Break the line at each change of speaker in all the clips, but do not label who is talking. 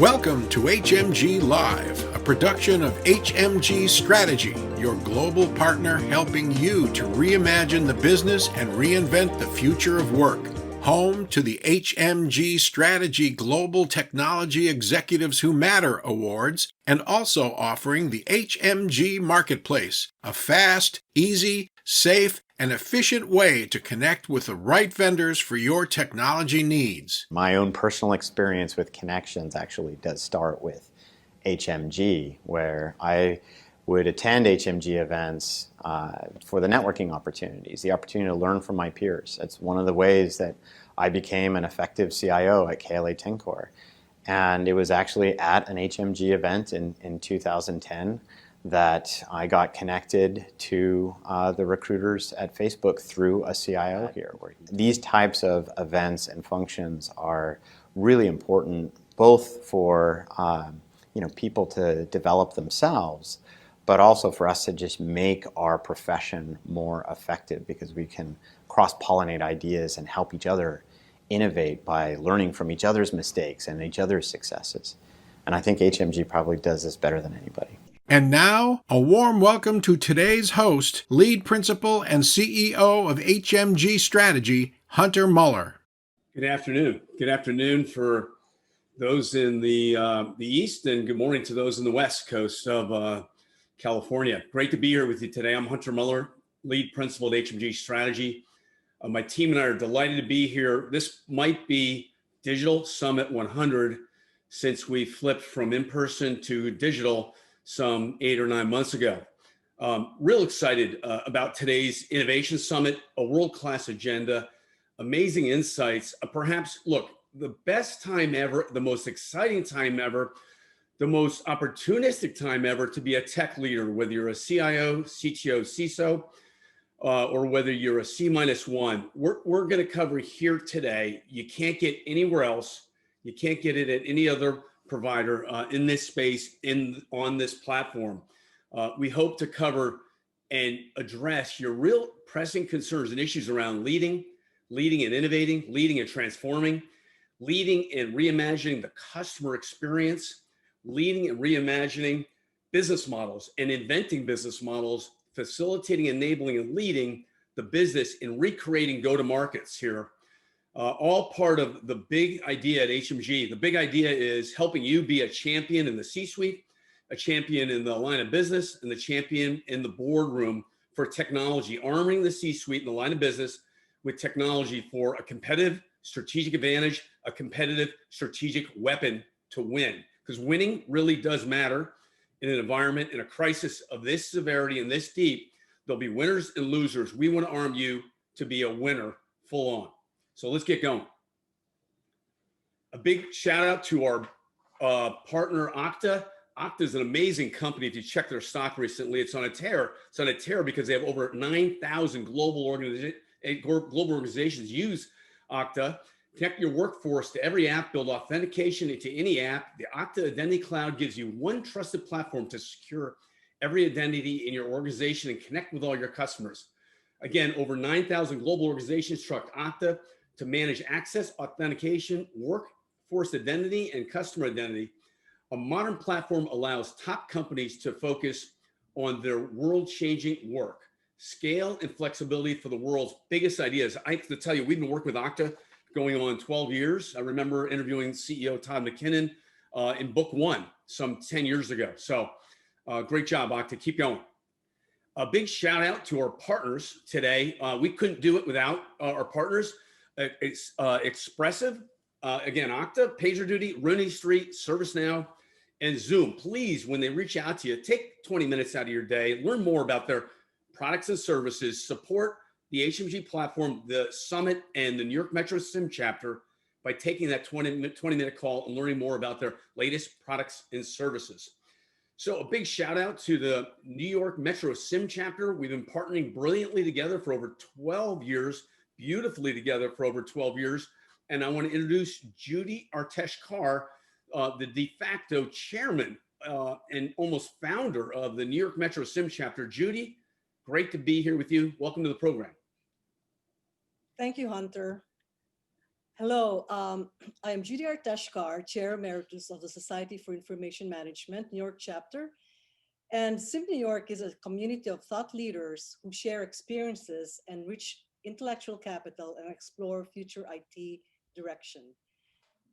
Welcome to HMG Live, a production of HMG Strategy, your global partner helping you to reimagine the business and reinvent the future of work. Home to the HMG Strategy Global Technology Executives Who Matter Awards, and also offering the HMG Marketplace, a fast, easy, safe, and efficient way to connect with the right vendors for your technology needs.
My own personal experience with connections actually does start with HMG, where I would attend HMG events for the networking opportunities, the opportunity to learn from my peers. It's one of the ways that I became an effective CIO at KLA Tencor. And it was actually at an HMG event in 2010 that I got connected to the recruiters at Facebook through a CIO here. These types of events and functions are really important, both for people to develop themselves, but also for us to just make our profession more effective, because we can cross-pollinate ideas and help each other innovate by learning from each other's mistakes and each other's successes. And I think HMG probably does this better than anybody.
And now, a warm welcome to today's host, lead principal and CEO of HMG Strategy, Hunter Muller.
Good afternoon. Good afternoon for those in the East, and good morning to those in the West Coast of California. Great to be here with you today. I'm Hunter Muller, lead principal at HMG Strategy. My team and I are delighted to be here. This might be Digital Summit 100 since we flipped from in-person to digital some 8 or 9 months ago. Real excited about today's Innovation Summit, a world-class agenda, amazing insights, perhaps, look, the best time ever, the most exciting time ever, the most opportunistic time ever to be a tech leader, whether you're a CIO, CTO, CISO, or whether you're a C-1. We're going to cover here today. You can't get anywhere else. You can't get it at any other provider in this space, on this platform. We hope to cover and address your real pressing concerns and issues around leading and innovating, leading and transforming, leading and reimagining the customer experience, leading and reimagining business models and inventing business models, facilitating, enabling, and leading the business in recreating go-to-markets here. All part of the big idea at HMG. The big idea is helping you be a champion in the C-suite, a champion in the line of business, and the champion in the boardroom for technology, arming the C-suite in the line of business with technology for a competitive strategic advantage, a competitive strategic weapon to win. Because winning really does matter in an environment, in a crisis of this severity and this deep. There'll be winners and losers. We want to arm you to be a winner full on. So let's get going. A big shout out to our partner, Okta. Okta is an amazing company. If you check their stock recently, it's on a tear. It's on a tear because they have over 9,000 global organizations use Okta. Connect your workforce to every app, build authentication into any app. The Okta Identity Cloud gives you one trusted platform to secure every identity in your organization and connect with all your customers. Again, over 9,000 global organizations trust Okta to manage access, authentication, workforce identity, and customer identity. A modern platform allows top companies to focus on their world-changing work, scale, and flexibility for the world's biggest ideas. I have to tell you, we've been working with Okta going on 12 years. I remember interviewing CEO Todd McKinnon in book one some 10 years ago. So great job, Okta. Keep going. A big shout out to our partners today. We couldn't do it without our partners. Espressive, again, Okta, PagerDuty, Rooney Street, ServiceNow, and Zoom. Please, when they reach out to you, take 20 minutes out of your day, learn more about their products and services, support the HMG platform, the Summit, and the New York Metro Sim chapter by taking that 20-minute call and learning more about their latest products and services. So a big shout out to the New York Metro Sim chapter. We've been partnering brilliantly together for over 12 years, beautifully together for over 12 years. And I want to introduce Judy Arteche-Carr, the de facto chairman and almost founder of the New York Metro Sim chapter. Judy, great to be here with you. Welcome to the program.
Thank you, Hunter. Hello, I am Judy Arteche-Carr, Chair Emeritus of the Society for Information Management, New York chapter. And SIM New York is a community of thought leaders who share experiences, enrich intellectual capital, and explore future IT direction.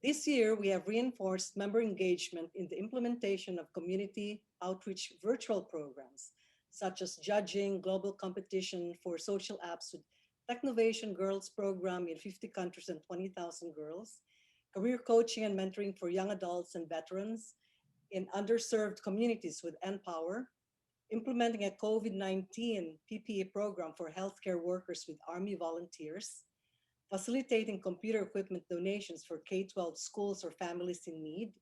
This year, we have reinforced member engagement in the implementation of community outreach virtual programs, such as judging global competition for social apps with Technovation Girls program in 50 countries and 20,000 girls, career coaching and mentoring for young adults and veterans in underserved communities with Empower, implementing a COVID-19 PPE program for healthcare workers with Army volunteers, facilitating computer equipment donations for K-12 schools or families in need,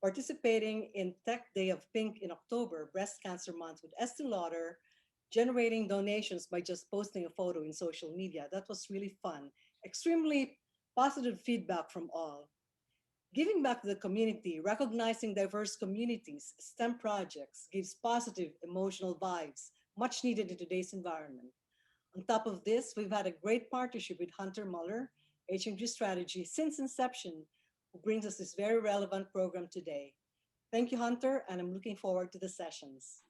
participating in Tech Day of Pink in October, Breast Cancer Month with Estee Lauder, generating donations by just posting a photo in social media. That was really fun. Extremely positive feedback from all. Giving back to the community, recognizing diverse communities, STEM projects gives positive emotional vibes, much needed in today's environment. On top of this, we've had a great partnership with Hunter Muller, HMG Strategy, since inception, who brings us this very relevant program today. Thank you, Hunter, and I'm looking forward to the sessions.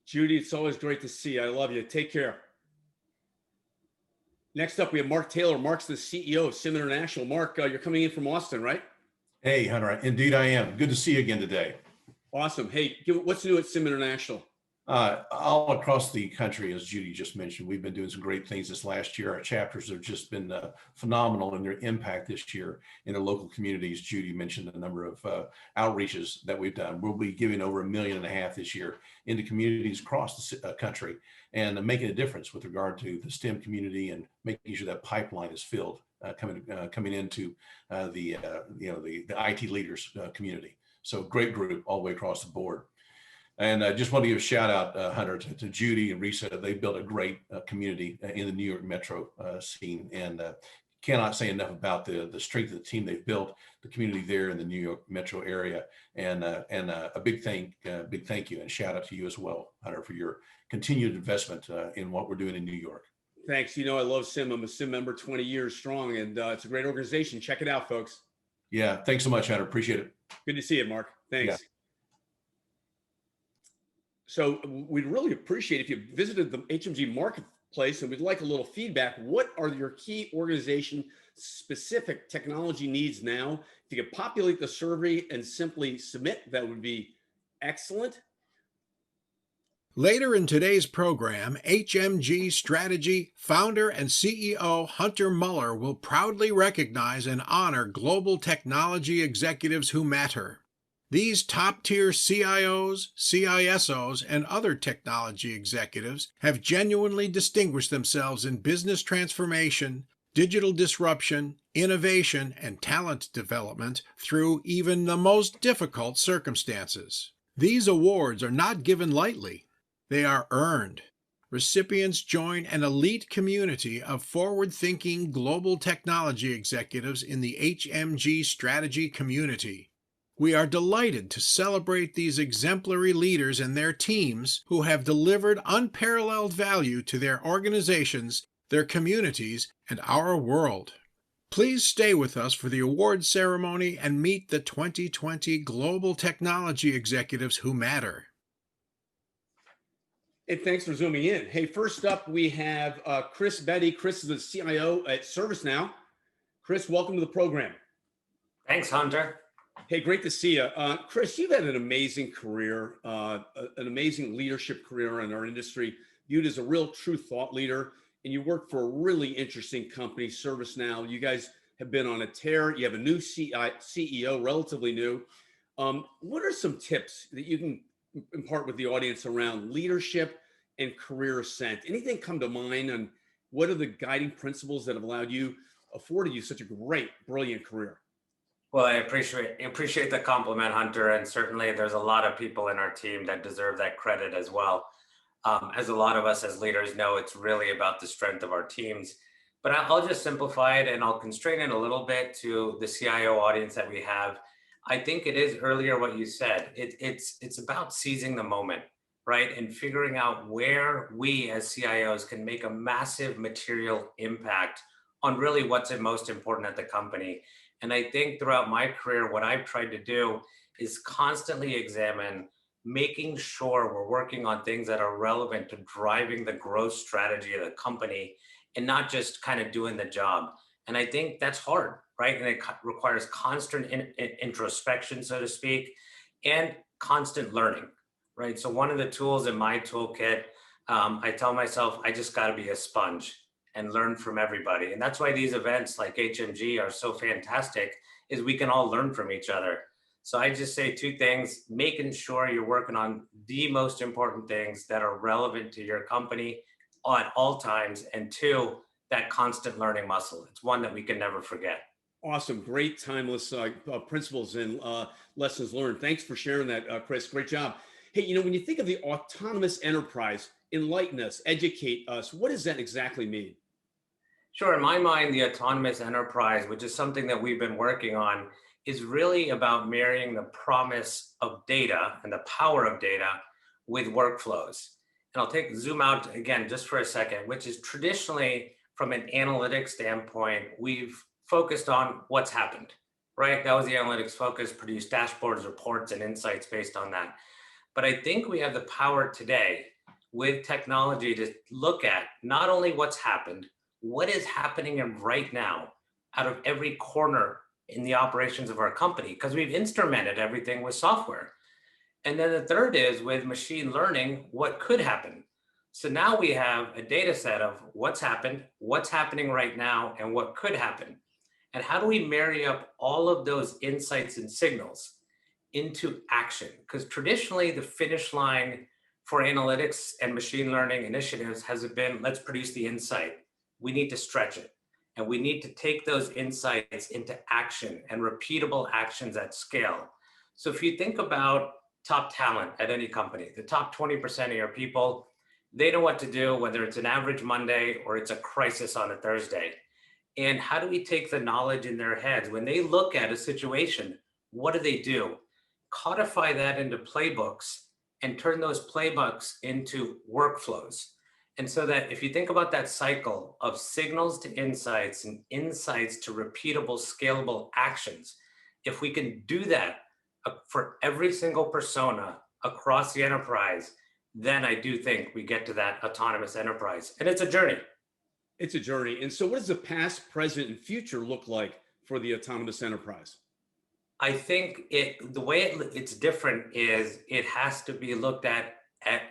Judy, it's always great to see you. I love you. Take care. Next up, we have Mark Taylor. Mark's the CEO of SIM International. Mark, you're coming in from Austin, right?
Hey, Hunter. Indeed, I am. Good to see you again today.
Awesome. Hey, what's new at SIM International?
All across the country, as Judy just mentioned, we've been doing some great things this last year. Our chapters have just been phenomenal in their impact this year in the local communities. Judy mentioned the number of outreaches that we've done. We'll be giving over $1.5 million this year into communities across the country and making a difference with regard to the STEM community and making sure that pipeline is filled coming into the IT leaders community. So great group all the way across the board. And I just want to give a shout out, Hunter, to Judy and Risa. They built a great community in the New York metro scene, and cannot say enough about the strength of the team they've built, the community there in the New York metro area. And a big thank you and shout out to you as well, Hunter, for your continued investment in what we're doing in New York.
Thanks. You know, I love SIM. I'm a SIM member 20 years strong, and it's a great organization. Check it out, folks.
Yeah, thanks so much, Hunter. Appreciate it.
Good to see you, Mark. Thanks.
Yeah.
So we'd really appreciate if you visited the HMG marketplace, and we'd like a little feedback. What are your key organization specific technology needs now? If you could populate the survey and simply submit, that would be excellent.
Later in today's program, HMG Strategy founder and CEO Hunter Muller will proudly recognize and honor global technology executives who matter. These top-tier CIOs, CISOs, and other technology executives have genuinely distinguished themselves in business transformation, digital disruption, innovation, and talent development through even the most difficult circumstances. These awards are not given lightly. They are earned. Recipients join an elite community of forward-thinking global technology executives in the HMG Strategy community. We are delighted to celebrate these exemplary leaders and their teams who have delivered unparalleled value to their organizations, their communities, and our world. Please stay with us for the award ceremony and meet the 2020 Global Technology Executives who matter.
And thanks for zooming in. Hey, first up, we have Chris Bedi. Chris is the CIO at ServiceNow. Chris, welcome to the program.
Thanks, Hunter.
Hey, great to see you. Chris, you've had an amazing career, an amazing leadership career in our industry, viewed as a real true thought leader, and you work for a really interesting company, ServiceNow. You guys have been on a tear. You have a new CEO, relatively new. What are some tips that you can impart with the audience around leadership and career ascent? Anything come to mind, and what are the guiding principles that have afforded you such a great, brilliant career?
Well, I appreciate the compliment, Hunter, and certainly there's a lot of people in our team that deserve that credit as well. As a lot of us as leaders know, it's really about the strength of our teams. But I'll just simplify it and I'll constrain it a little bit to the CIO audience that we have. I think it is earlier what you said. It's about seizing the moment, right? And figuring out where we as CIOs can make a massive material impact on really what's most important at the company. And I think throughout my career, what I've tried to do is constantly examine making sure we're working on things that are relevant to driving the growth strategy of the company and not just kind of doing the job. And I think that's hard, right? And it requires constant introspection, so to speak, and constant learning, right? So one of the tools in my toolkit, I tell myself, I just got to be a sponge and learn from everybody. And that's why these events like HMG are so fantastic, is we can all learn from each other. So I just say two things: making sure you're working on the most important things that are relevant to your company at all times. And two, that constant learning muscle. It's one that we can never forget.
Awesome. Great timeless principles and lessons learned. Thanks for sharing that, Chris. Great job. Hey, when you think of the autonomous enterprise, enlighten us, educate us. What does that exactly mean?
Sure. In my mind, the autonomous enterprise, which is something that we've been working on, is really about marrying the promise of data and the power of data with workflows. And I'll zoom out again just for a second, which is traditionally from an analytics standpoint, we've focused on what's happened, right? That was the analytics focus, produce dashboards, reports, and insights based on that. But I think we have the power today with technology to look at not only what's happened, what is happening right now out of every corner in the operations of our company, because we've instrumented everything with software. And then the third is with machine learning, what could happen. So now we have a data set of what's happened, what's happening right now, and what could happen. And how do we marry up all of those insights and signals into action? Because traditionally the finish line for analytics and machine learning initiatives has been, let's produce the insight. We need to stretch it. And we need to take those insights into action and repeatable actions at scale. So if you think about top talent at any company, the top 20% of your people, they know what to do, whether it's an average Monday or it's a crisis on a Thursday. And how do we take the knowledge in their heads? When they look at a situation, what do? Codify that into playbooks and turn those playbooks into workflows. And so that if you think about that cycle of signals to insights and insights to repeatable, scalable actions, if we can do that for every single persona across the enterprise, then I do think we get to that autonomous enterprise. And it's a journey.
It's a journey. And so what does the past, present, and future look like for the autonomous enterprise?
I think the way it's different is it has to be looked at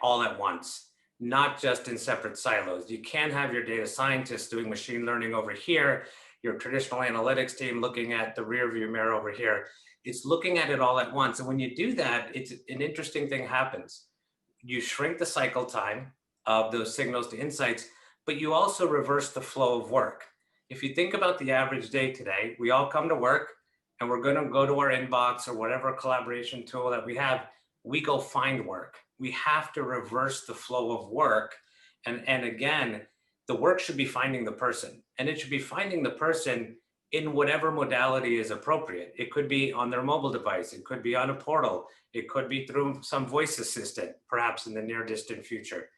all at once, not just in separate silos. You can't have your data scientists doing machine learning over here, your traditional analytics team looking at the rear view mirror over here. It's looking at it all at once. And when you do that, it's an interesting thing happens. You shrink the cycle time of those signals to insights, but you also reverse the flow of work. If you think about the average day today, we all come to work and we're going to go to our inbox or whatever collaboration tool that we have, we go find work. We have to reverse the flow of work. And again, the work should be finding the person, and it should be finding the person in whatever modality is appropriate. It could be on their mobile device. It could be on a portal. It could be through some voice assistant, perhaps in the near distant future.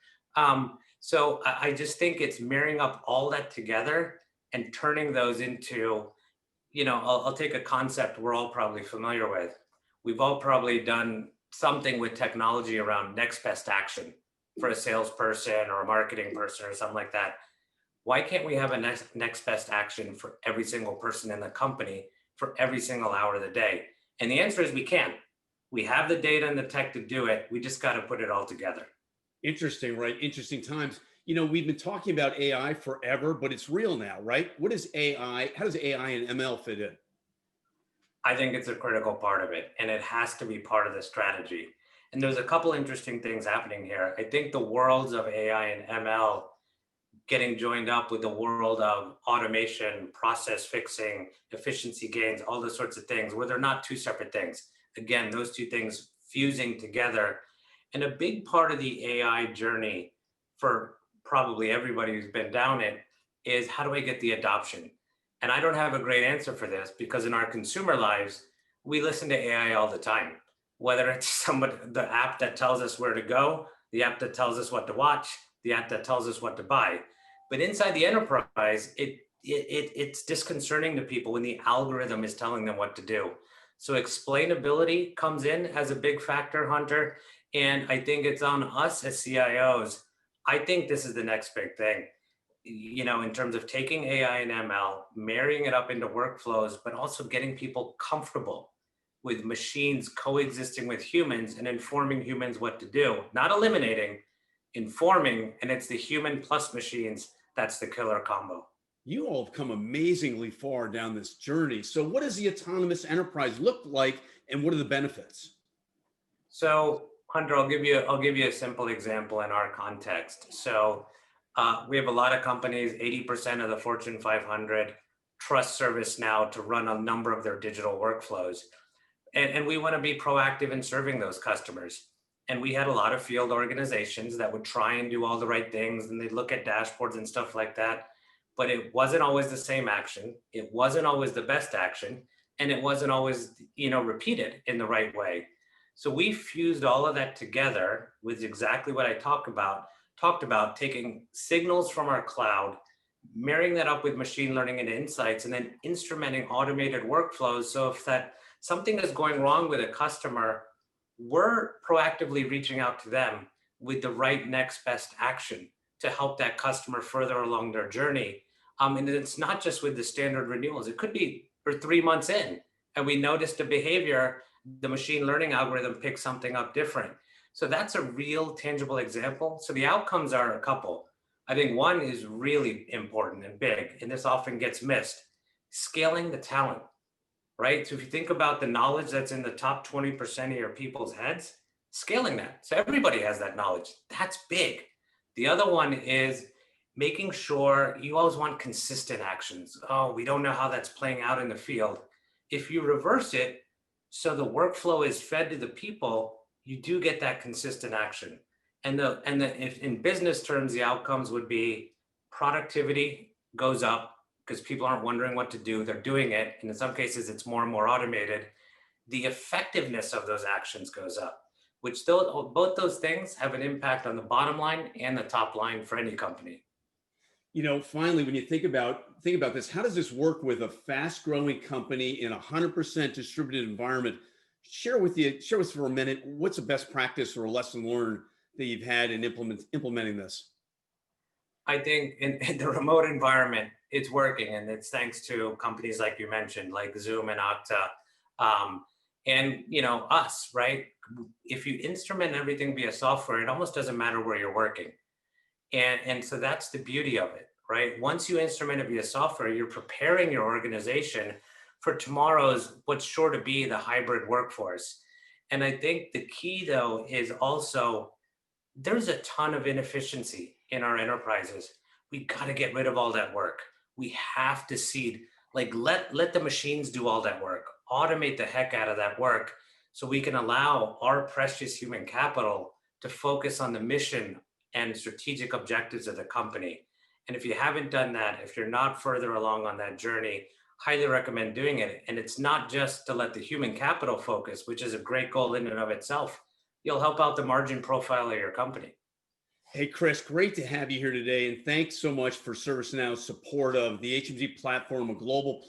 So I just think it's marrying up all that together and turning those into, I'll take a concept we're all probably familiar with. We've all probably done something with technology around next best action for a salesperson or a marketing person or something like that. Why can't we have a next best action for every single person in the company for every single hour of the day? And the answer is we can. We have the data and the tech to do it. We just got to put it all together.
Interesting, right? Interesting times. We've been talking about AI forever, but it's real now, right? What is AI? How does AI and ML fit in?
I think it's a critical part of it, and it has to be part of the strategy. And there's a couple interesting things happening here. I think the worlds of AI and ML getting joined up with the world of automation, process fixing, efficiency gains, all those sorts of things, where they're not two separate things. Again, those two things fusing together. And a big part of the AI journey for probably everybody who's been down it is, how do I get the adoption? And I don't have a great answer for this, because in our consumer lives, we listen to AI all the time, whether it's the app that tells us where to go, the app that tells us what to watch, the app that tells us what to buy. But inside the enterprise, it it's disconcerting to people when the algorithm is telling them what to do. So explainability comes in as a big factor, Hunter. And I think it's on us as CIOs. I think this is the next big thing, in terms of taking AI and ML, marrying it up into workflows, but also getting people comfortable with machines coexisting with humans and informing humans what to do, not eliminating, informing, and it's the human plus machines. That's the killer combo.
You all have come amazingly far down this journey. So what does the autonomous enterprise look like, and what are the benefits?
So Hunter, I'll give you a simple example in our context. So we have a lot of companies, 80% of the Fortune 500 trust ServiceNow to run a number of their digital workflows. And we want to be proactive in serving those customers. And we had a lot of field organizations that would try and do all the right things, and they'd look at dashboards and stuff like that. But it wasn't always the same action. It wasn't always the best action. And it wasn't always, repeated in the right way. So we fused all of that together with exactly what I talked about taking signals from our cloud, marrying that up with machine learning and insights, and then instrumenting automated workflows. So if that something is going wrong with a customer, we're proactively reaching out to them with the right next best action to help that customer further along their journey. And it's not just with the standard renewals. It could be for 3 months in, and we noticed a behavior, the machine learning algorithm picks something up different. So that's a real tangible example. So the outcomes are a couple. I think one is really important and big, and this often gets missed: scaling the talent, right? So if you think about the knowledge that's in the top 20% of your people's heads, scaling that. So everybody has that knowledge. That's big. The other one is making sure you always want consistent actions. Oh, we don't know how that's playing out in the field. If you reverse it, so the workflow is fed to the people, you do get that consistent action. And if in business terms, the outcomes would be productivity goes up because people aren't wondering what to do, they're doing it. And in some cases, it's more and more automated. The effectiveness of those actions goes up, which both those things have an impact on the bottom line and the top line for any company.
Finally, when you think about this, how does this work with a fast-growing company in a 100% distributed environment? Share with us for a minute, what's a best practice or a lesson learned that you've had in implementing this?
I think in the remote environment, it's working, and it's thanks to companies like you mentioned, like Zoom and Okta, and us, right? If you instrument everything via software, it almost doesn't matter where you're working. And so that's the beauty of it, right? Once you instrument it via software, you're preparing your organization for tomorrow's what's sure to be the hybrid workforce. And I think the key, though, is also there's a ton of inefficiency in our enterprises. We got to get rid of all that work. We have to seed, let the machines do all that work, automate the heck out of that work so we can allow our precious human capital to focus on the mission and strategic objectives of the company. And if you haven't done that, if you're not further along on that journey, highly recommend doing it. And it's not just to let the human capital focus, which is a great goal in and of itself. You'll help out the margin profile of your company.
Hey, Chris, great to have you here today. And thanks so much for ServiceNow's support of the HMG platform, a global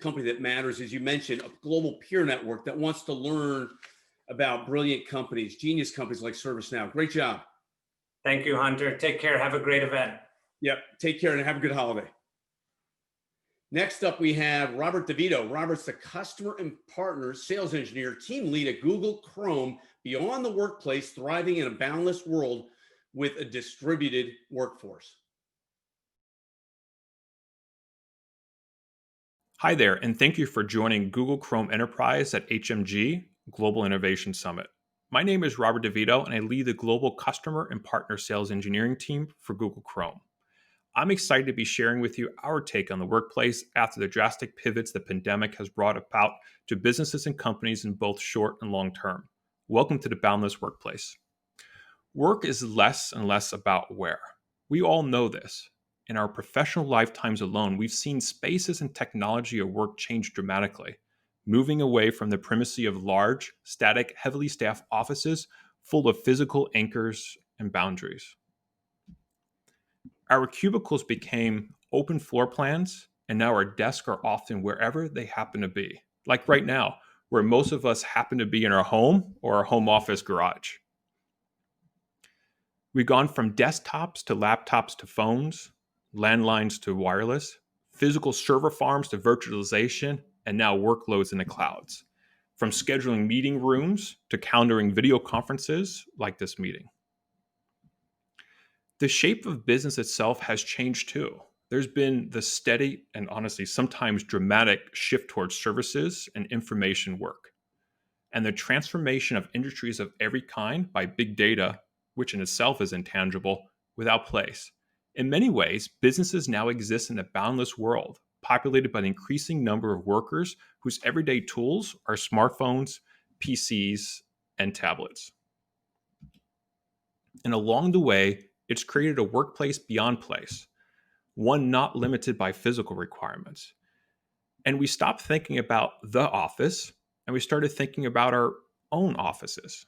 company that matters, as you mentioned, a global peer network that wants to learn about brilliant companies, genius companies like ServiceNow. Great job.
Thank you, Hunter. Take care. Have a great event.
Yep. Take care and have a good holiday. Next up, we have Robert DeVito. Robert's the customer and partner sales engineer, team lead at Google Chrome, beyond the workplace, thriving in a boundless world with a distributed workforce.
Hi there, and thank you for joining Google Chrome Enterprise at HMG Global Innovation Summit. My name is Robert DeVito, and I lead the global customer and partner sales engineering team for Google Chrome. I'm excited to be sharing with you our take on the workplace after the drastic pivots the pandemic has brought about to businesses and companies in both short and long term. Welcome to the Boundless Workplace. Work is less and less about where. We all know this. In our professional lifetimes alone, we've seen spaces and technology of work change dramatically, moving away from the primacy of large, static, heavily staffed offices full of physical anchors and boundaries. Our cubicles became open floor plans, and now our desks are often wherever they happen to be. Like right now, where most of us happen to be in our home or our home office garage. We've gone from desktops to laptops to phones, landlines to wireless, physical server farms to virtualization, and now workloads in the clouds. From scheduling meeting rooms to calendaring video conferences like this meeting. The shape of business itself has changed too. There's been the steady and honestly sometimes dramatic shift towards services and information work. And the transformation of industries of every kind by big data, which in itself is intangible, without place. In many ways, businesses now exist in a boundless world, populated by an increasing number of workers whose everyday tools are smartphones, PCs, and tablets. And along the way, it's created a workplace beyond place, one not limited by physical requirements. And we stopped thinking about the office and we started thinking about our own offices.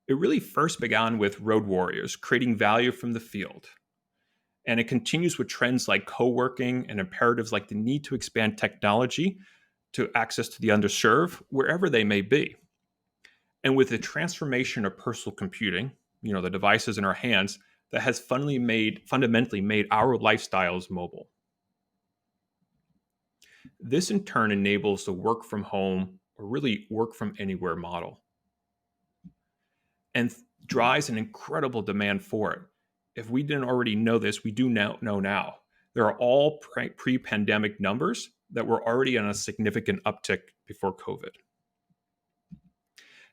It really first began with road warriors creating value from the field. And it continues with trends like co-working and imperatives like the need to expand technology to access to the underserved wherever they may be. And with the transformation of personal computing, the devices in our hands, that has fundamentally made our lifestyles mobile. This in turn enables the work from home or really work from anywhere model and drives an incredible demand for it. If we didn't already know this, we do know now. There are all pre-pandemic numbers that were already on a significant uptick before COVID.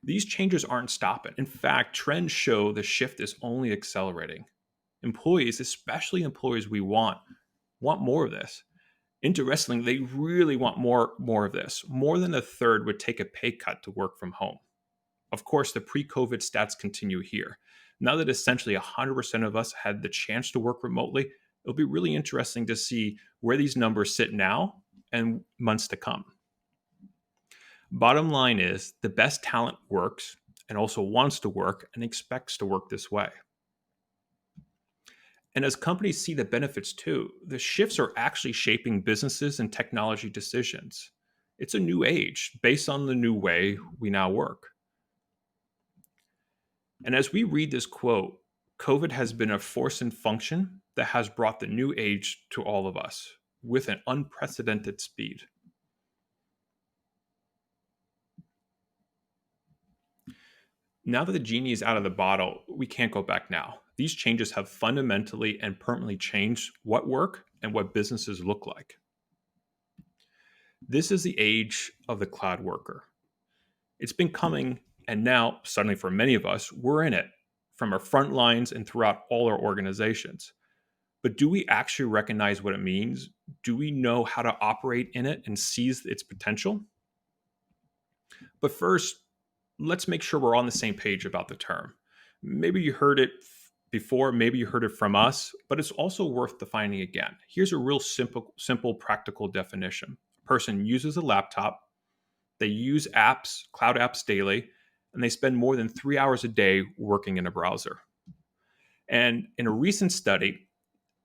These changes aren't stopping. In fact, trends show the shift is only accelerating. Employees, especially employees we want more of this. Interestingly, they really want more of this. More than a third would take a pay cut to work from home. Of course, the pre-COVID stats continue here. Now that essentially 100% of us had the chance to work remotely, it'll be really interesting to see where these numbers sit now and months to come. Bottom line is the best talent works and also wants to work and expects to work this way. And as companies see the benefits too, the shifts are actually shaping businesses and technology decisions. It's a new age based on the new way we now work. And as we read this quote, COVID has been a force and function that has brought the new age to all of us with an unprecedented speed. Now that the genie is out of the bottle, we can't go back now. These changes have fundamentally and permanently changed what work and what businesses look like. This is the age of the cloud worker. It's been coming, and now, suddenly for many of us, we're in it, from our front lines and throughout all our organizations. But do we actually recognize what it means? Do we know how to operate in it and seize its potential? But first, let's make sure we're on the same page about the term. Maybe you heard it before, maybe you heard it from us, but it's also worth defining again. Here's a real simple practical definition. A person uses a laptop, they use apps, cloud apps daily, and they spend more than 3 hours a day working in a browser. And in a recent study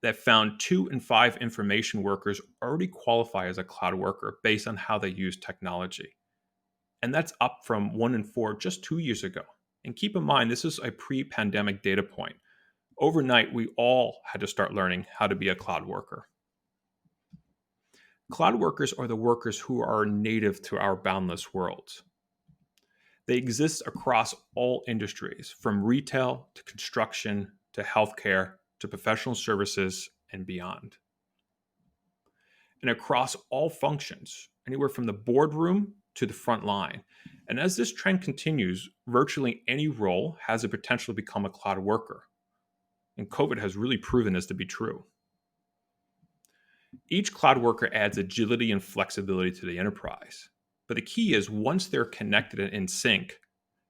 that found 2 in 5 information workers already qualify as a cloud worker based on how they use technology. And that's up from 1 in 4 just 2 years ago. And keep in mind, this is a pre-pandemic data point. Overnight, we all had to start learning how to be a cloud worker. Cloud workers are the workers who are native to our boundless worlds. They exist across all industries, from retail to construction to healthcare to professional services and beyond. And across all functions, anywhere from the boardroom to the front line. And as this trend continues, virtually any role has the potential to become a cloud worker. And COVID has really proven this to be true. Each cloud worker adds agility and flexibility to the enterprise. But the key is once they're connected and in sync,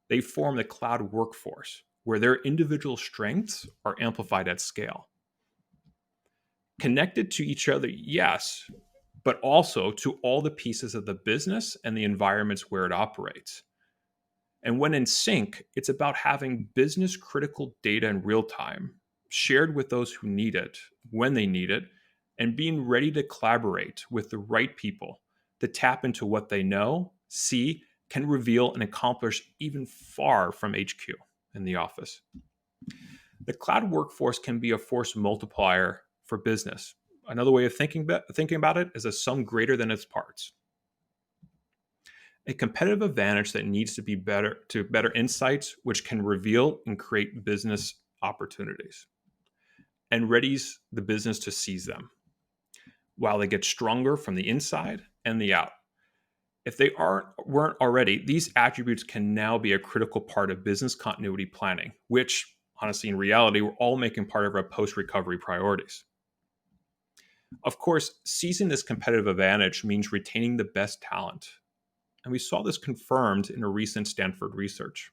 they form the cloud workforce where their individual strengths are amplified at scale. Connected to each other, yes, but also to all the pieces of the business and the environments where it operates. And when in sync, it's about having business critical data in real time shared with those who need it, when they need it, and being ready to collaborate with the right people to tap into what they know, see, can reveal and accomplish even far from HQ in the office. The cloud workforce can be a force multiplier for business. Another way of thinking about it is a sum greater than its parts. A competitive advantage that needs to be better insights, which can reveal and create business opportunities and readies the business to seize them while they get stronger from the inside and the out. If they weren't already, these attributes can now be a critical part of business continuity planning, which honestly, in reality, we're all making part of our post-recovery priorities. Of course, seizing this competitive advantage means retaining the best talent. And we saw this confirmed in a recent Stanford research.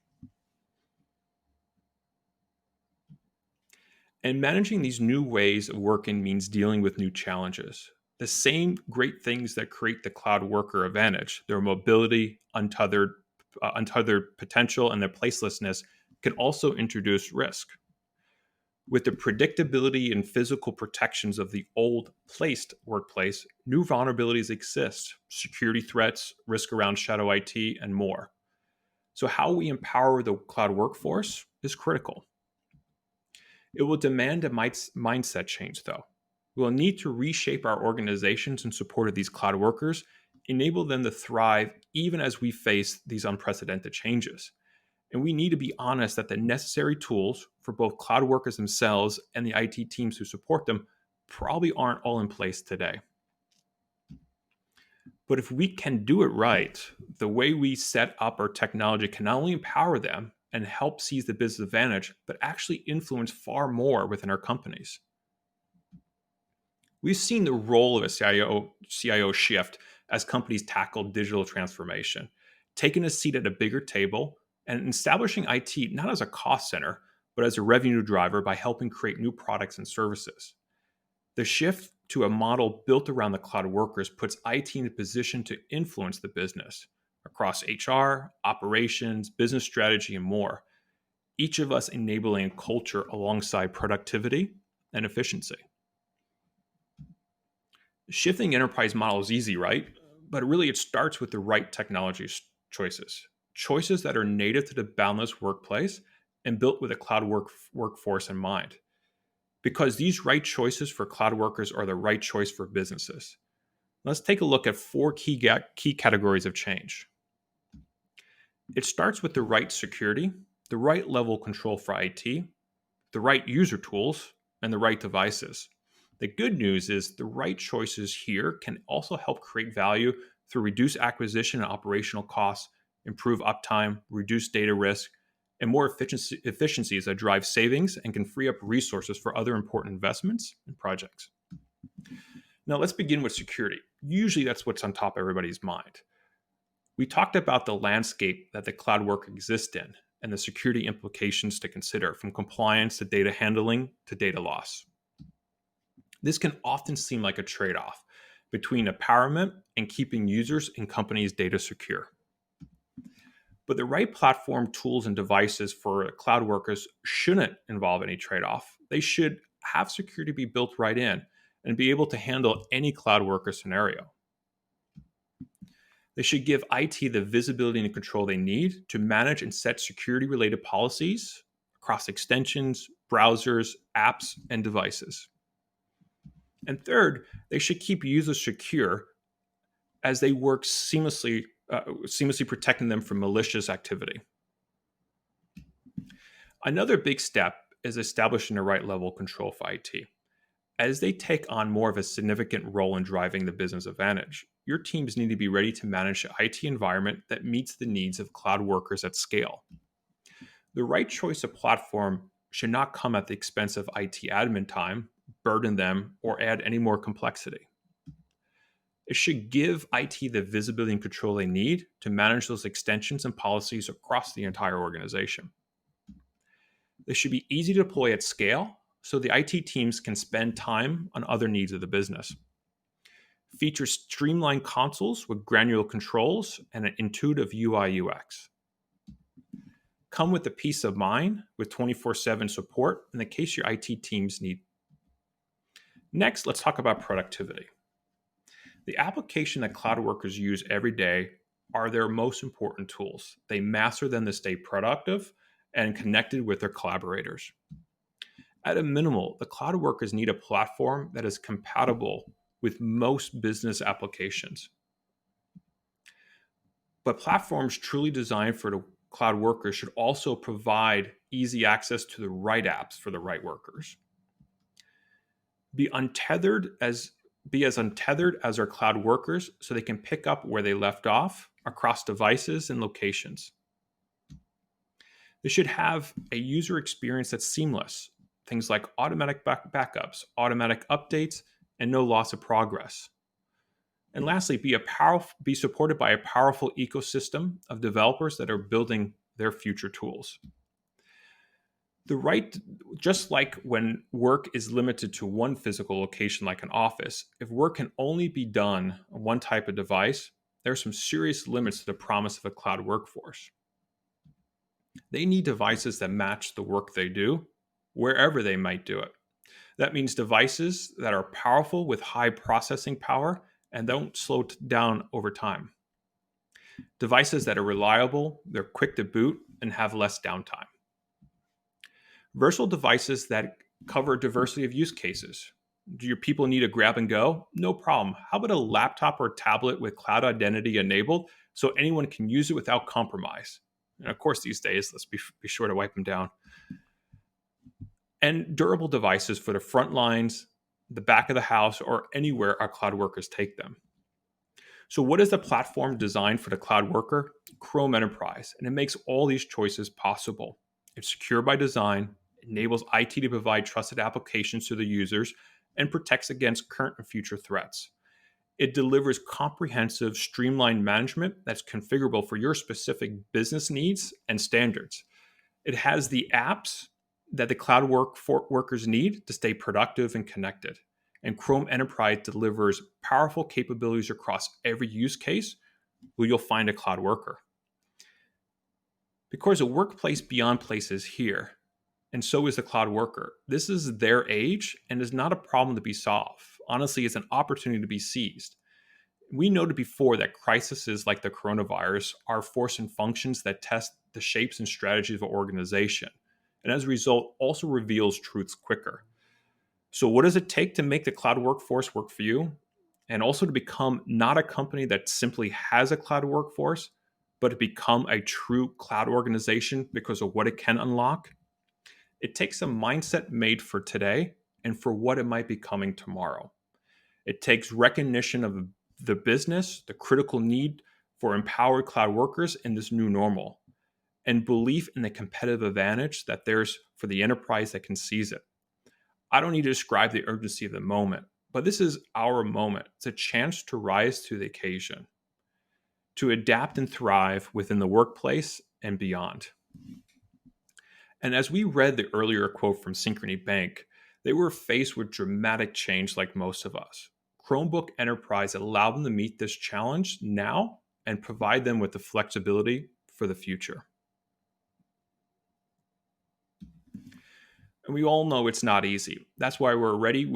And managing these new ways of working means dealing with new challenges. The same great things that create the cloud worker advantage, their mobility, untethered potential, and their placelessness, can also introduce risk. With the predictability and physical protections of the old placed workplace, new vulnerabilities exist, security threats, risk around shadow IT, and more. So how we empower the cloud workforce is critical. It will demand a mindset change, though. We'll need to reshape our organizations in support of these cloud workers, enable them to thrive even as we face these unprecedented changes. And we need to be honest that the necessary tools for both cloud workers themselves and the IT teams who support them probably aren't all in place today. But if we can do it right, the way we set up our technology can not only empower them and help seize the business advantage, but actually influence far more within our companies. We've seen the role of a CIO shift as companies tackle digital transformation, taking a seat at a bigger table and establishing IT not as a cost center, but as a revenue driver by helping create new products and services. The shift to a model built around the cloud workers puts IT in a position to influence the business across HR, operations, business strategy, and more, each of us enabling a culture alongside productivity and efficiency. Shifting enterprise model is easy, right? But really it starts with the right technology choices that are native to the boundless workplace and built with a cloud workforce in mind. Because these right choices for cloud workers are the right choice for businesses. Let's take a look at 4 key categories of change. It starts with the right security, the right level of control for IT, the right user tools, and the right devices. The good news is the right choices here can also help create value through reduced acquisition and operational costs, improve uptime, reduce data risk, and more efficiencies that drive savings and can free up resources for other important investments and projects. Now let's begin with security. Usually that's what's on top of everybody's mind. We talked about the landscape that the cloud work exists in and the security implications to consider, from compliance to data handling to data loss. This can often seem like a trade-off between empowerment and keeping users and companies' data secure. But the right platform, tools, and devices for cloud workers shouldn't involve any trade-off. They should have security be built right in and be able to handle any cloud worker scenario. They should give IT the visibility and control they need to manage and set security-related policies across extensions, browsers, apps, and devices. And third, they should keep users secure as they work seamlessly protecting them from malicious activity. Another big step is establishing the right level of control for IT. As they take on more of a significant role in driving the business advantage, your teams need to be ready to manage an IT environment that meets the needs of cloud workers at scale. The right choice of platform should not come at the expense of IT admin time, burden them, or add any more complexity. It should give IT the visibility and control they need to manage those extensions and policies across the entire organization. They should be easy to deploy at scale so the IT teams can spend time on other needs of the business. Feature streamlined consoles with granular controls and an intuitive UI UX. come with the peace of mind with 24/7 support in the case your IT teams need. Next, let's talk about productivity. The application that cloud workers use every day are their most important tools. They master them to stay productive and connected with their collaborators. At a minimal, the cloud workers need a platform that is compatible with most business applications. But platforms truly designed for the cloud workers should also provide easy access to the right apps for the right workers. Be as untethered as our cloud workers so they can pick up where they left off across devices and locations. They should have a user experience that's seamless, things like automatic backups, automatic updates, and no loss of progress. And lastly, be supported by a powerful ecosystem of developers that are building their future tools. Just like when work is limited to one physical location like an office, if work can only be done on one type of device, there are some serious limits to the promise of a cloud workforce. They need devices that match the work they do, wherever they might do it. That means devices that are powerful with high processing power and don't slow down over time. Devices that are reliable, they're quick to boot, and have less downtime. Versatile devices that cover diversity of use cases. Do your people need a grab and go? No problem. How about a laptop or tablet with cloud identity enabled so anyone can use it without compromise? And of course, these days, let's be sure to wipe them down. And durable devices for the front lines, the back of the house, or anywhere our cloud workers take them. So what is the platform designed for the cloud worker? Chrome Enterprise, and it makes all these choices possible. It's secure by design, enables IT to provide trusted applications to the users, and protects against current and future threats. It delivers comprehensive, streamlined management that's configurable for your specific business needs and standards. It has the apps that the cloud workers need to stay productive and connected. And Chrome Enterprise delivers powerful capabilities across every use case where you'll find a cloud worker. Because a workplace beyond place is here, and so is the cloud worker. This is their age and is not a problem to be solved. Honestly, it's an opportunity to be seized. We noted before that crises like the coronavirus are forcing functions that test the shapes and strategies of an organization, and as a result, also reveals truths quicker. So what does it take to make the cloud workforce work for you? And also to become not a company that simply has a cloud workforce, but to become a true cloud organization because of what it can unlock? It takes a mindset made for today and for what it might be coming tomorrow. It takes recognition of the business, the critical need for empowered cloud workers in this new normal, and belief in the competitive advantage that there's for the enterprise that can seize it. I don't need to describe the urgency of the moment, but this is our moment. It's a chance to rise to the occasion, to adapt and thrive within the workplace and beyond. And as we read the earlier quote from Synchrony Bank, they were faced with dramatic change like most of us. Chromebook Enterprise allowed them to meet this challenge now and provide them with the flexibility for the future. And we all know it's not easy. That's why we're ready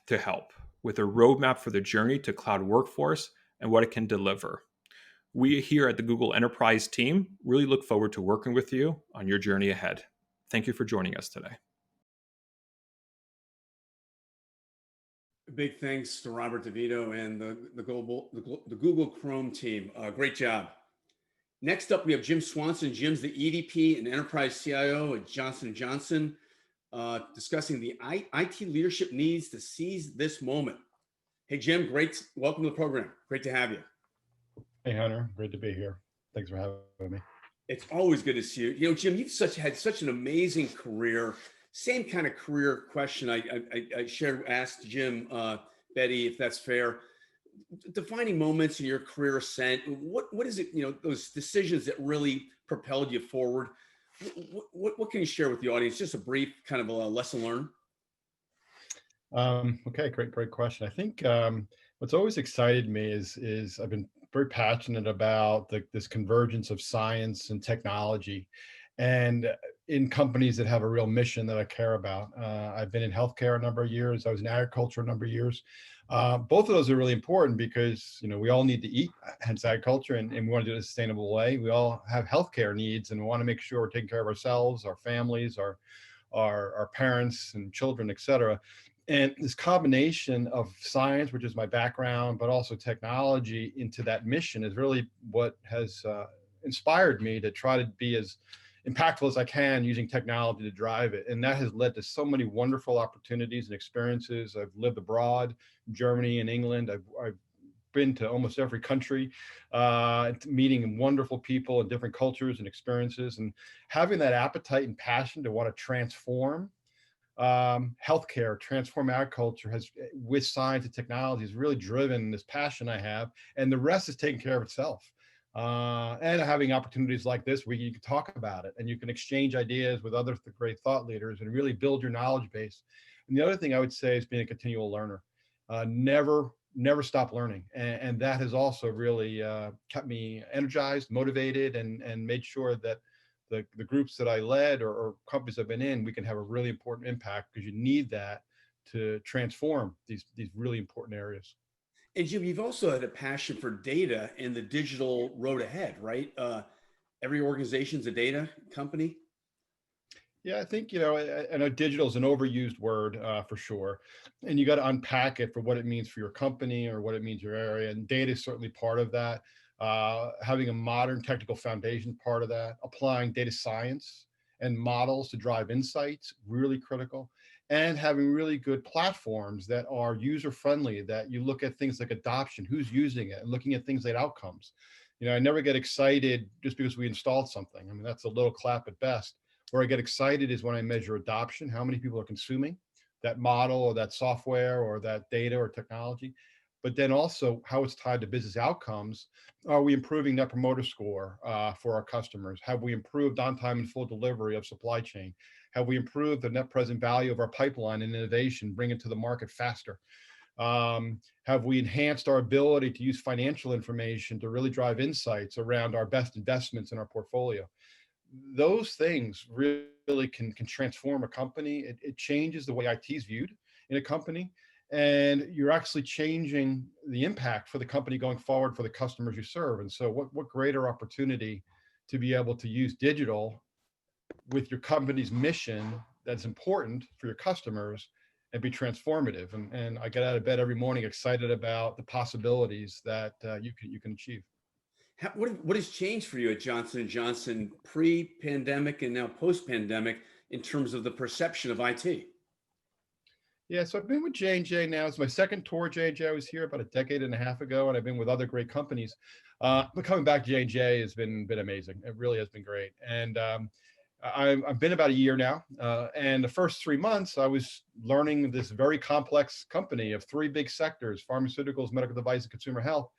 to help with a roadmap for the journey to cloud workforce and what it can deliver. We here at the Google Enterprise team really look forward to working with you on your journey ahead. Thank you for joining us today.
Big thanks to Robert DeVito and the Google Chrome team. Great job. Next up, we have Jim Swanson. Jim's the EVP and Enterprise CIO at Johnson & Johnson, discussing the IT leadership needs to seize this moment. Hey, Jim, great. Welcome to the program. Great to have you.
Hey, Hunter. Great to be here. Thanks for having me. It's
always good to see you. You know, Jim, you've had such an amazing career. Same kind of career question I asked Jim, Bedi, if that's fair. Defining moments in your career ascent, what is it, you know, those decisions that really propelled you forward? What can you share with the audience? Just a brief kind of a lesson learned.
Okay, great question. I think what's always excited me is I've been very passionate about this convergence of science and technology. and in companies that have a real mission that I care about. I've been in healthcare a number of years. I was in agriculture a number of years. Both of those are really important because, you know, we all need to eat, hence agriculture, and we want to do it in a sustainable way. We all have healthcare needs, and we want to make sure we're taking care of ourselves, our families, our parents and children, et cetera. And this combination of science, which is my background, but also technology into that mission is really what has inspired me to try to be as impactful as I can using technology to drive it. And that has led to so many wonderful opportunities and experiences. I've lived abroad, in Germany and England. I've been to almost every country, meeting wonderful people and different cultures and experiences, and having that appetite and passion to want to transform healthcare, transform agriculture has, with science and technology, has really driven this passion I have, and the rest is taking care of itself. And having opportunities like this where you can talk about it and you can exchange ideas with other great thought leaders and really build your knowledge base. And the other thing I would say is being a continual learner. Never stop learning. And that has also really kept me energized, motivated, and made sure that the groups that I led or companies I've been in, we can have a really important impact, because you need that to transform these really important areas.
And Jim, you've also had a passion for data and the digital road ahead, right? Every organization's a data company.
Yeah, I think, you know, I know digital is an overused word for sure. And you got to unpack it for what it means for your company or what it means your area. And data is certainly part of that. Having a modern technical foundation, part of that. Applying data science and models to drive insights, really critical. And having really good platforms that are user friendly, that you look at things like adoption, who's using it, and looking at things like outcomes. You know, I never get excited just because we installed something. I mean, that's a little clap at best. Where I get excited is when I measure adoption, how many people are consuming that model or that software or that data or technology, but then also how it's tied to business outcomes. Are we improving net promoter score for our customers? Have we improved on time and full delivery of supply chain? Have we improved the net present value of our pipeline and innovation, bring it to the market faster? Have we enhanced our ability to use financial information to really drive insights around our best investments in our portfolio? Those things really can transform a company. It changes the way IT is viewed in a company, and you're actually changing the impact for the company going forward for the customers you serve. And so what greater opportunity to be able to use digital with your company's mission that's important for your customers and be transformative. And I get out of bed every morning excited about the possibilities that you can achieve.
What has changed for you at Johnson & Johnson pre-pandemic and now post-pandemic in terms of the perception of IT?
Yeah, so I've been with J&J now. It's my second tour. J&J, I was here about a decade and a half ago, and I've been with other great companies. But coming back to J&J has been amazing. It really has been great. And I've been about a year now. And the first 3 months, I was learning this very complex company of three big sectors: pharmaceuticals, medical device, and consumer health,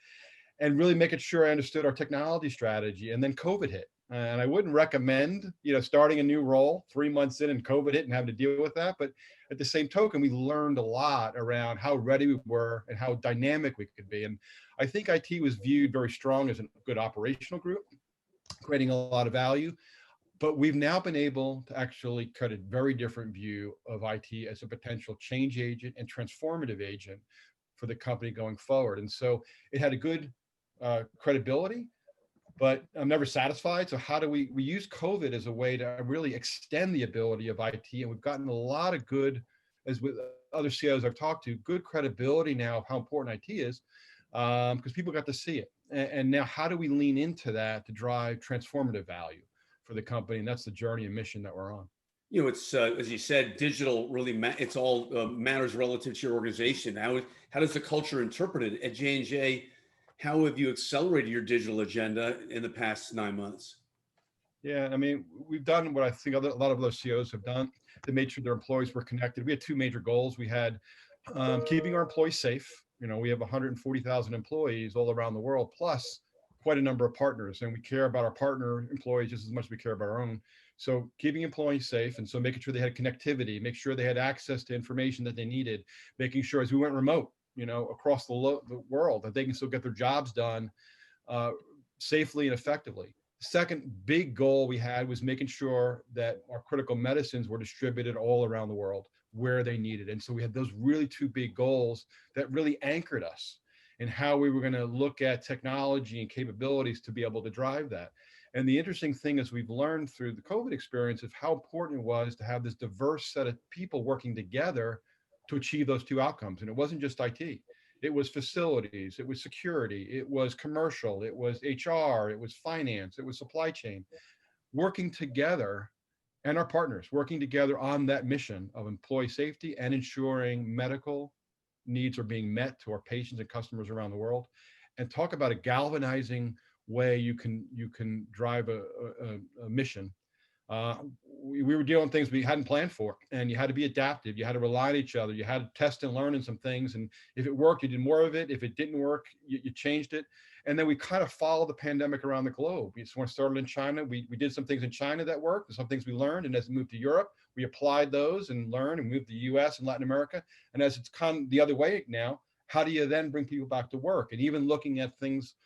and really making sure I understood our technology strategy. And then COVID hit. And I wouldn't recommend, you know, starting a new role 3 months in and COVID hit and having to deal with that. But at the same token, we learned a lot around how ready we were and how dynamic we could be. And I think IT was viewed very strong as a good operational group, creating a lot of value. But we've now been able to actually cut a very different view of IT as a potential change agent and transformative agent for the company going forward. And so it had a good credibility, but I'm never satisfied. So how do we use COVID as a way to really extend the ability of IT? And we've gotten a lot of good, as with other CEOs I've talked to, good credibility now of how important IT is, because people got to see it. And now how do we lean into that to drive transformative value for the company? And that's the journey and mission that we're on.
You know, it's as you said, digital really it's all matters relative to your organization. How does the culture interpret it at J&J? How have you accelerated your digital agenda in the past 9 months?
Yeah, I mean, we've done what I think a lot of those CEOs have done. They made sure their employees were connected. We had two major goals. We had keeping our employees safe. You know, we have 140,000 employees all around the world, plus quite a number of partners, and we care about our partner employees just as much as we care about our own. So keeping employees safe, and so making sure they had connectivity, make sure they had access to information that they needed, making sure as we went remote, you know, across the world, that they can still get their jobs done safely and effectively. Second big goal we had was making sure that our critical medicines were distributed all around the world where they needed. And so we had those really two big goals that really anchored us in how we were going to look at technology and capabilities to be able to drive that. And the interesting thing is we've learned through the COVID experience of how important it was to have this diverse set of people working together to achieve those two outcomes. And it wasn't just IT. It was facilities, it was security, it was commercial, it was HR, it was finance, it was supply chain, working together, and our partners working together on that mission of employee safety and ensuring medical needs are being met to our patients and customers around the world. And talk about a galvanizing way you can drive a mission. We were dealing with things we hadn't planned for, and you had to be adaptive. You had to rely on each other. You had to test and learn in some things. And if it worked, you did more of it. If it didn't work, you changed it. And then we kind of followed the pandemic around the globe. So when it started in China, we did some things in China that worked, and some things we learned. And as we moved to Europe, we applied those and learned, and moved to the US and Latin America. And as it's come the other way now, how do you then bring people back to work? And even looking at things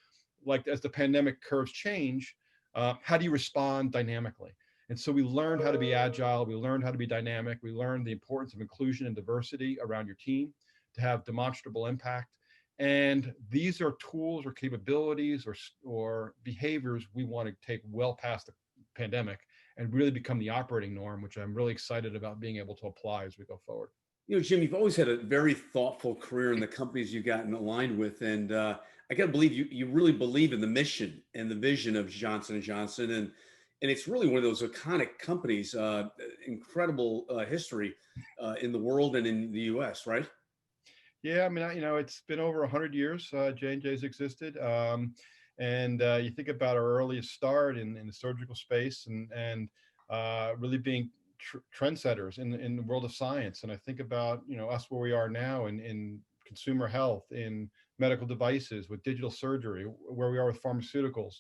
like as the pandemic curves change, how do you respond dynamically? And so we learned how to be agile. We learned how to be dynamic. We learned the importance of inclusion and diversity around your team to have demonstrable impact. And these are tools or capabilities or behaviors we want to take well past the pandemic and really become the operating norm, which I'm really excited about being able to apply as we go forward.
You know, Jim, you've always had a very thoughtful career in the companies you've gotten aligned with. And I got to believe you really believe in the mission and the vision of Johnson & Johnson. And it's really one of those iconic companies, incredible history in the world and in the US, right?
Yeah, I mean, it's been over 100 years J&J's existed. And you think about our earliest start in the surgical space and really being trendsetters in the world of science. And I think about, us where we are now in consumer health, in medical devices, with digital surgery, where we are with pharmaceuticals.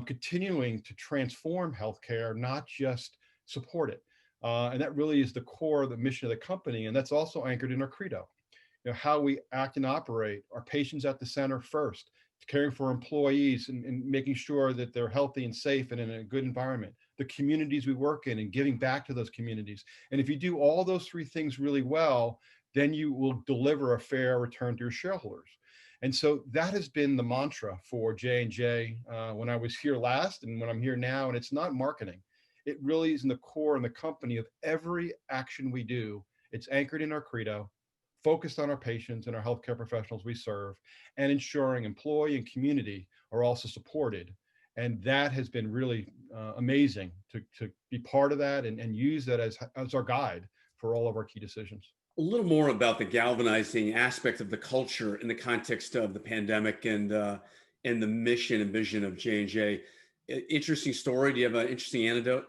Continuing to transform healthcare, not just support it. And that really is the core of the mission of the company. And that's also anchored in our credo. How we act and operate, our patients at the center first, caring for employees and making sure that they're healthy and safe and in a good environment, the communities we work in and giving back to those communities. And if you do all those three things really well, then you will deliver a fair return to your shareholders. And so that has been the mantra for J&J when I was here last and when I'm here now. And it's not marketing. It really is in the core and the company of every action we do. It's anchored in our credo, focused on our patients and our healthcare professionals we serve, and ensuring employee and community are also supported. And that has been really amazing to be part of that and use that as our guide for all of our key decisions.
A little more about the galvanizing aspect of the culture in the context of the pandemic and the mission and vision of J&J. Interesting story. Do you have an interesting anecdote?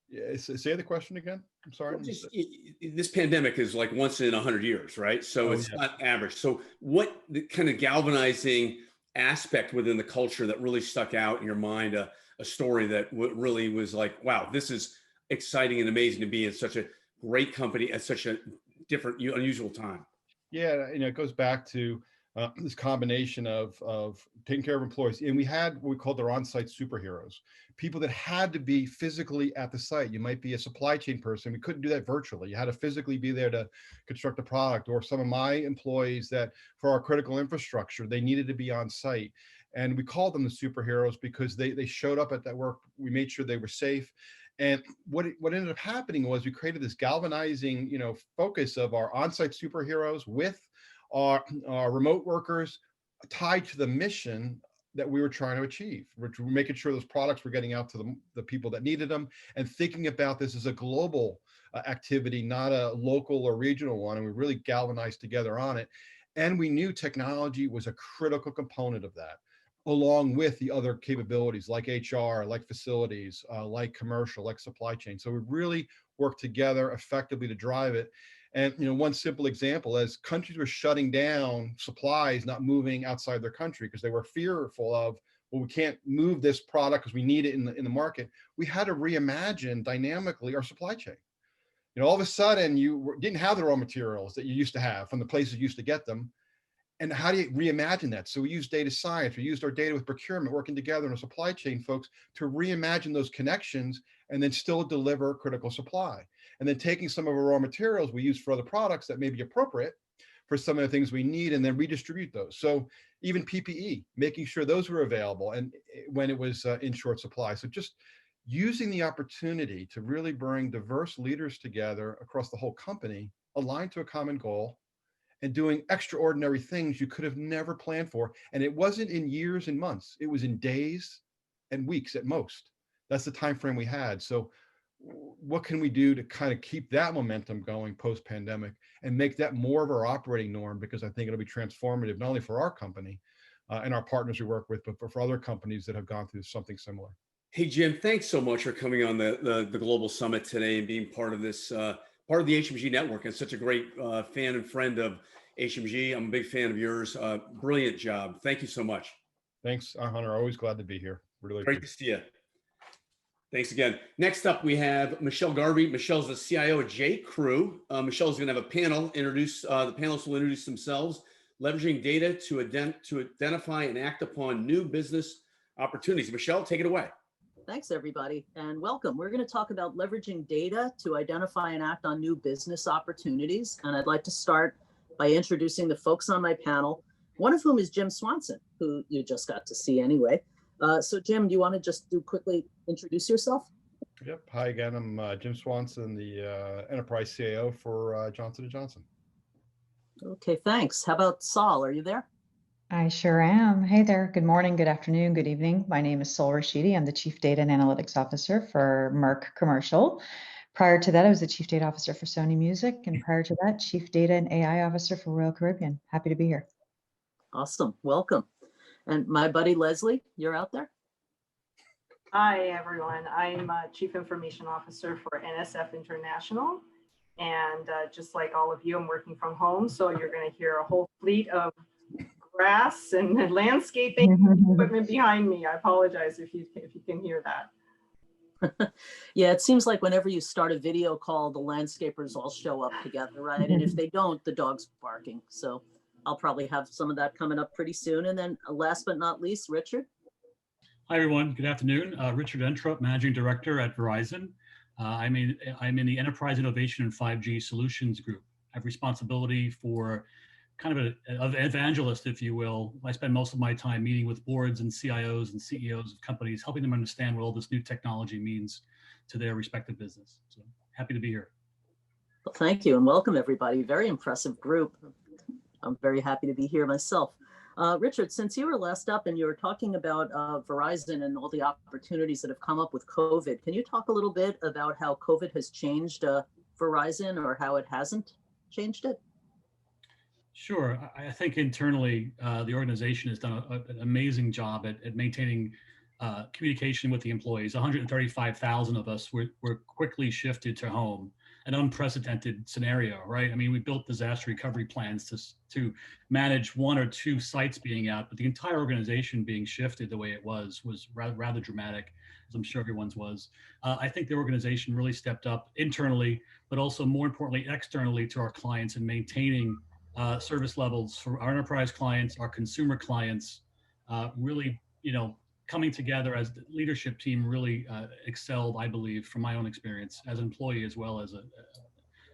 Yeah, say the question again. I'm sorry.
Well, this pandemic is like once in 100 years, right? So it's not average. So what the kind of galvanizing aspect within the culture that really stuck out in your mind, a story that really was like, wow, this is exciting and amazing to be in such a great company at such a different, unusual time?
Yeah, it goes back to this combination of taking care of employees. And we had what we called their on-site superheroes, people that had to be physically at the site. You might be a supply chain person. We couldn't do that virtually. You had to physically be there to construct a product, or some of my employees that for our critical infrastructure, they needed to be on site. And we called them the superheroes because they showed up at that work. We made sure they were safe. And what ended up happening was we created this galvanizing, focus of our on-site superheroes with our remote workers tied to the mission that we were trying to achieve. We're making sure those products were getting out to the people that needed them, and thinking about this as a global activity, not a local or regional one. And we really galvanized together on it. And we knew technology was a critical component of that, along with the other capabilities like HR, like facilities, like commercial, like supply chain. So we really worked together effectively to drive it. And one simple example, as countries were shutting down supplies, not moving outside their country because they were fearful of, well, we can't move this product because we need it in the market. We had to reimagine dynamically our supply chain. All of a sudden you didn't have the raw materials that you used to have from the places you used to get them. And how do you reimagine that? So we use data science, we used our data with procurement, working together in our supply chain folks to reimagine those connections and then still deliver critical supply. And then taking some of our raw materials we use for other products that may be appropriate for some of the things we need and then redistribute those. So even PPE, making sure those were available and when it was in short supply. So just using the opportunity to really bring diverse leaders together across the whole company, aligned to a common goal, and doing extraordinary things you could have never planned for. And it wasn't in years and months, it was in days and weeks at most. That's the time frame we had. So what can we do to kind of keep that momentum going post-pandemic and make that more of our operating norm? Because I think it'll be transformative, not only for our company and our partners we work with, but for other companies that have gone through something similar.
Hey, Jim, thanks so much for coming on the Global Summit today and being part of this, part of the HMG network, and such a great fan and friend of HMG. I'm a big fan of yours. Brilliant job. Thank you so much.
Thanks, Hunter. Always glad to be here. Really
great to see you. Thanks again. Next up, we have Michelle Garvey. Michelle's the CIO at J. Crew. Michelle's going to have a panel. The panelists will introduce themselves, leveraging data to identify and act upon new business opportunities. Michelle, take it away.
Thanks, everybody, and welcome. We're going to talk about leveraging data to identify and act on new business opportunities. And I'd like to start by introducing the folks on my panel, one of whom is Jim Swanson, who you just got to see anyway. So Jim, do you want to just quickly introduce yourself?
Yep. Hi again. I'm Jim Swanson, the enterprise CAO for Johnson & Johnson.
Okay, thanks. How about Saul? Are you there?
I sure am. Hey there. Good morning, good afternoon, good evening. My name is Saul Rashidi. I'm the Chief Data and Analytics Officer for Merck Commercial. Prior to that, I was the Chief Data Officer for Sony Music. And prior to that, Chief Data and AI Officer for Royal Caribbean. Happy to be here.
Awesome. Welcome. And my buddy Lesley, you're out there?
Hi, everyone. I'm Chief Information Officer for NSF International. And just like all of you, I'm working from home. So you're going to hear a whole fleet of grass and landscaping equipment behind me. I apologize if you can hear that.
Yeah, it seems like whenever you start a video call, the landscapers all show up together, right? And if they don't, the dog's barking. So I'll probably have some of that coming up pretty soon. And then last but not least, Richard.
Hi, everyone. Good afternoon. Richard Entrup, Managing Director at Verizon. I'm in the Enterprise Innovation and 5G Solutions Group. I have responsibility for kind of an evangelist, if you will. I spend most of my time meeting with boards and CIOs and CEOs of companies, helping them understand what all this new technology means to their respective business. So happy to be here.
Well, thank you and welcome, everybody. Very impressive group. I'm very happy to be here myself. Richard, since you were last up and you were talking about Verizon and all the opportunities that have come up with COVID, can you talk a little bit about how COVID has changed Verizon or how it hasn't changed it?
Sure. I think internally, the organization has done an amazing job at maintaining communication with the employees. 135,000 of us were quickly shifted to home, an unprecedented scenario, right? I mean, we built disaster recovery plans to manage one or two sites being out, but the entire organization being shifted the way it was rather dramatic, as I'm sure everyone's was. I think the organization really stepped up internally, but also more importantly, externally to our clients and maintaining service levels for our enterprise clients, our consumer clients, really, coming together as the leadership team really excelled, I believe, from my own experience as an employee as well as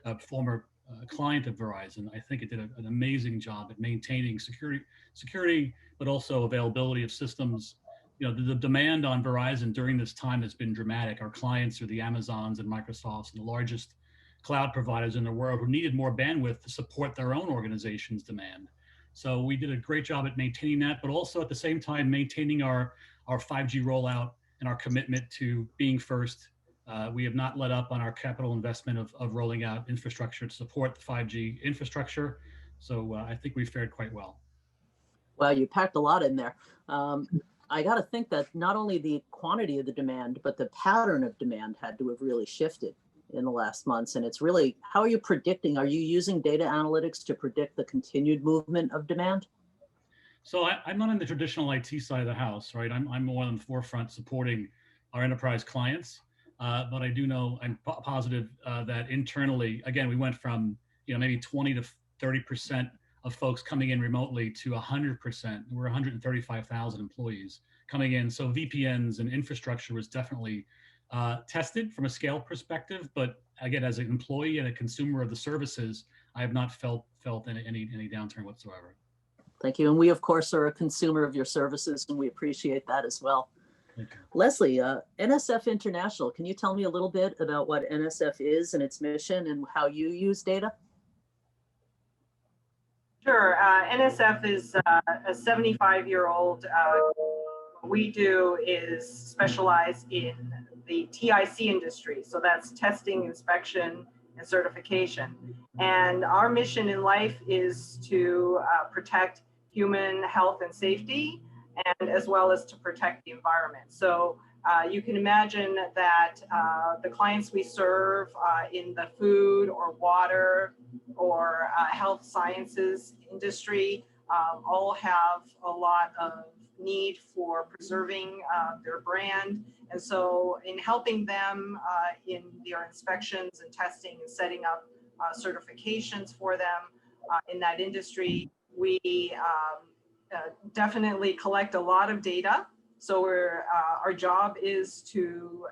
a former client of Verizon. I think it did an amazing job at maintaining security, but also availability of systems. The demand on Verizon during this time has been dramatic. Our clients are the Amazons and Microsofts and the largest cloud providers in the world who needed more bandwidth to support their own organization's demand. So we did a great job at maintaining that, but also at the same time maintaining our 5G rollout and our commitment to being first. We have not let up on our capital investment of rolling out infrastructure to support the 5G infrastructure. So I think we fared quite well.
Wow, you packed a lot in there. I got to think that not only the quantity of the demand, but the pattern of demand had to have really shifted in the last months. And it's really, how are you predicting? Are you using data analytics to predict the continued movement of demand?
So I'm not in the traditional IT side of the house, right? I'm more on the forefront supporting our enterprise clients. But I do know, I'm positive that internally, again, we went from maybe 20 to 30% of folks coming in remotely to 100%. We're 135,000 employees coming in. So VPNs and infrastructure was definitely tested from a scale perspective. But again, as an employee and a consumer of the services, I have not felt any downturn whatsoever.
Thank you. And we, of course, are a consumer of your services, and we appreciate that as well. Lesley, NSF International, can you tell me a little bit about what NSF is and its mission and how you use data?
Sure. NSF is a 75-year-old. What we do is specialize in the TIC industry. So that's testing, inspection, and certification. And our mission in life is to protect human health and safety, and as well as to protect the environment. So you can imagine that the clients we serve in the food or water or health sciences industry all have a lot of need for preserving their brand. And so in helping them in their inspections and testing and setting up certifications for them in that industry, we definitely collect a lot of data. So our job is to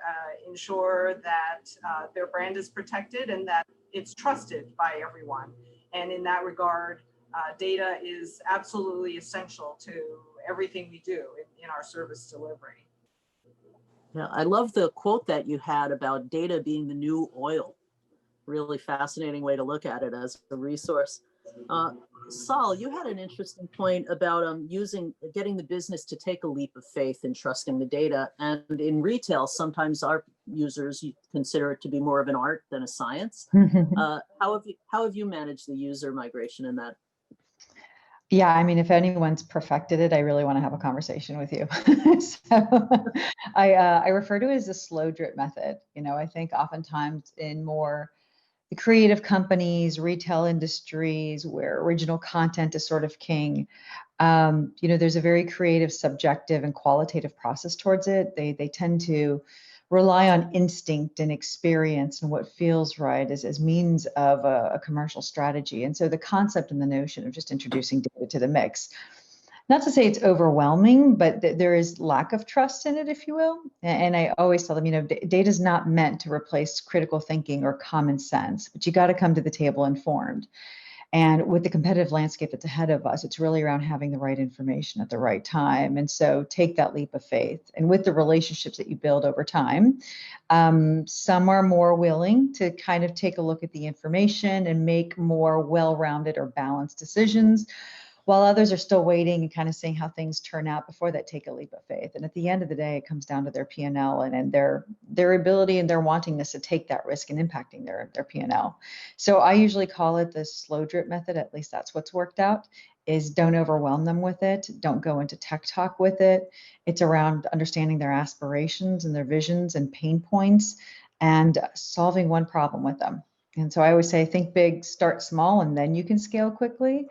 ensure that their brand is protected and that it's trusted by everyone. And in that regard, data is absolutely essential to everything we do in our service delivery.
Yeah, I love the quote that you had about data being the new oil. Really fascinating way to look at it as a resource. Saul, you had an interesting point about getting the business to take a leap of faith in trusting the data. And in retail, sometimes our users consider it to be more of an art than a science. How have you managed the user migration in that?
Yeah, I mean, if anyone's perfected it, I really want to have a conversation with you. So I refer to it as the slow drip method. I think oftentimes in more the creative companies, retail industries, where original content is sort of king, there's a very creative, subjective, and qualitative process towards it. They tend to rely on instinct and experience and what feels right as means of a commercial strategy. And so the concept and the notion of just introducing data to the mix, not to say it's overwhelming, but there is lack of trust in it, if you will. And I always tell them, data is not meant to replace critical thinking or common sense, but you got to come to the table informed. And with the competitive landscape that's ahead of us, it's really around having the right information at the right time. And so take that leap of faith. And with the relationships that you build over time, some are more willing to kind of take a look at the information and make more well-rounded or balanced decisions, while others are still waiting and kind of seeing how things turn out before they take a leap of faith. And at the end of the day, it comes down to their P&L and their ability and their wantingness to take that risk and impacting their P&L. So I usually call it the slow drip method. At least that's what's worked out, is don't overwhelm them with it. Don't go into tech talk with it. It's around understanding their aspirations and their visions and pain points and solving one problem with them. And so I always say, think big, start small, and then you can scale quickly.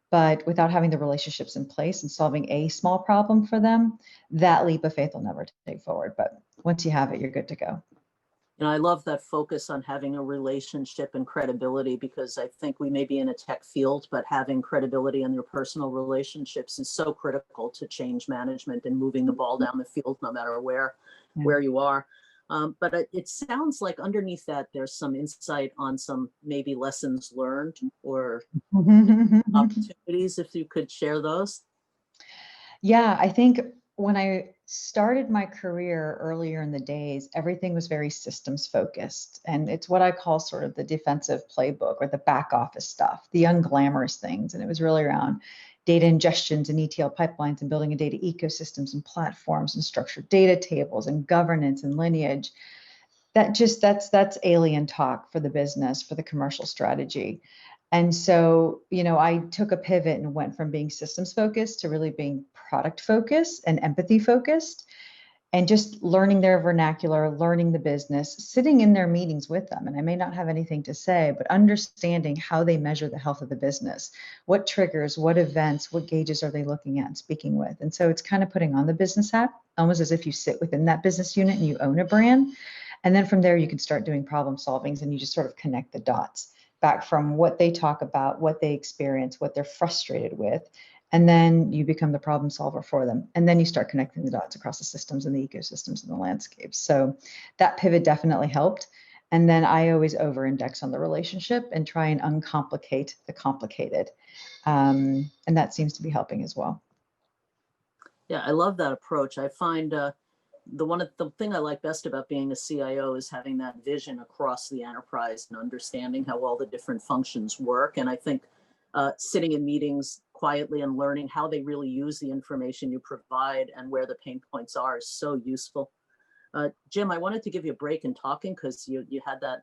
But without having the relationships in place and solving a small problem for them, that leap of faith will never take forward. But once you have it, you're good to go.
I love that focus on having a relationship and credibility, because I think we may be in a tech field, but having credibility in your personal relationships is so critical to change management and moving the ball down the field, no matter where you are. But it sounds like underneath that, there's some insight on some maybe lessons learned or opportunities, if you could share those.
Yeah, I think when I started my career earlier in the days, everything was very systems focused. And it's what I call sort of the defensive playbook, or the back office stuff, the unglamorous things. And it was really around data ingestions and ETL pipelines and building a data ecosystems and platforms and structured data tables and governance and lineage. That's alien talk for the business, for the commercial strategy. And so, I took a pivot and went from being systems focused to really being product focused and empathy focused, and just learning their vernacular, learning the business, sitting in their meetings with them. And I may not have anything to say, but understanding how they measure the health of the business, what triggers, what events, what gauges are they looking at and speaking with. And so it's kind of putting on the business hat, almost as if you sit within that business unit and you own a brand. And then from there, you can start doing problem solvings and you just sort of connect the dots. back from what they talk about, what they experience, what they're frustrated with, and then you become the problem solver for them. And then you start connecting the dots across the systems and the ecosystems and the landscapes. So that pivot definitely helped. And then I always over-index on the relationship and try and uncomplicate the complicated. And that seems to be helping as well.
Yeah, I love that approach. I find the thing I like best about being a CIO is having that vision across the enterprise and understanding how all the different functions work. And I think sitting in meetings quietly and learning how they really use the information you provide and where the pain points are is so useful. Jim, I wanted to give you a break in talking because you had that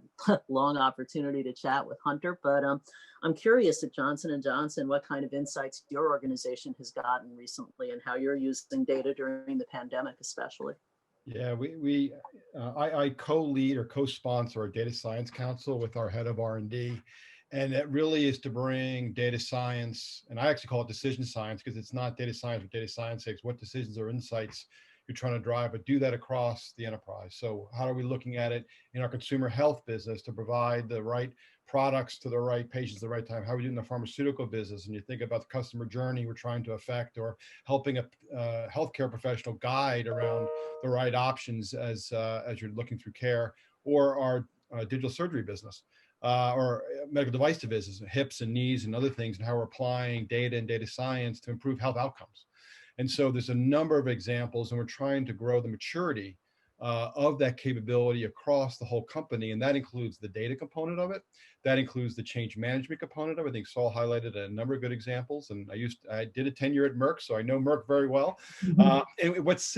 long opportunity to chat with Hunter, but I'm curious at Johnson & Johnson what kind of insights your organization has gotten recently and how you're using data during the pandemic especially.
Yeah, I co-lead or co-sponsor a data science council with our head of R&D. And it really is to bring data science, and I actually call it decision science because it's not data science for data science sake. What decisions or insights you're trying to drive, but do that across the enterprise. So how are we looking at it in our consumer health business to provide the right products to the right patients at the right time? How are we doing in the pharmaceutical business? And you think about the customer journey we're trying to affect, or helping a healthcare professional guide around the right options as you're looking through care, or our digital surgery business. Or medical device business, hips and knees and other things, and how we're applying data and data science to improve health outcomes. And so there's a number of examples, and we're trying to grow the maturity of that capability across the whole company. And that includes the data component of it. That includes the change management component of it. I think Saul highlighted a number of good examples, and I did a tenure at Merck, so I know Merck very well. And what's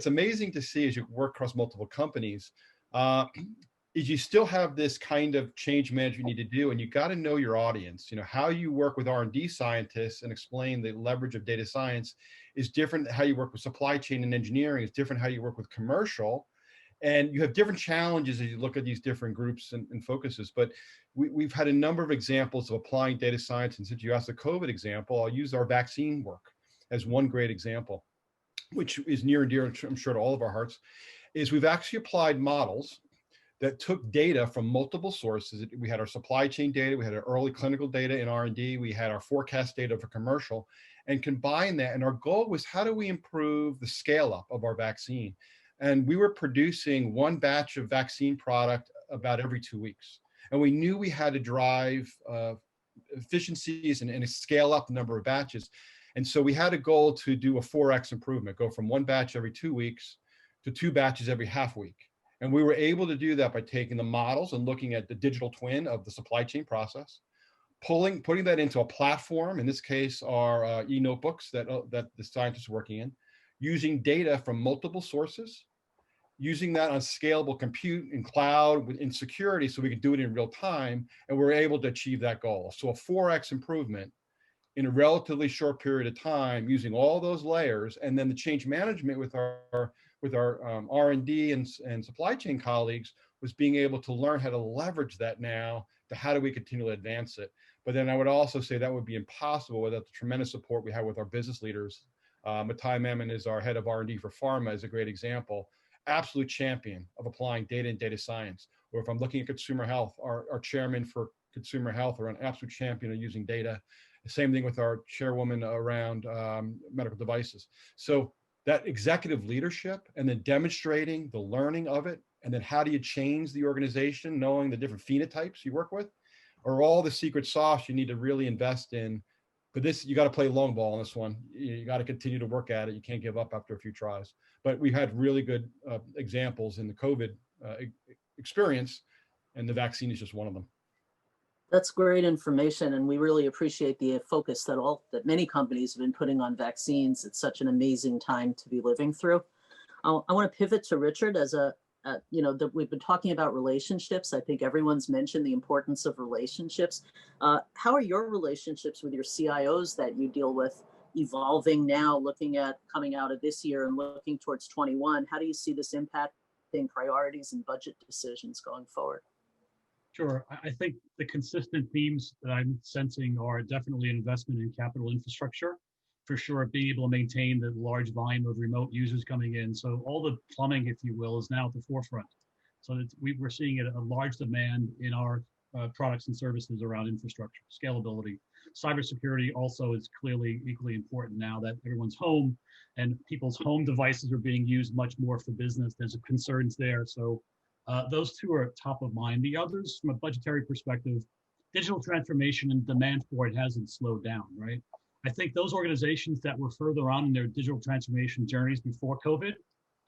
amazing to see as you work across multiple companies, is you still have this kind of change management you need to do, and you got to know your audience. You know, how you work with R&D scientists and explain the leverage of data science is different. How you work with supply chain and engineering is different. How you work with commercial, and you have different challenges as you look at these different groups and focuses. But we've had a number of examples of applying data science, and since you asked the COVID example, I'll use our vaccine work as one great example, which is near and dear, I'm sure, to all of our hearts. Is we've actually applied models that took data from multiple sources. We had our supply chain data, we had our early clinical data in R&D, we had our forecast data for commercial, and combined that. And our goal was, how do we improve the scale up of our vaccine? And we were producing one batch of vaccine product about every 2 weeks. And we knew we had to drive efficiencies and scale up the number of batches. And so we had a goal to do a 4x improvement, go from one batch every 2 weeks to 2 batches every half week. And we were able to do that by taking the models and looking at the digital twin of the supply chain process, putting that into a platform, in this case, our e-notebooks that the scientists are working in, using data from multiple sources, using that on scalable compute and cloud in security so we could do it in real time, and we're able to achieve that goal. So a 4x improvement in a relatively short period of time using all those layers, and then the change management with our R&D and supply chain colleagues was being able to learn how to leverage that now to how do we continually advance it. But then I would also say that would be impossible without the tremendous support we have with our business leaders. Matai Memon is our head of R&D for pharma, is a great example. Absolute champion of applying data and data science. Or if I'm looking at consumer health, our chairman for consumer health are an absolute champion of using data. The same thing with our chairwoman around medical devices. So that executive leadership, and then demonstrating the learning of it, and then how do you change the organization, knowing the different phenotypes you work with, are all the secret sauce you need to really invest in. But this, you got to play long ball on this one. You got to continue to work at it. You can't give up after a few tries. But we've had really good examples in the COVID experience, and the vaccine is just one of them.
That's great information, and we really appreciate the focus that many companies have been putting on vaccines. It's such an amazing time to be living through. I want to pivot to Richard as we've been talking about relationships. I think everyone's mentioned the importance of relationships. How are your relationships with your CIOs that you deal with evolving now, looking at coming out of this year and looking towards 21? How do you see this impacting priorities and budget decisions going forward?
Sure. I think the consistent themes that I'm sensing are definitely investment in capital infrastructure, for sure, being able to maintain the large volume of remote users coming in. So all the plumbing, if you will, is now at the forefront. So that we're seeing a large demand in our products and services around infrastructure, scalability. Cybersecurity also is clearly equally important now that everyone's home and people's home devices are being used much more for business. There's concerns there. So those two are top of mind. The others, from a budgetary perspective, digital transformation and demand for it hasn't slowed down, right? I think those organizations that were further on in their digital transformation journeys before COVID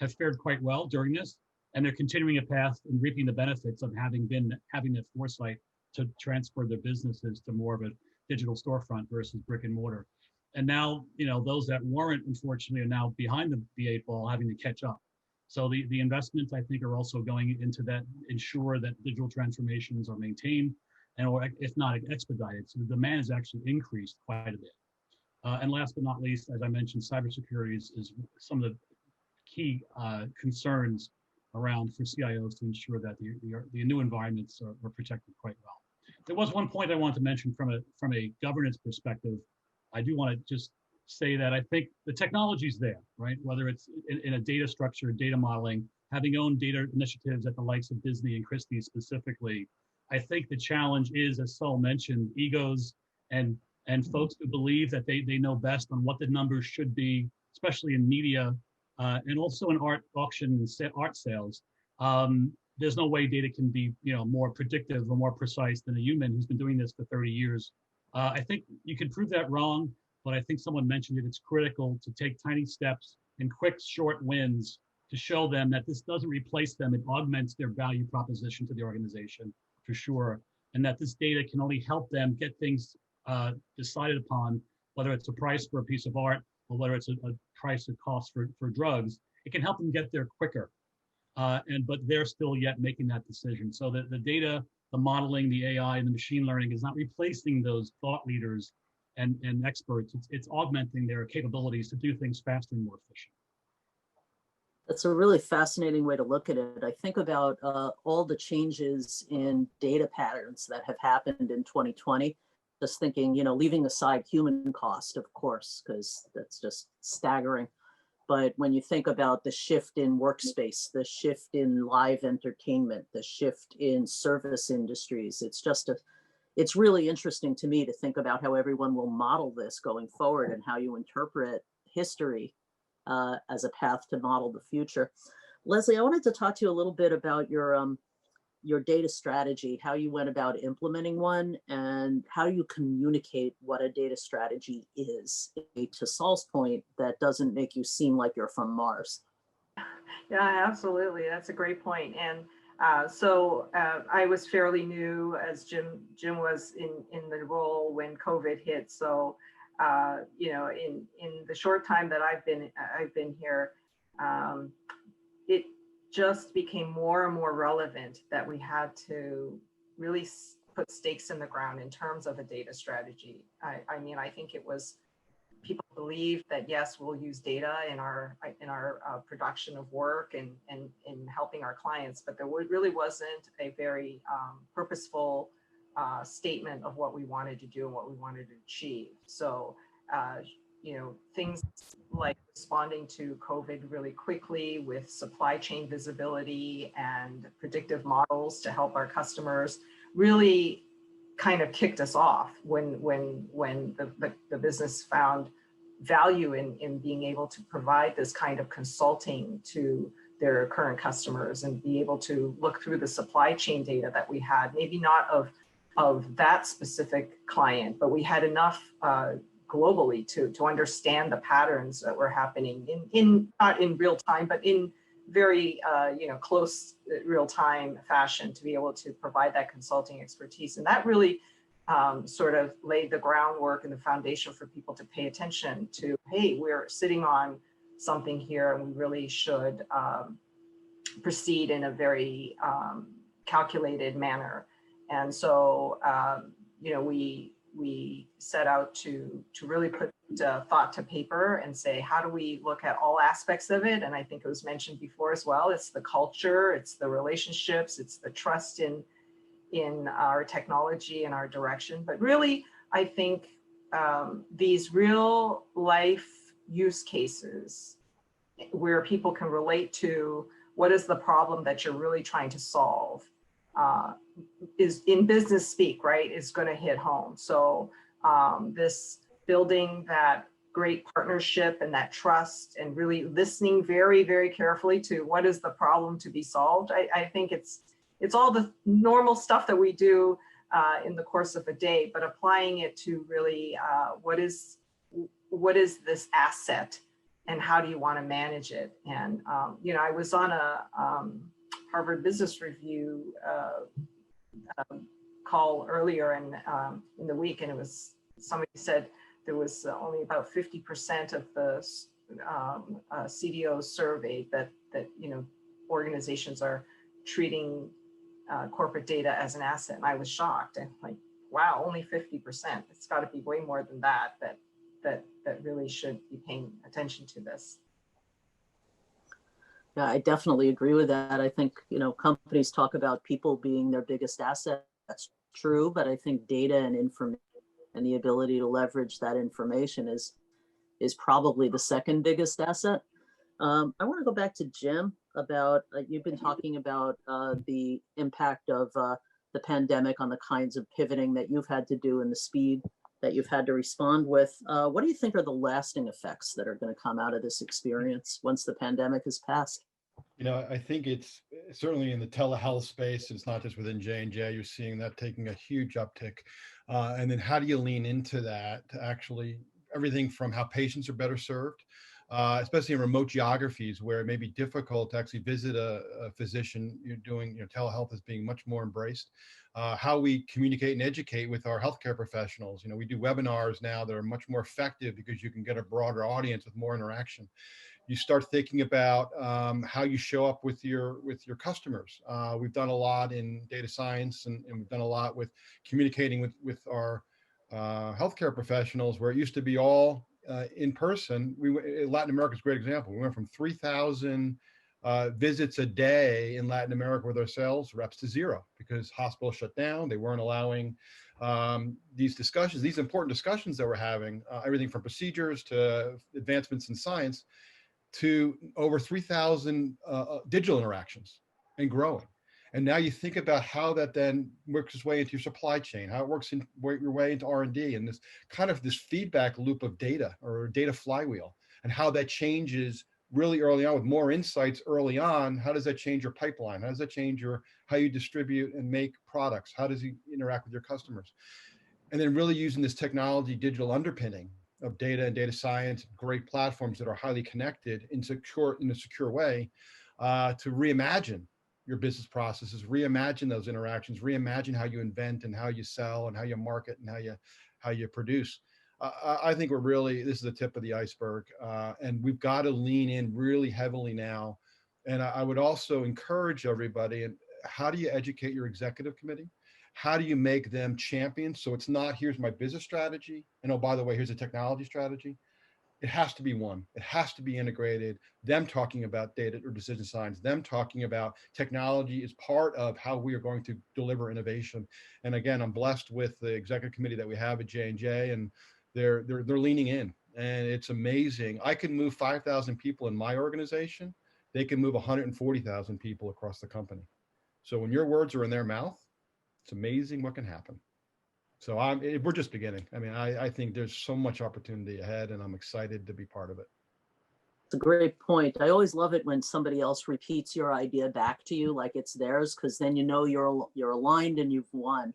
have fared quite well during this, and they're continuing a path and reaping the benefits of having the foresight to transfer their businesses to more of a digital storefront versus brick and mortar. And now, those that weren't, unfortunately, are now behind the eight ball, having to catch up. So the investments, I think, are also going into that, ensure that digital transformations are maintained, and or if not expedited. So the demand has actually increased quite a bit. And last but not least, as I mentioned, cybersecurity is some of the key concerns around for CIOs to ensure that the new environments are protected quite well. There was one point I wanted to mention from a governance perspective. I do want to just say that I think the technology's there, right? Whether it's in a data structure, data modeling, having owned data initiatives at the likes of Disney and Christie specifically, I think the challenge is, as Saul mentioned, egos and folks who believe that they know best on what the numbers should be, especially in media and also in art auction and art sales. There's no way data can be more predictive or more precise than a human who's been doing this for 30 years. I think you can prove that wrong, but I think someone mentioned it. It's critical to take tiny steps and quick, short wins to show them that this doesn't replace them. It augments their value proposition to the organization for sure, and that this data can only help them get things decided upon, whether it's a price for a piece of art or whether it's a price of cost for drugs. It can help them get there quicker, but they're still yet making that decision. So that the data, the modeling, the AI, and the machine learning is not replacing those thought leaders and experts. It's augmenting their capabilities to do things faster and more efficient.
That's a really fascinating way to look at it. I think about all the changes in data patterns that have happened in 2020. Just thinking, leaving aside human cost, of course, because that's just staggering. But when you think about the shift in workspace, the shift in live entertainment, the shift in service industries, it's really interesting to me to think about how everyone will model this going forward and how you interpret history as a path to model the future. Lesley, I wanted to talk to you a little bit about your data strategy, how you went about implementing one, and how you communicate what a data strategy is. To Saul's point, that doesn't make you seem like you're from Mars.
Yeah, absolutely. That's a great point. And so I was fairly new, as Jim was in the role when COVID hit. So in the short time that I've been here, it just became more and more relevant that we had to really put stakes in the ground in terms of a data strategy. I mean, I think it was, people believed that yes, we'll use data in our production of work and in helping our clients, but there really wasn't a very purposeful statement of what we wanted to do and what we wanted to achieve. So things like responding to COVID really quickly with supply chain visibility and predictive models to help our customers really kind of kicked us off when the business found value in being able to provide this kind of consulting to their current customers and be able to look through the supply chain data that we had, maybe not of that specific client, but we had enough globally to understand the patterns that were happening in not in real time, but in very close real time fashion to be able to provide that consulting expertise. And that really sort of laid the groundwork and the foundation for people to pay attention to, hey, we're sitting on something here and we really should proceed in a very calculated manner. And so we set out to really put thought to paper and say, how do we look at all aspects of it? And I think it was mentioned before as well, it's the culture, it's the relationships, it's the trust in our technology and our direction. But really, I think these real life use cases where people can relate to what is the problem that you're really trying to solve is in business speak, right, is going to hit home. So this building that great partnership and that trust and really listening very, very carefully to what is the problem to be solved. I think it's all the normal stuff that we do in the course of a day, but applying it to really what is this asset and how do you want to manage it? And, you know, I was on a Harvard Business Review call earlier in the week, and it was, somebody said there was only about 50% of the CDOs surveyed that, you know, organizations are treating corporate data as an asset. And I was shocked and like, wow, only 50%. It's got to be way more than that really should be paying attention to this.
Yeah, I definitely agree with that. I think, you know, companies talk about people being their biggest asset. That's true, but I think data and information and the ability to leverage that information is probably the second biggest asset. I want to go back to Jim about, you've been talking about the impact of the pandemic on the kinds of pivoting that you've had to do and the speed that you've had to respond with. What do you think are the lasting effects that are going to come out of this experience once the pandemic has passed?
You know, I think it's certainly in the telehealth space. It's not just within J&J. You're seeing that taking a huge uptick. And then how do you lean into that to actually everything from how patients are better served, especially in remote geographies where it may be difficult to actually visit a physician. You're doing, you know, telehealth is being much more embraced. How we communicate and educate with our healthcare professionals. You know, we do webinars now that are much more effective because you can get a broader audience with more interaction. You start thinking about how you show up with your customers. We've done a lot in data science, and we've done a lot with communicating with our healthcare professionals, where it used to be all in person. Latin America is a great example. We went from 3,000 visits a day in Latin America with our sales reps to 0 because hospitals shut down. They weren't allowing these discussions, these important discussions that we're having, everything from procedures to advancements in science, to over 3,000 digital interactions and growing. And now you think about how that then works its way into your supply chain, how it works your way into R&D, and this kind of this feedback loop of data or data flywheel, and how that changes really early on with more insights early on. How does that change your pipeline? How does that change how you distribute and make products? How does you interact with your customers? And then really using this technology, digital underpinning of data and data science, great platforms that are highly connected in a secure way to reimagine your business processes, reimagine those interactions, reimagine how you invent and how you sell and how you market and how you produce. I think this is the tip of the iceberg, and we've got to lean in really heavily now. And I would also encourage everybody, and how do you educate your executive committee? How do you make them champions? So it's not, here's my business strategy, and oh, by the way, here's a technology strategy. It has to be one. It has to be integrated. Them talking about data or decision science, them talking about technology is part of how we are going to deliver innovation. And again, I'm blessed with the executive committee that we have at J&J, and they're leaning in, and it's amazing. I can move 5,000 people in my organization. They can move 140,000 people across the company. So when your words are in their mouth, it's amazing what can happen. So we're just beginning. I mean, I think there's so much opportunity ahead, and I'm excited to be part of it.
It's a great point. I always love it when somebody else repeats your idea back to you like it's theirs, because then you know you're aligned and you've won.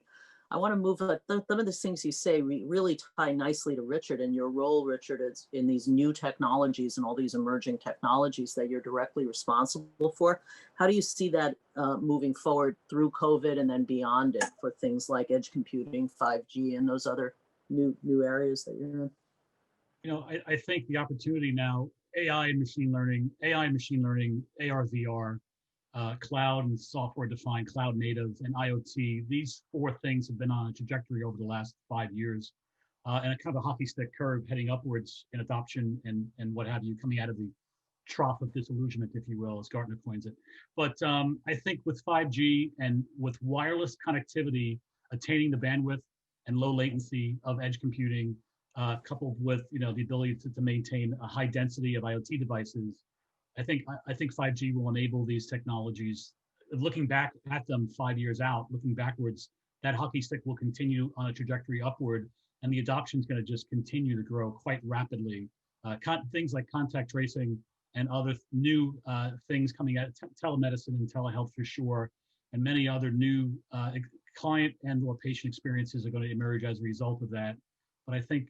I want to move, some of the things you say really tie nicely to Richard and your role, Richard, is in these new technologies and all these emerging technologies that you're directly responsible for. How do you see that moving forward through COVID and then beyond it for things like edge computing, 5G, and those other new areas that you're in?
You know, I think the opportunity now, AI and machine learning, AR, VR, cloud and software-defined, cloud native, and IoT. These 4 things have been on a trajectory over the last 5 years, and a kind of a hockey stick curve heading upwards in adoption and what have you, coming out of the trough of disillusionment, if you will, as Gartner coins it. But I think with 5G and with wireless connectivity, attaining the bandwidth and low latency of edge computing, coupled with the ability to maintain a high density of IoT devices, I think 5G will enable these technologies looking back at them 5 years out, looking backwards, that hockey stick will continue on a trajectory upward, and the adoption is going to just continue to grow quite rapidly. Things like contact tracing and other new things coming out, telemedicine and telehealth for sure, and many other new client and or patient experiences are going to emerge as a result of that. But I think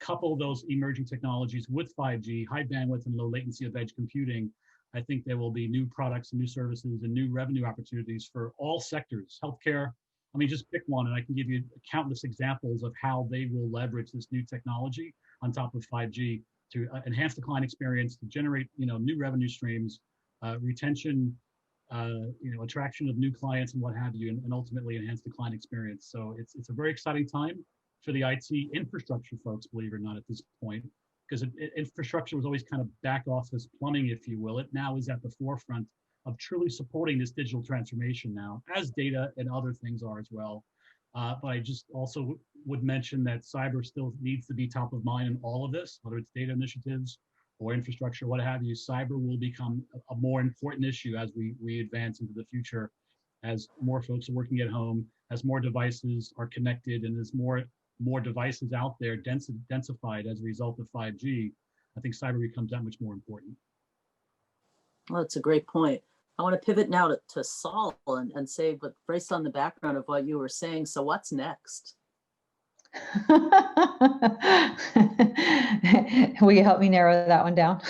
couple those emerging technologies with 5G, high bandwidth and low latency of edge computing, I think there will be new products and new services and new revenue opportunities for all sectors. Healthcare, I mean, just pick one and I can give you countless examples of how they will leverage this new technology on top of 5G to enhance the client experience, to generate, new revenue streams, retention, attraction of new clients and what have you, and ultimately enhance the client experience. So it's a very exciting time for the IT infrastructure folks, believe it or not, at this point, because infrastructure was always kind of back office plumbing, if you will. It now is at the forefront of truly supporting this digital transformation now, as data and other things are as well. But I just also would mention that cyber still needs to be top of mind in all of this, whether it's data initiatives or infrastructure, what have you. Cyber will become a more important issue as we advance into the future, as more folks are working at home, as more devices are connected, and as more devices out there densified as a result of 5G. I think cyber becomes that much more important.
Well, that's a great point. I want to pivot now to Saul and say, but based on the background of what you were saying, so what's next?
Will you help me narrow that one down?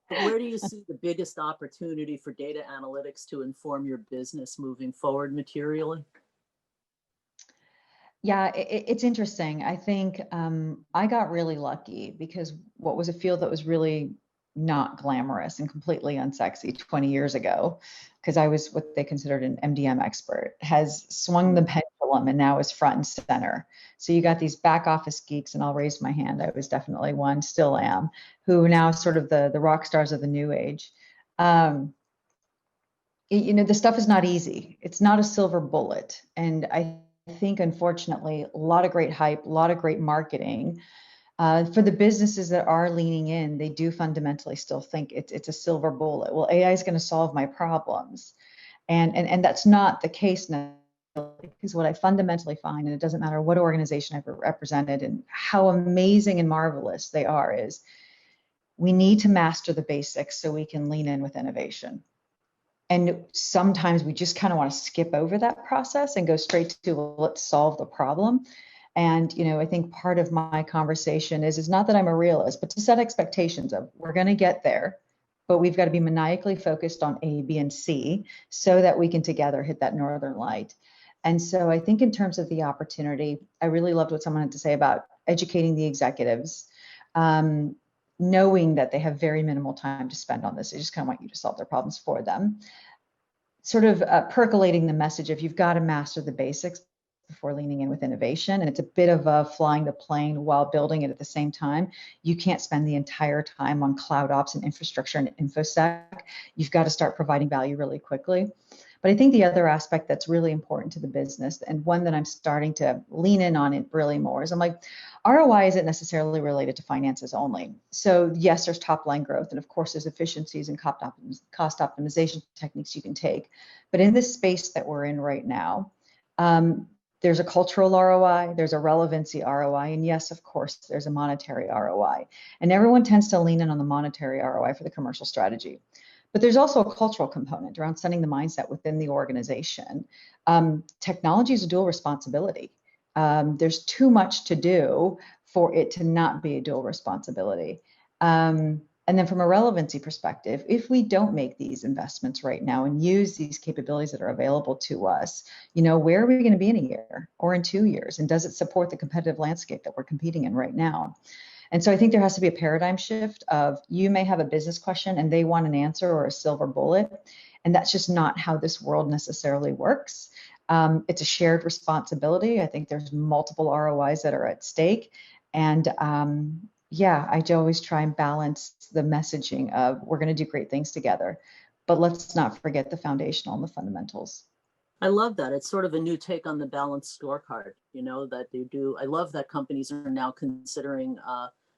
Where do you see the biggest opportunity for data analytics to inform your business moving forward materially?
Yeah, it's interesting. I think I got really lucky because what was a field that was really not glamorous and completely unsexy 20 years ago, because I was what they considered an MDM expert, has swung the pendulum and now is front and center. So you got these back office geeks, and I'll raise my hand. I was definitely one, still am, who are now sort of the rock stars of the new age. The stuff is not easy. It's not a silver bullet. And I think, unfortunately, a lot of great hype, a lot of great marketing. For the businesses that are leaning in, they do fundamentally still think it's a silver bullet. Well, AI is going to solve my problems. And that's not the case now, because what I fundamentally find, and it doesn't matter what organization I've represented and how amazing and marvelous they are, is we need to master the basics so we can lean in with innovation. And sometimes we just kind of want to skip over that process and go straight to, well, let's solve the problem. And, I think part of my conversation is not that I'm a realist, but to set expectations of we're going to get there, but we've got to be maniacally focused on A, B, and C so that we can together hit that northern light. And so I think in terms of the opportunity, I really loved what someone had to say about educating the executives, knowing that they have very minimal time to spend on this. They just kind of want you to solve their problems for them. Sort of percolating the message of you've got to master the basics before leaning in with innovation. And it's a bit of flying the plane while building it at the same time. You can't spend the entire time on cloud ops and infrastructure and InfoSec. You've got to start providing value really quickly. But I think the other aspect that's really important to the business, and one that I'm starting to lean in on it really more, is I'm like, ROI isn't necessarily related to finances only. So yes, there's top line growth, and of course there's efficiencies and cost optimization techniques you can take. But in this space that we're in right now, there's a cultural ROI, there's a relevancy ROI, and yes, of course, there's a monetary ROI. And everyone tends to lean in on the monetary ROI for the commercial strategy. But there's also a cultural component around setting the mindset within the organization. Technology is a dual responsibility. There's too much to do for it to not be a dual responsibility. And then from a relevancy perspective, if we don't make these investments right now and use these capabilities that are available to us, where are we going to be in a year or in 2 years? And does it support the competitive landscape that we're competing in right now? And so I think there has to be a paradigm shift of you may have a business question and they want an answer or a silver bullet. And that's just not how this world necessarily works. It's a shared responsibility. I think there's multiple ROIs that are at stake. And I always try and balance the messaging of we're going to do great things together, but let's not forget the foundational and the fundamentals.
I love that. It's sort of a new take on the balanced scorecard, that they do. I love that companies are now considering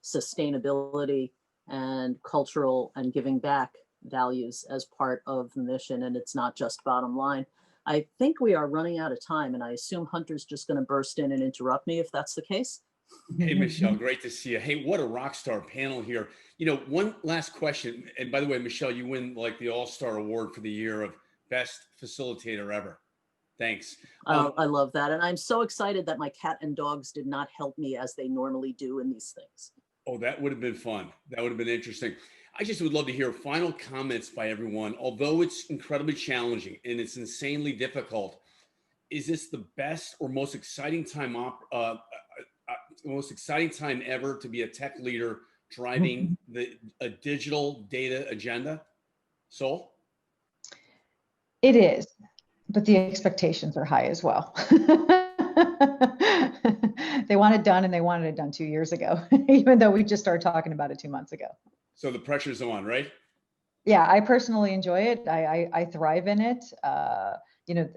sustainability and cultural and giving back values as part of the mission, and it's not just bottom line. I think we are running out of time, and I assume Hunter's just going to burst in and interrupt me if that's the case.
Hey, Michelle, great to see you. Hey, what a rock star panel here. You know, one last question. And by the way, Michelle, you win like the All-Star Award for the year of best facilitator ever. Thanks.
I love that. And I'm so excited that my cat and dogs did not help me as they normally do in these things.
Oh, that would have been fun. That would have been interesting. I just would love to hear final comments by everyone. Although it's incredibly challenging and it's insanely difficult, is this the best or most exciting time ever to be a tech leader driving a digital data agenda? Sol?
It is, but the expectations are high as well. They want it done, and they wanted it done 2 years ago, even though we just started talking about it 2 months ago.
So the pressure's on, right?
Yeah, I personally enjoy it. I thrive in it. You know,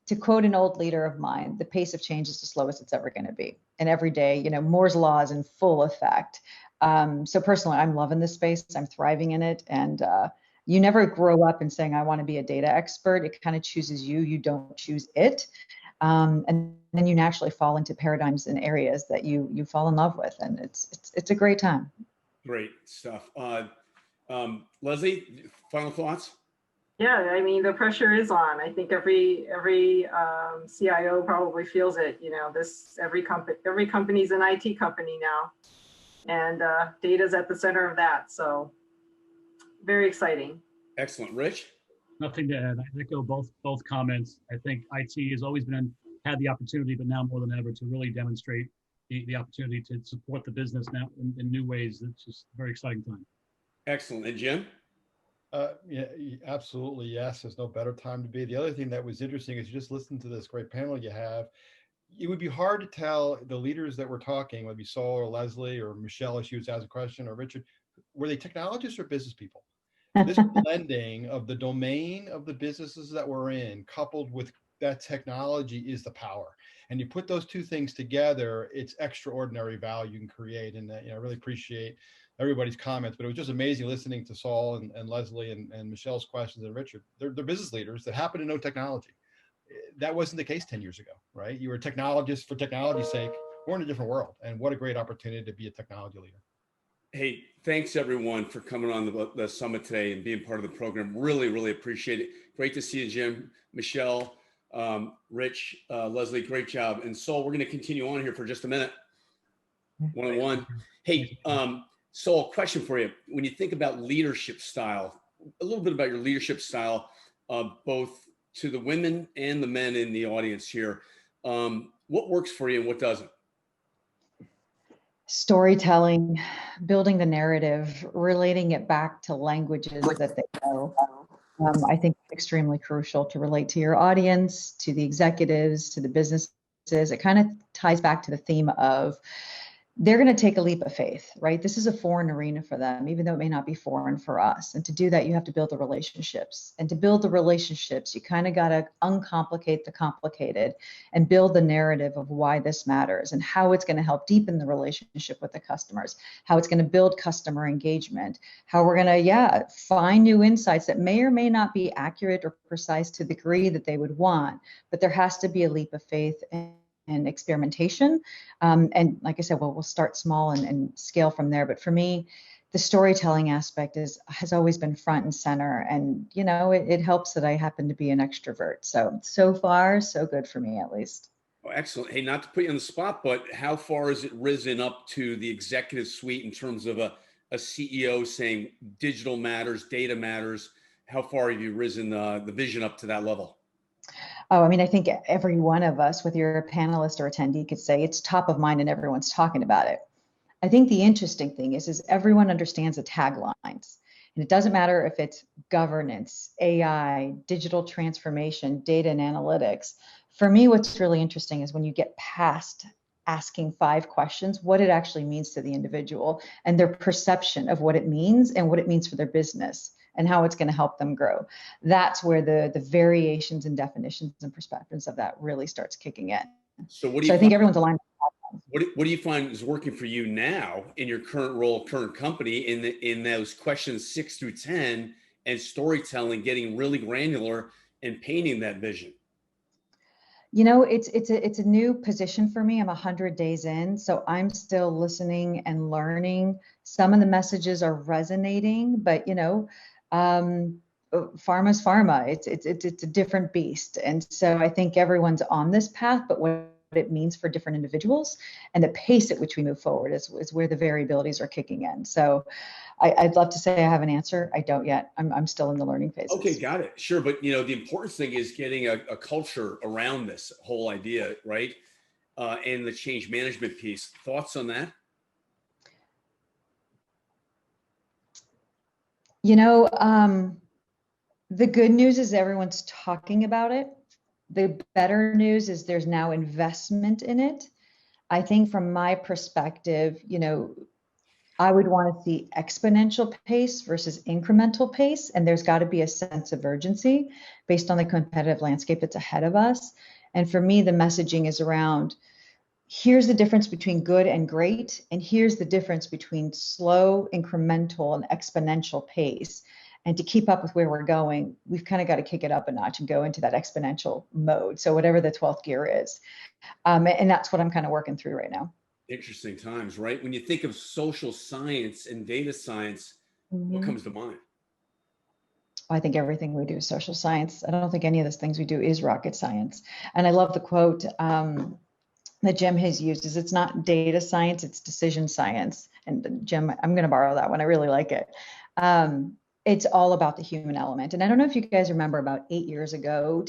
to quote an old leader of mine, the pace of change is the slowest it's ever going to be. And every day, you know, Moore's law is in full effect. So personally, I'm loving this space. I'm thriving in it. And you never grow up in saying, I want to be a data expert. It kind of chooses you. You don't choose it. And then you naturally fall into paradigms and areas that you fall in love with. And it's a great time.
Great stuff. Lesley, final thoughts?
Yeah, I mean, the pressure is on. I think every CIO probably feels it. You know, every company's an IT company now, and data's at the center of that. So, very exciting.
Excellent, Rich.
Nothing to add. I echo both comments. I think IT has always had the opportunity, but now more than ever, to really demonstrate the opportunity to support the business now in new ways. It's just a very exciting time.
Excellent. And Jim?
Yeah, absolutely. Yes, there's no better time to be. The other thing that was interesting is you just listen to this great panel you have. It would be hard to tell the leaders that were talking, whether it be Sol or Lesley or Michelle, if she was asking a question, or Richard, were they technologists or business people? This blending of the domain of the businesses that we're in, coupled with that technology, is the power. And you put those two things together, it's extraordinary value you can create. And you know, I really appreciate everybody's comments, but it was just amazing listening to Sol and Lesley and Michelle's questions, and Richard. They're business leaders that happen to know technology. That wasn't the case 10 years ago, right? You were a technologist for technology's sake. We're in a different world, and what a great opportunity to be a technology leader.
Hey, thanks everyone for coming on the summit today and being part of the program. Really, really appreciate it. Great to see you, Jim, Michelle, Rich, Lesley, great job. And Sol, we're going to continue on here for just a minute. One-on-one. Hey, Sol, question for you. When you think about leadership style, a little bit about your leadership style, both to the women and the men in the audience here, what works for you and what doesn't?
Storytelling, building the narrative, relating it back to languages that they know. I think extremely crucial to relate to your audience, to the executives, to the businesses. It kind of ties back to the theme of they're going to take a leap of faith, right? This is a foreign arena for them, even though it may not be foreign for us. And to do that, you have to build the relationships. And to build the relationships, you kind of got to uncomplicate the complicated and build the narrative of why this matters and how it's going to help deepen the relationship with the customers, how it's going to build customer engagement, how we're going to, find new insights that may or may not be accurate or precise to the degree that they would want. But there has to be a leap of faith and experimentation. And like I said, we'll start small and scale from there. But for me, the storytelling aspect has always been front and center. And, you know, it helps that I happen to be an extrovert. So far, so good for me, at least.
Oh, excellent. Hey, not to put you on the spot, but how far has it risen up to the executive suite in terms of a CEO saying digital matters, data matters? How far have you risen the vision up to that level?
Oh, I mean, I think every one of us, whether you're a panelist or attendee, could say it's top of mind and everyone's talking about it. I think the interesting thing is everyone understands the taglines. And it doesn't matter if it's governance, AI, digital transformation, data and analytics. For me, what's really interesting is when you get past asking 5 questions, what it actually means to the individual and their perception of what it means and what it means for their business and how it's going to help them grow. That's where the variations and definitions and perspectives of that really starts kicking in.
So what do you
I think everyone's aligned.
What do you find is working for you now in your current role, current company, in those questions 6 through 10, and storytelling, getting really granular and painting that vision?
You know, it's a new position for me. I'm 100 days in, so I'm still listening and learning. Some of the messages are resonating, but pharma's pharma. It's a different beast, and so I think everyone's on this path, but what it means for different individuals and the pace at which we move forward is where the variabilities are kicking in. So I'd love to say I have an answer. I don't yet. I'm still in the learning phases.
Okay, got it. Sure. But, the important thing is getting a culture around this whole idea, right? And the change management piece. Thoughts on that?
The good news is everyone's talking about it. The better news is there's now investment in it. I think from my perspective, I would want to see exponential pace versus incremental pace. And there's got to be a sense of urgency based on the competitive landscape that's ahead of us. And for me, the messaging is around, here's the difference between good and great. And here's the difference between slow, incremental, and exponential pace. And to keep up with where we're going, we've kind of got to kick it up a notch and go into that exponential mode. So whatever the 12th gear is. And that's what I'm kind of working through right now.
Interesting times, right? When you think of social science and data science, what comes to mind?
I think everything we do is social science. I don't think any of those things we do is rocket science. And I love the quote that Jim has used is, it's not data science, it's decision science. And Jim, I'm going to borrow that one. I really like it. It's all about the human element. And I don't know if you guys remember, about 10 years ago,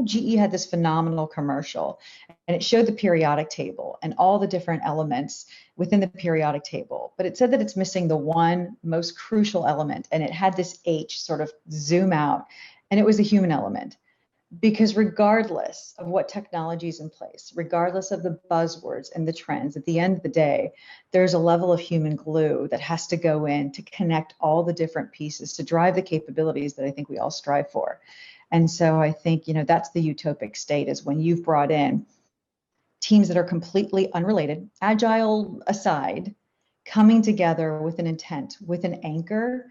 GE had this phenomenal commercial, and it showed the periodic table and all the different elements within the periodic table. But it said that it's missing the one most crucial element, and it had this H sort of zoom out, and it was the human element. Because regardless of what technology is in place, regardless of the buzzwords and the trends, at the end of the day, there's a level of human glue that has to go in to connect all the different pieces to drive the capabilities that I think we all strive for. And so I think, that's the utopic state, is when you've brought in teams that are completely unrelated, agile aside, coming together with an intent, with an anchor.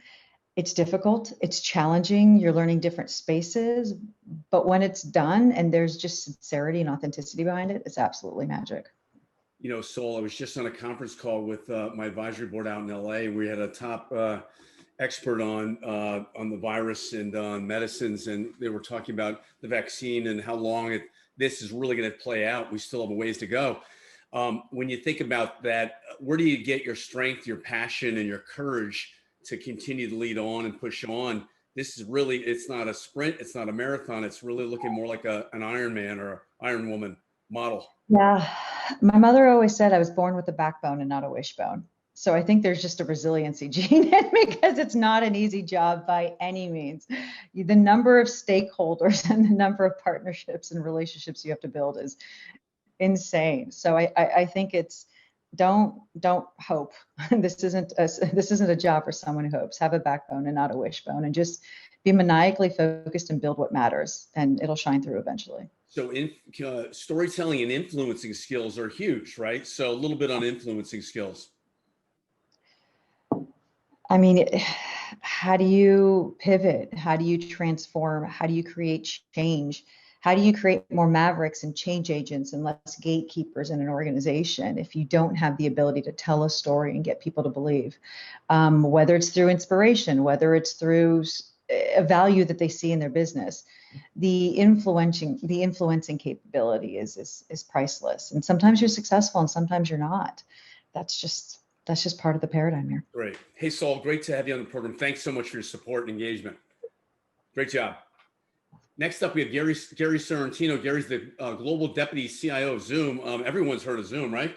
It's difficult, it's challenging, you're learning different spaces, but when it's done and there's just sincerity and authenticity behind it, it's absolutely magic.
Sol, I was just on a conference call with my advisory board out in LA. We had a top expert on the virus and on medicines, and they were talking about the vaccine and how long this is really going to play out. We still have a ways to go. When you think about that, where do you get your strength, your passion, and your courage to continue to lead on and push on? This is really, it's not a sprint, it's not a marathon, it's really looking more like an Ironman or Iron Woman model.
Yeah, my mother always said I was born with a backbone and not a wishbone. So I think there's just a resiliency gene in me, because it's not an easy job by any means. The number of stakeholders and the number of partnerships and relationships you have to build is insane. So I think it's, don't hope. This isn't a job for someone who hopes. Have a backbone and not a wishbone, and just be maniacally focused and build what matters, and it'll shine through eventually.
So storytelling and influencing skills are huge, right? So a little bit on influencing skills.
I mean, how do you pivot? How do you transform? How do you create change? How do you create more mavericks and change agents and less gatekeepers in an organization if you don't have the ability to tell a story and get people to believe? Whether it's through inspiration, whether it's through a value that they see in their business, the influencing capability is priceless. And sometimes you're successful and sometimes you're not. That's just part of the paradigm here.
Great. Hey, Sol, great to have you on the program. Thanks so much for your support and engagement. Great job. Next up, we have Gary Sorrentino. Gary's the Global Deputy CIO of Zoom. Everyone's heard of Zoom, right?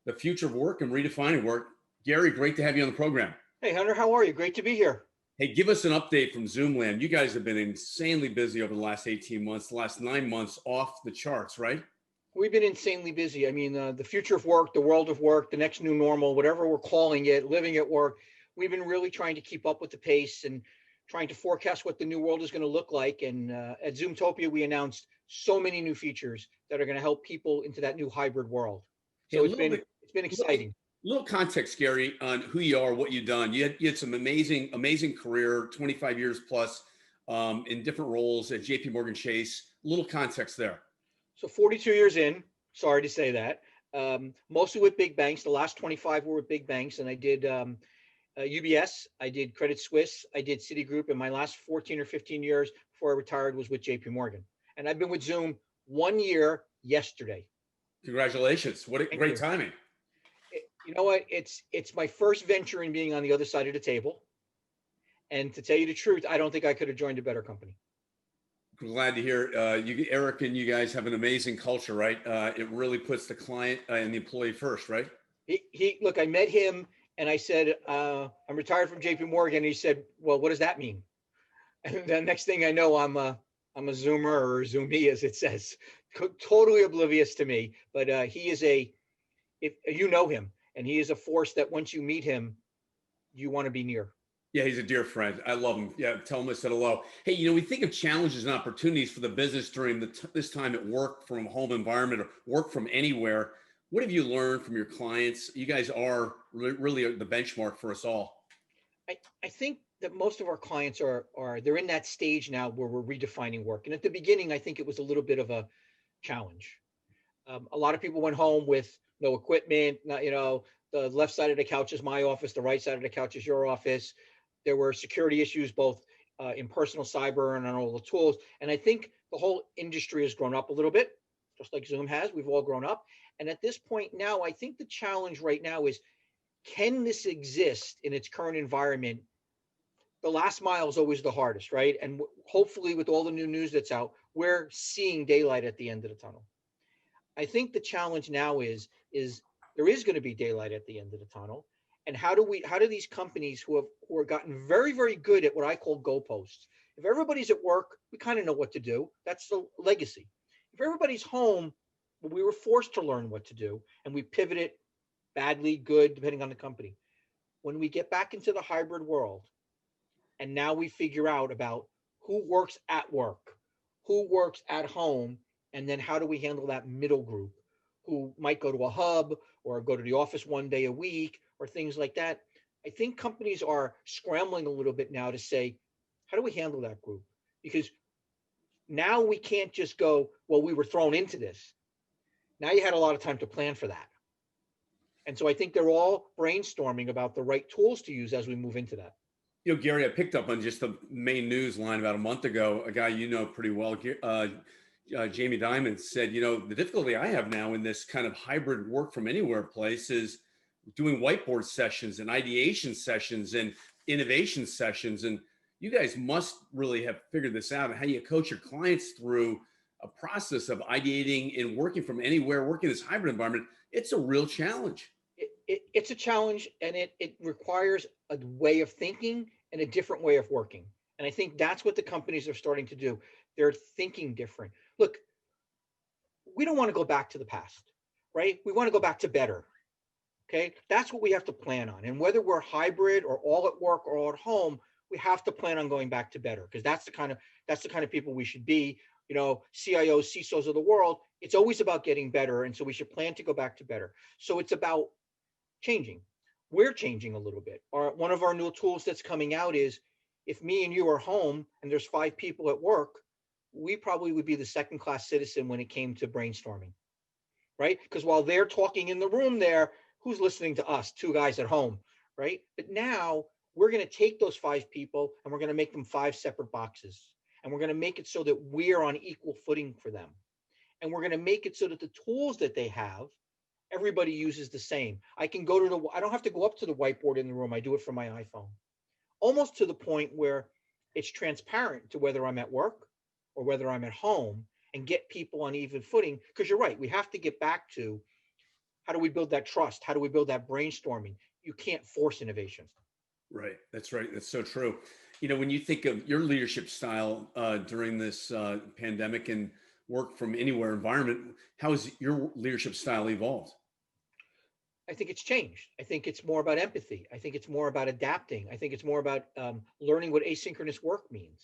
The future of work and redefining work. Gary, great to have you on the program.
Hey, Hunter, how are you? Great to be here.
Hey, give us an update from Zoomland. You guys have been insanely busy over the last 18 months, the last 9 months, off the charts, right?
We've been insanely busy. I mean, the future of work, the world of work, the next new normal, whatever we're calling it, living at work, we've been really trying to keep up with the pace and trying to forecast what the new world is going to look like. And at Zoomtopia, we announced so many new features that are going to help people into that new hybrid world. So it's been exciting.
Little context, Gary, on who you are, what you've done. You had some amazing career, 25 years plus, in different roles at JP Morgan Chase. Little context there.
So 42 years in, sorry to say that, mostly with big banks. The last 25 were with big banks, and I did UBS, I did Credit Suisse, I did Citigroup, and my last 14 or 15 years before I retired was with JP Morgan. And I've been with Zoom 1 year yesterday.
Congratulations. What a great timing.
You know what? It's my first venture in being on the other side of the table. And to tell you the truth, I don't think I could have joined a better company.
Glad to hear Eric and you guys have an amazing culture, right? It really puts the client and the employee first, right?
Look, I met him and I said, I'm retired from JP Morgan. And he said, well, what does that mean? And the next thing I know, I'm a Zoomer or Zoomie, as it says, totally oblivious to me. But he is if you know him, and he is a force that once you meet him, you want to be near.
Yeah, he's a dear friend. I love him. Yeah, tell him I said hello. Hey, we think of challenges and opportunities for the business during this time at work from home environment or work from anywhere. What have you learned from your clients? You guys are really the benchmark for us all.
I think that most of our clients they're in that stage now where we're redefining work. And at the beginning, I think it was a little bit of a challenge. A lot of people went home with no equipment. The left side of the couch is my office. The right side of the couch is your office. There were security issues, both in personal cyber and on all the tools. And I think the whole industry has grown up a little bit, just like Zoom has. We've all grown up. And at this point now, I think the challenge right now is, can this exist in its current environment? The last mile is always the hardest, right? And hopefully with all the new news that's out, we're seeing daylight at the end of the tunnel. I think the challenge now is there is going to be daylight at the end of the tunnel. And how do these companies who have gotten very, very good at what I call goalposts? If everybody's at work, we kind of know what to do. That's the legacy. If everybody's home, we were forced to learn what to do, and we pivoted badly, good, depending on the company. When we get back into the hybrid world, and now we figure out about who works at work, who works at home, and then how do we handle that middle group who might go to a hub or go to the office 1 day a week or things like that. I think companies are scrambling a little bit now to say, how do we handle that group? Because now we can't just go, well, we were thrown into this. Now you had a lot of time to plan for that. And so I think they're all brainstorming about the right tools to use as we move into that.
Gary, I picked up on just the main news line about a month ago, a guy you know pretty well, Jamie Dimon said, the difficulty I have now in this kind of hybrid work from anywhere place is doing whiteboard sessions and ideation sessions and innovation sessions. And you guys must really have figured this out, and how you coach your clients through a process of ideating and working from anywhere, working in this hybrid environment. It's a real challenge.
It's a challenge, and it requires a way of thinking and a different way of working. And I think that's what the companies are starting to do. They're thinking different. Look, we don't want to go back to the past, right? We want to go back to better. Okay, that's what we have to plan on. And whether we're hybrid or all at work or all at home, we have to plan on going back to better, because that's the kind of people we should be. CIOs, CISOs of the world, it's always about getting better. And so we should plan to go back to better. So it's about changing. We're changing a little bit. One of our new tools that's coming out is, if me and you are home and there's 5 people at work, we probably would be the second-class citizen when it came to brainstorming, right? Because while they're talking in the room there, who's listening to us, 2 guys at home, right? But now we're going to take those 5 people and we're going to make them 5 separate boxes. And we're going to make it so that we're on equal footing for them. And we're going to make it so that the tools that they have, everybody uses the same. I don't have to go up to the whiteboard in the room. I do it from my iPhone. Almost to the point where it's transparent to whether I'm at work or whether I'm at home, and get people on even footing. Because you're right, we have to get back to, how do we build that trust? How do we build that brainstorming? You can't force innovation.
Right. That's right. That's so true. When you think of your leadership style during this pandemic and work from anywhere environment, how has your leadership style evolved?
I think it's changed. I think it's more about empathy. I think it's more about adapting. I think it's more about learning what asynchronous work means.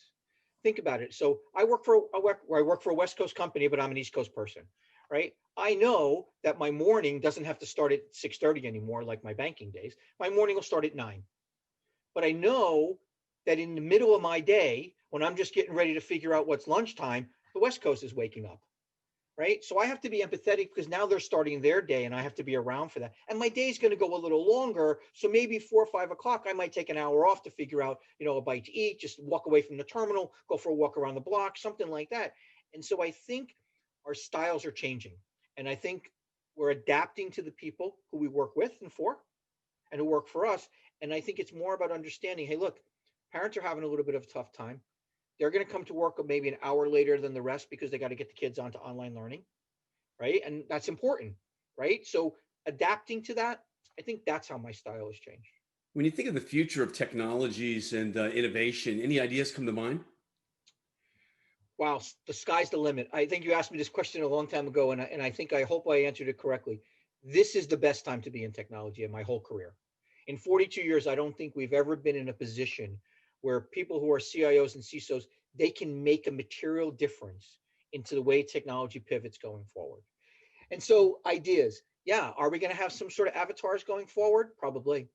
Think about it. So I work for a West Coast company, but I'm an East Coast person, right? I know that my morning doesn't have to start at 6:30 anymore, like my banking days. My morning will start at 9. But I know that in the middle of my day, when I'm just getting ready to figure out what's lunchtime, the West Coast is waking up, right? So I have to be empathetic because now they're starting their day and I have to be around for that. And my day is going to go a little longer. So maybe 4 or 5 o'clock, I might take an hour off to figure out, a bite to eat, just walk away from the terminal, go for a walk around the block, something like that. And so I think our styles are changing. And I think we're adapting to the people who we work with and for and who work for us. And I think it's more about understanding, hey, look, parents are having a little bit of a tough time. They're going to come to work maybe an hour later than the rest because they got to get the kids onto online learning, right? And that's important, right? So adapting to that, I think that's how my style has changed.
When you think of the future of technologies and innovation, any ideas come to mind?
Wow, the sky's the limit. I think you asked me this question a long time ago, and I hope I answered it correctly. This is the best time to be in technology in my whole career. In 42 years, I don't think we've ever been in a position where people who are CIOs and CISOs, they can make a material difference into the way technology pivots going forward. And so ideas, yeah, are we going to have some sort of avatars going forward? Probably.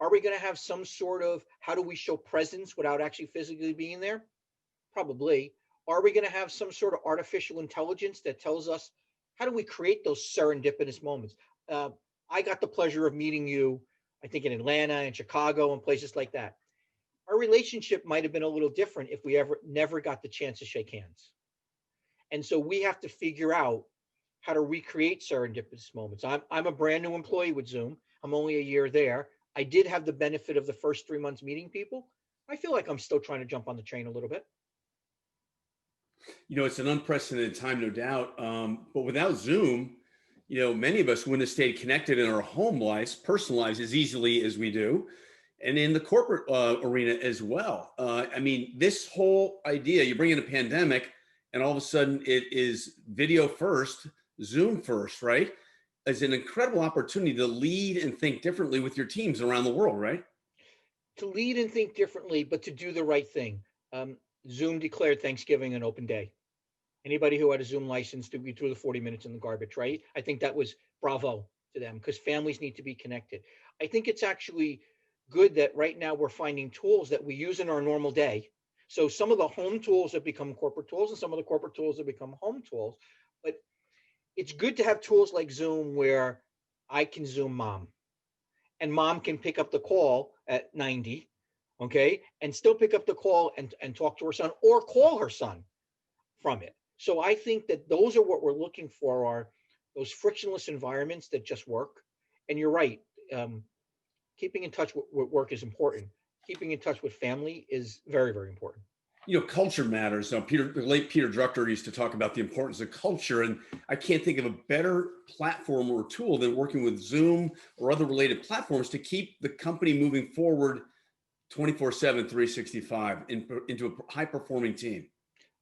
Are we going to have some sort of, how do we show presence without actually physically being there? Probably. Are we going to have some sort of artificial intelligence that tells us, how do we create those serendipitous moments? I got the pleasure of meeting you, I think in Atlanta and Chicago and places like that. Our relationship might have been a little different if we never got the chance to shake hands. And so we have to figure out how to recreate serendipitous moments. I'm a brand new employee with Zoom. I'm only a year there. I did have the benefit of the first 3 months meeting people. I feel like I'm still trying to jump on the train a little bit.
It's an unprecedented time, no doubt. But without Zoom, many of us wouldn't have stayed connected in our home lives, personal lives as easily as we do, and in the corporate arena as well. This whole idea, you bring in a pandemic and all of a sudden it is video first, Zoom first, right? Is an incredible opportunity to lead and think differently with your teams around the world, right?
To lead and think differently, but to do the right thing. Zoom declared Thanksgiving an open day. Anybody who had a Zoom license to be through the 40 minutes in the garbage, right? I think that was bravo to them because families need to be connected. I think it's actually good that right now we're finding tools that we use in our normal day. So some of the home tools have become corporate tools and some of the corporate tools have become home tools. But it's good to have tools like Zoom where I can Zoom mom and mom can pick up the call at 90, okay, and still pick up the call and talk to her son or call her son from it. So I think that those are what we're looking for, are those frictionless environments that just work. And you're right, keeping in touch with work is important. Keeping in touch with family is very, very important.
Culture matters. The late Peter Drucker used to talk about the importance of culture, and I can't think of a better platform or tool than working with Zoom or other related platforms to keep the company moving forward 24/7, 365 into a high-performing team.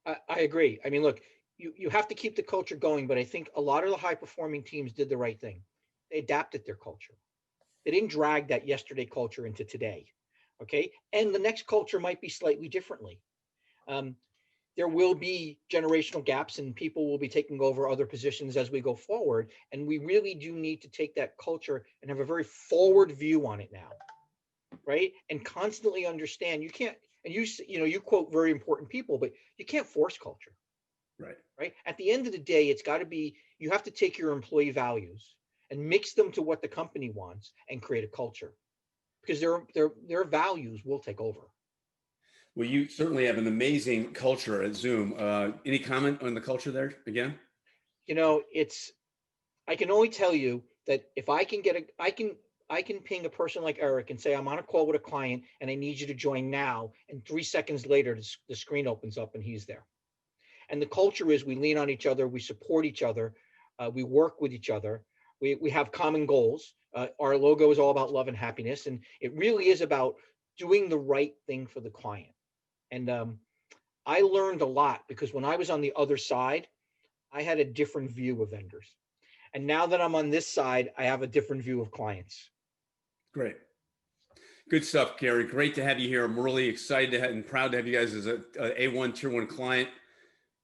I agree. Look, you have to keep the culture going, but I think a lot of the high-performing teams did the right thing. They adapted their culture. They didn't drag that yesterday culture into today, okay? And the next culture might be slightly differently. There will be generational gaps and people will be taking over other positions as we go forward. And we really do need to take that culture and have a very forward view on it now, right? And constantly understand you can't, and you quote very important people, but you can't force culture. Right. At the end of the day, it's got to be, you have to take your employee values and mix them to what the company wants and create a culture, because their values will take over.
Well, you certainly have an amazing culture at Zoom. Any comment on the culture there again?
I can only tell you that if I can I can ping a person like Eric and say, I'm on a call with a client and I need you to join now. And 3 seconds later, the screen opens up and he's there. And the culture is we lean on each other, we support each other, we work with each other, we have common goals. Our logo is all about love and happiness. And it really is about doing the right thing for the client. And I learned a lot because when I was on the other side, I had a different view of vendors. And now that I'm on this side, I have a different view of clients.
Great. Good stuff, Gary. Great to have you here. I'm really excited and proud to have you guys as a A1 Tier 1 client.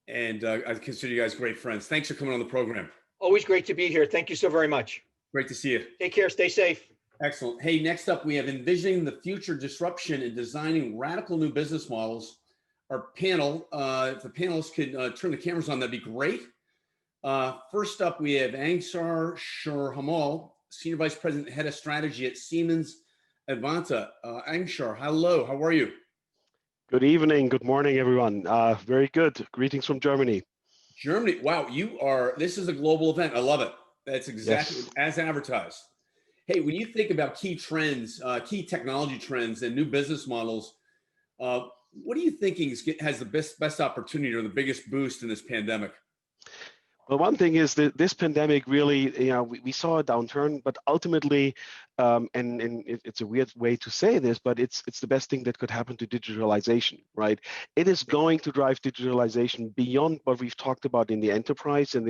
And I consider you guys great friends. Thanks for coming on the program.
Always great to be here. Thank you so very much.
Great to see you.
Take care. Stay safe.
Excellent. Hey, next up, we have Envisioning the Future Disruption and Designing Radical New Business Models. Our panel, if the panelists could turn the cameras on, that'd be great. First up, we have Ansgar Chorhummel, Senior Vice President, Head of Strategy at Siemens Advanta. Ansgar, hello, how are you?
Good evening, good morning, everyone. Very good. Greetings from Germany.
Germany, wow, this is a global event. I love it. That's exactly
Yes.
as advertised. Hey, when you think about key trends, key technology trends and new business models, what are you thinking has the best opportunity or the biggest boost in this pandemic?
Well, one thing is that this pandemic really, we saw a downturn, but ultimately, it's a weird way to say this, but it's the best thing that could happen to digitalization, right? It is going to drive digitalization beyond what we've talked about in the enterprise and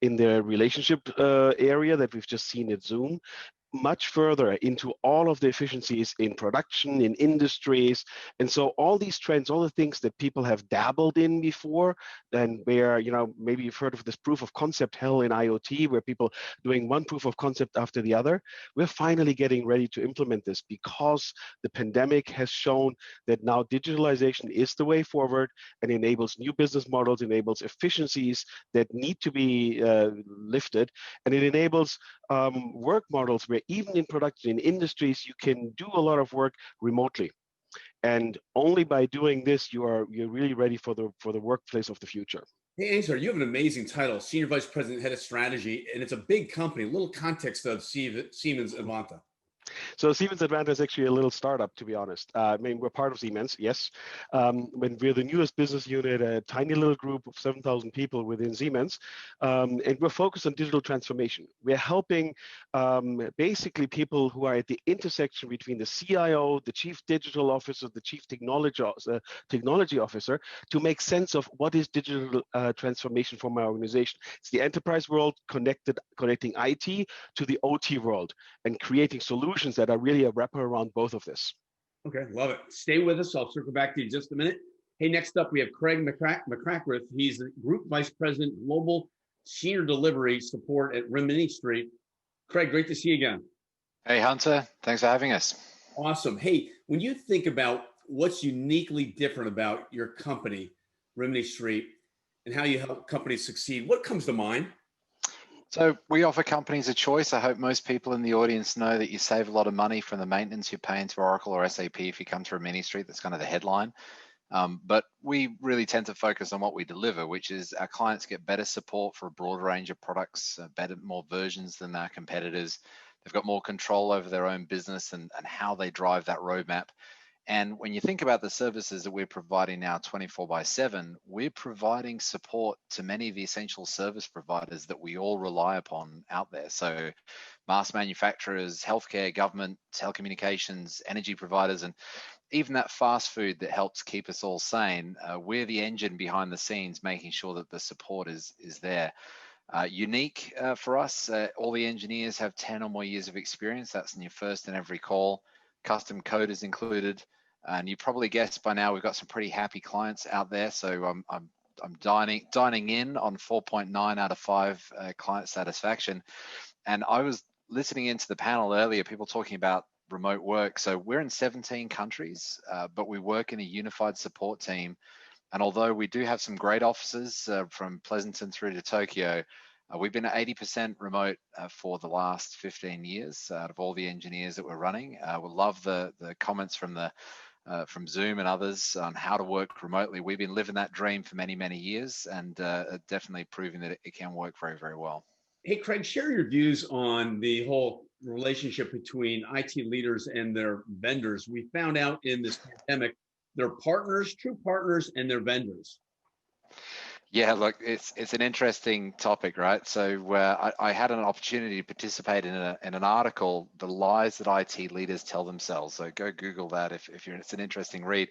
in the relationship area that we've just seen at Zoom, much further into all of the efficiencies in production, in industries. And so all these trends, all the things that people have dabbled in before, and where, maybe you've heard of this proof of concept hell in IoT, where people doing one proof of concept after the other, we're finally getting ready to implement this because the pandemic has shown that now digitalization is the way forward and enables new business models, enables efficiencies that need to be lifted, and it enables work models where even in production, in industries, you can do a lot of work remotely. And only by doing this, you're really ready for the workplace of the future.
Hey, Ansgar, you have an amazing title, Senior Vice President, Head of Strategy, and it's a big company. A little context of Siemens Advanta.
So Siemens Advanta is actually a little startup, to be honest. We're part of Siemens, yes. When we're the newest business unit, a tiny little group of 7,000 people within Siemens, and we're focused on digital transformation. We're helping basically people who are at the intersection between the CIO, the Chief Digital Officer, the Chief Technology Officer, to make sense of what is digital transformation for my organization. It's the enterprise world connecting IT to the OT world and creating solutions that are really a wrapper around both of this.
Okay, love it. Stay with us. I'll circle back to you in just a minute. Hey, next up, we have Craig Mackereth. He's the Group Vice President, Global Senior Delivery Support at Rimini Street. Craig, great to see you again.
Hey, Hunter. Thanks for having us.
Awesome. Hey, when you think about what's uniquely different about your company, Rimini Street, and how you help companies succeed, what comes to mind?
So we offer companies a choice. I hope most people in the audience know that you save a lot of money from the maintenance you're paying to Oracle or SAP if you come to Rimini Street. That's kind of the headline. But we really tend to focus on what we deliver, which is our clients get better support for a broad range of products, more versions than our competitors. They've got more control over their own business and how they drive that roadmap. And when you think about the services that we're providing now 24/7, we're providing support to many of the essential service providers that we all rely upon out there. So mass manufacturers, healthcare, government, telecommunications, energy providers, and even that fast food that helps keep us all sane. We're the engine behind the scenes, making sure that the support is there. Unique for us, all the engineers have 10 or more years of experience. That's in your first and every call. Custom code is included. And you probably guessed by now we've got some pretty happy clients out there. So I'm dining in on 4.9 out of 5 client satisfaction. And I was listening into the panel earlier, people talking about remote work. So we're in 17 countries, but we work in a unified support team. And although we do have some great offices from Pleasanton through to Tokyo, we've been at 80% remote for the last 15 years out of all the engineers that we're running. We love the comments from Zoom and others on how to work remotely. We've been living that dream for many, many years and definitely proving that it can work very, very well.
Hey, Craig, share your views on the whole relationship between IT leaders and their vendors. We found out in this pandemic, they're partners, true partners, and they're vendors.
Yeah, look, it's an interesting topic, right? So I had an opportunity to participate in an article, The Lies That IT Leaders Tell Themselves. So go Google that if you're, it's an interesting read.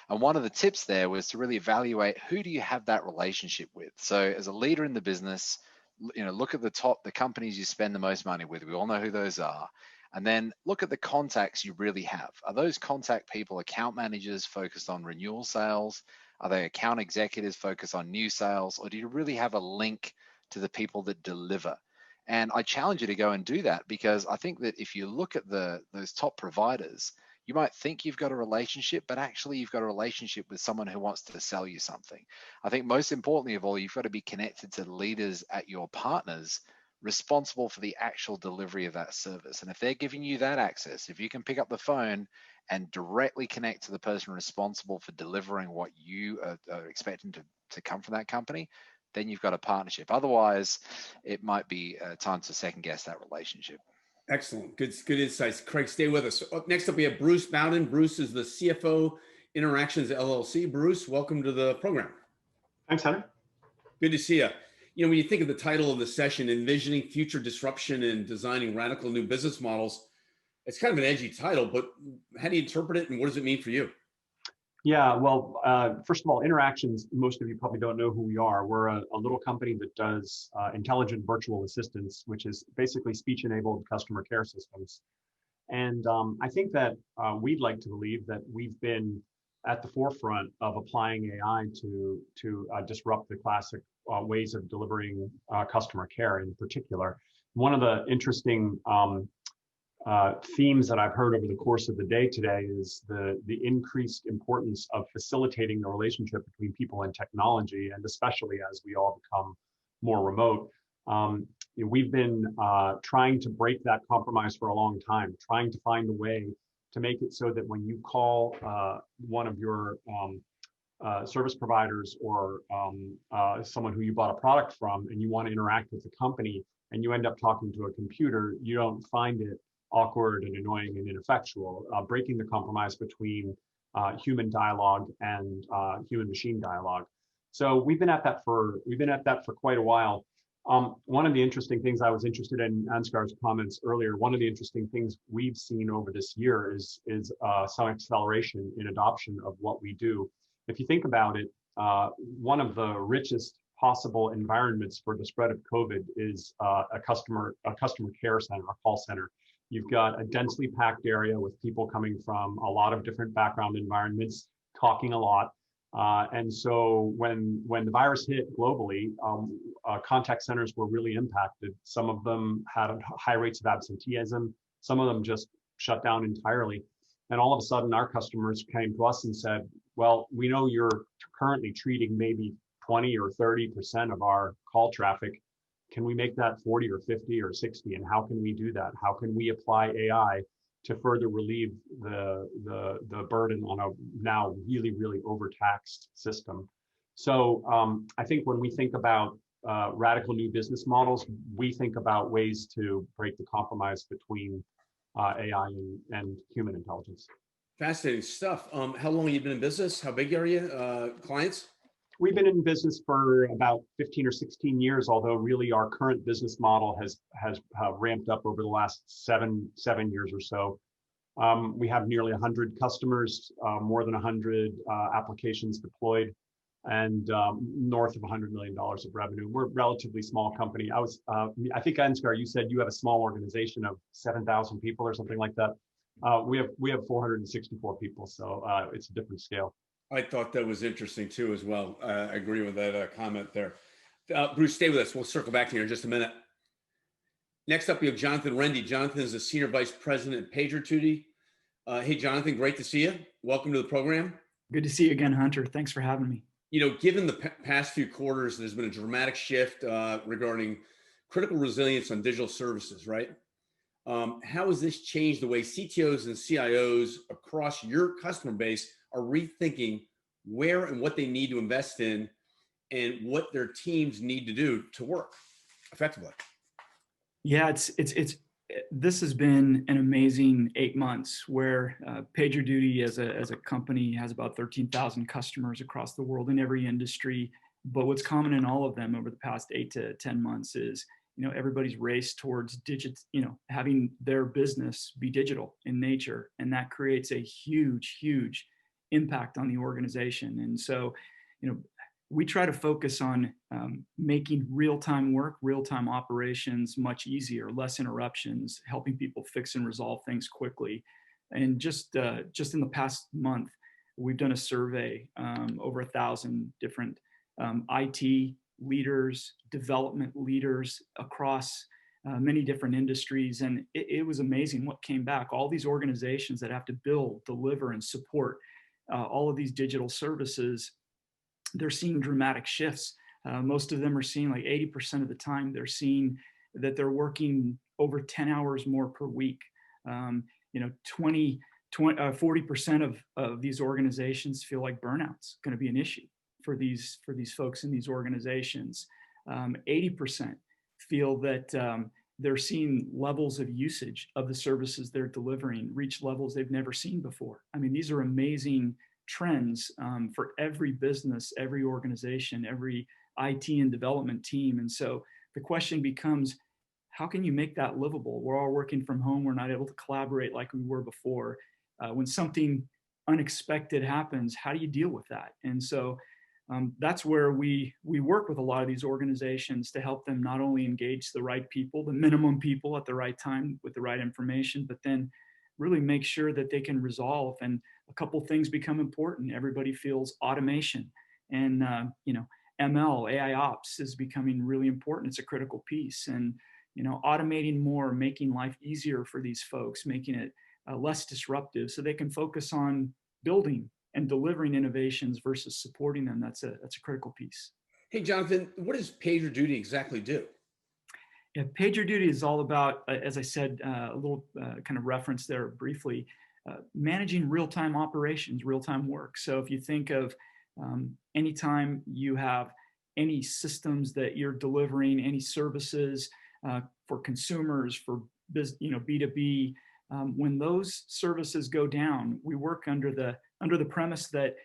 And one of the tips there was to really evaluate who do you have that relationship with. So as a leader in the business, look at the companies you spend the most money with. We all know who those are. And then look at the contacts you really have. Are those contact people account managers focused on renewal sales? Are they account executives focused on new sales? Or do you really have a link to the people that deliver. And I challenge you to go and do that, because I think that if you look at those top providers, you might think you've got a relationship, but actually you've got a relationship with someone who wants to sell you something. I think most importantly of all, you've got to be connected to leaders at your partners responsible for the actual delivery of that service. And if they're giving you that access, if you can pick up the phone and directly connect to the person responsible for delivering what you are expecting to come from that company, then you've got a partnership. Otherwise, it might be time to second guess that relationship.
Excellent. Good insights. Craig, stay with us. Next up, we have Bruce Bowden. Bruce is the CFO Interactions LLC. Bruce, welcome to the program.
Thanks, Hunter.
Good to see you. You know, when you think of the title of the session, Envisioning Future Disruption and Designing Radical New Business Models, it's kind of an edgy title, but how do you interpret it and what does it mean for you?
Yeah, well, first of all, Interactions, most of you probably don't know who we are. We're a little company that does intelligent virtual assistants, which is basically speech-enabled customer care systems. And I think that we'd like to believe that we've been at the forefront of applying AI to disrupt the classic ways of delivering customer care in particular. One of the interesting themes that I've heard over the course of the day today is the increased importance of facilitating the relationship between people and technology, and especially as we all become more remote. We've been trying to break that compromise for a long time, trying to find a way to make it so that when you call one of your service providers or someone who you bought a product from and you want to interact with the company and you end up talking to a computer, you don't find it awkward and annoying and ineffectual, breaking the compromise between human dialogue and human machine dialogue. So we've been at that for quite a while. One of the interesting things, I was interested in Ansgar's comments earlier, one of the interesting things we've seen over this year is some acceleration in adoption of what we do. If you think about it, one of the richest possible environments for the spread of COVID is a customer care center, a call center. You've got a densely packed area with people coming from a lot of different background environments, talking a lot. And so when the virus hit globally, contact centers were really impacted. Some of them had high rates of absenteeism. Some of them just shut down entirely. And all of a sudden, our customers came to us and said, well, we know you're currently treating maybe 20 or 30% of our call traffic. Can we make that 40 or 50 or 60? And how can we do that? How can we apply AI to further relieve the burden on a now really, really overtaxed system? So I think when we think about radical new business models, we think about ways to break the compromise between AI and human intelligence.
Fascinating stuff. How long have you been in business? How big are you? Clients?
We've been in business for about 15 or 16 years, although really our current business model has ramped up over the last seven years or so. We have nearly 100 customers, more than 100 applications deployed, and north of $100 million of revenue. We're a relatively small company. I think Ansgar, you said you have a small organization of 7,000 people or something like that. We have 464 people, so it's a different scale.
I thought that was interesting too, as well. I agree with that comment there. Bruce, stay with us. We'll circle back to you in just a minute. Next up, we have Jonathan Rendy. Jonathan is the Senior Vice President at PagerDuty. Hey, Jonathan, great to see you. Welcome to the program.
Good to see you again, Hunter. Thanks for having me.
You know, given the past few quarters, there's been a dramatic shift regarding critical resilience on digital services, right? How has this changed the way CTOs and CIOs across your customer base are rethinking where and what they need to invest in and what their teams need to do to work effectively?
Yeah, this has been an amazing 8 months where PagerDuty as a company has about 13,000 customers across the world in every industry. But what's common in all of them over the past 8 to 10 months is, everybody's race towards having their business be digital in nature. And that creates a huge, huge impact on the organization. And so, we try to focus on making real-time work, real-time operations much easier, less interruptions, helping people fix and resolve things quickly. And just in the past month, we've done a survey, over 1,000 different IT leaders, development leaders across many different industries. And it was amazing what came back. All these organizations that have to build, deliver, and support all of these digital services, they're seeing dramatic shifts. Most of them are seeing, like 80% of the time, they're seeing that they're working over 10 hours more per week. 40% of these organizations feel like burnout's going to be an issue for these folks in these organizations. 80% feel that they're seeing levels of usage of the services they're delivering reach levels they've never seen before. I mean, these are amazing trends for every business, every organization, every IT and development team. And so the question becomes, how can you make that livable? We're all working from home. We're not able to collaborate like we were before. When something unexpected happens, how do you deal with that? And so that's where we work with a lot of these organizations to help them not only engage the right people, the minimum people at the right time with the right information, but then really make sure that they can resolve. And a couple things become important. Everybody feels automation, and ML, AI ops is becoming really important. It's a critical piece. And automating more, making life easier for these folks, making it less disruptive so they can focus on building and delivering innovations versus supporting them. That's a critical piece.
Hey, Jonathan, what does PagerDuty exactly do?
Yeah, PagerDuty is all about, as I said, a little kind of reference there briefly, managing real-time operations, real-time work. So if you think of anytime you have any systems that you're delivering, any services for consumers, for B2B, when those services go down, we work under the premise that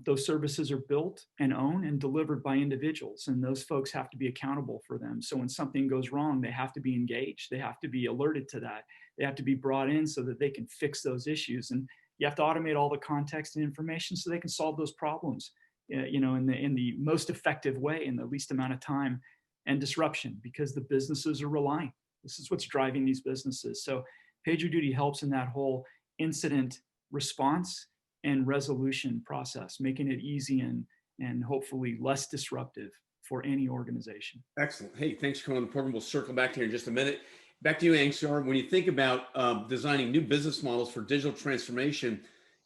those services are built and owned and delivered by individuals, and those folks have to be accountable for them. So when something goes wrong, they have to be engaged. They have to be alerted to that. They have to be brought in so that they can fix those issues. And you have to automate all the context and information so they can solve those problems, in the most effective way in the least amount of time and disruption, because the businesses are relying. This is what's driving these businesses. So PagerDuty helps in that whole incident response and resolution process, making it easy and hopefully less disruptive for any organization.
Excellent. Hey, thanks for coming on the program. We'll circle back here in just a minute. Back to you, Ansgar. When you think about designing new business models for digital transformation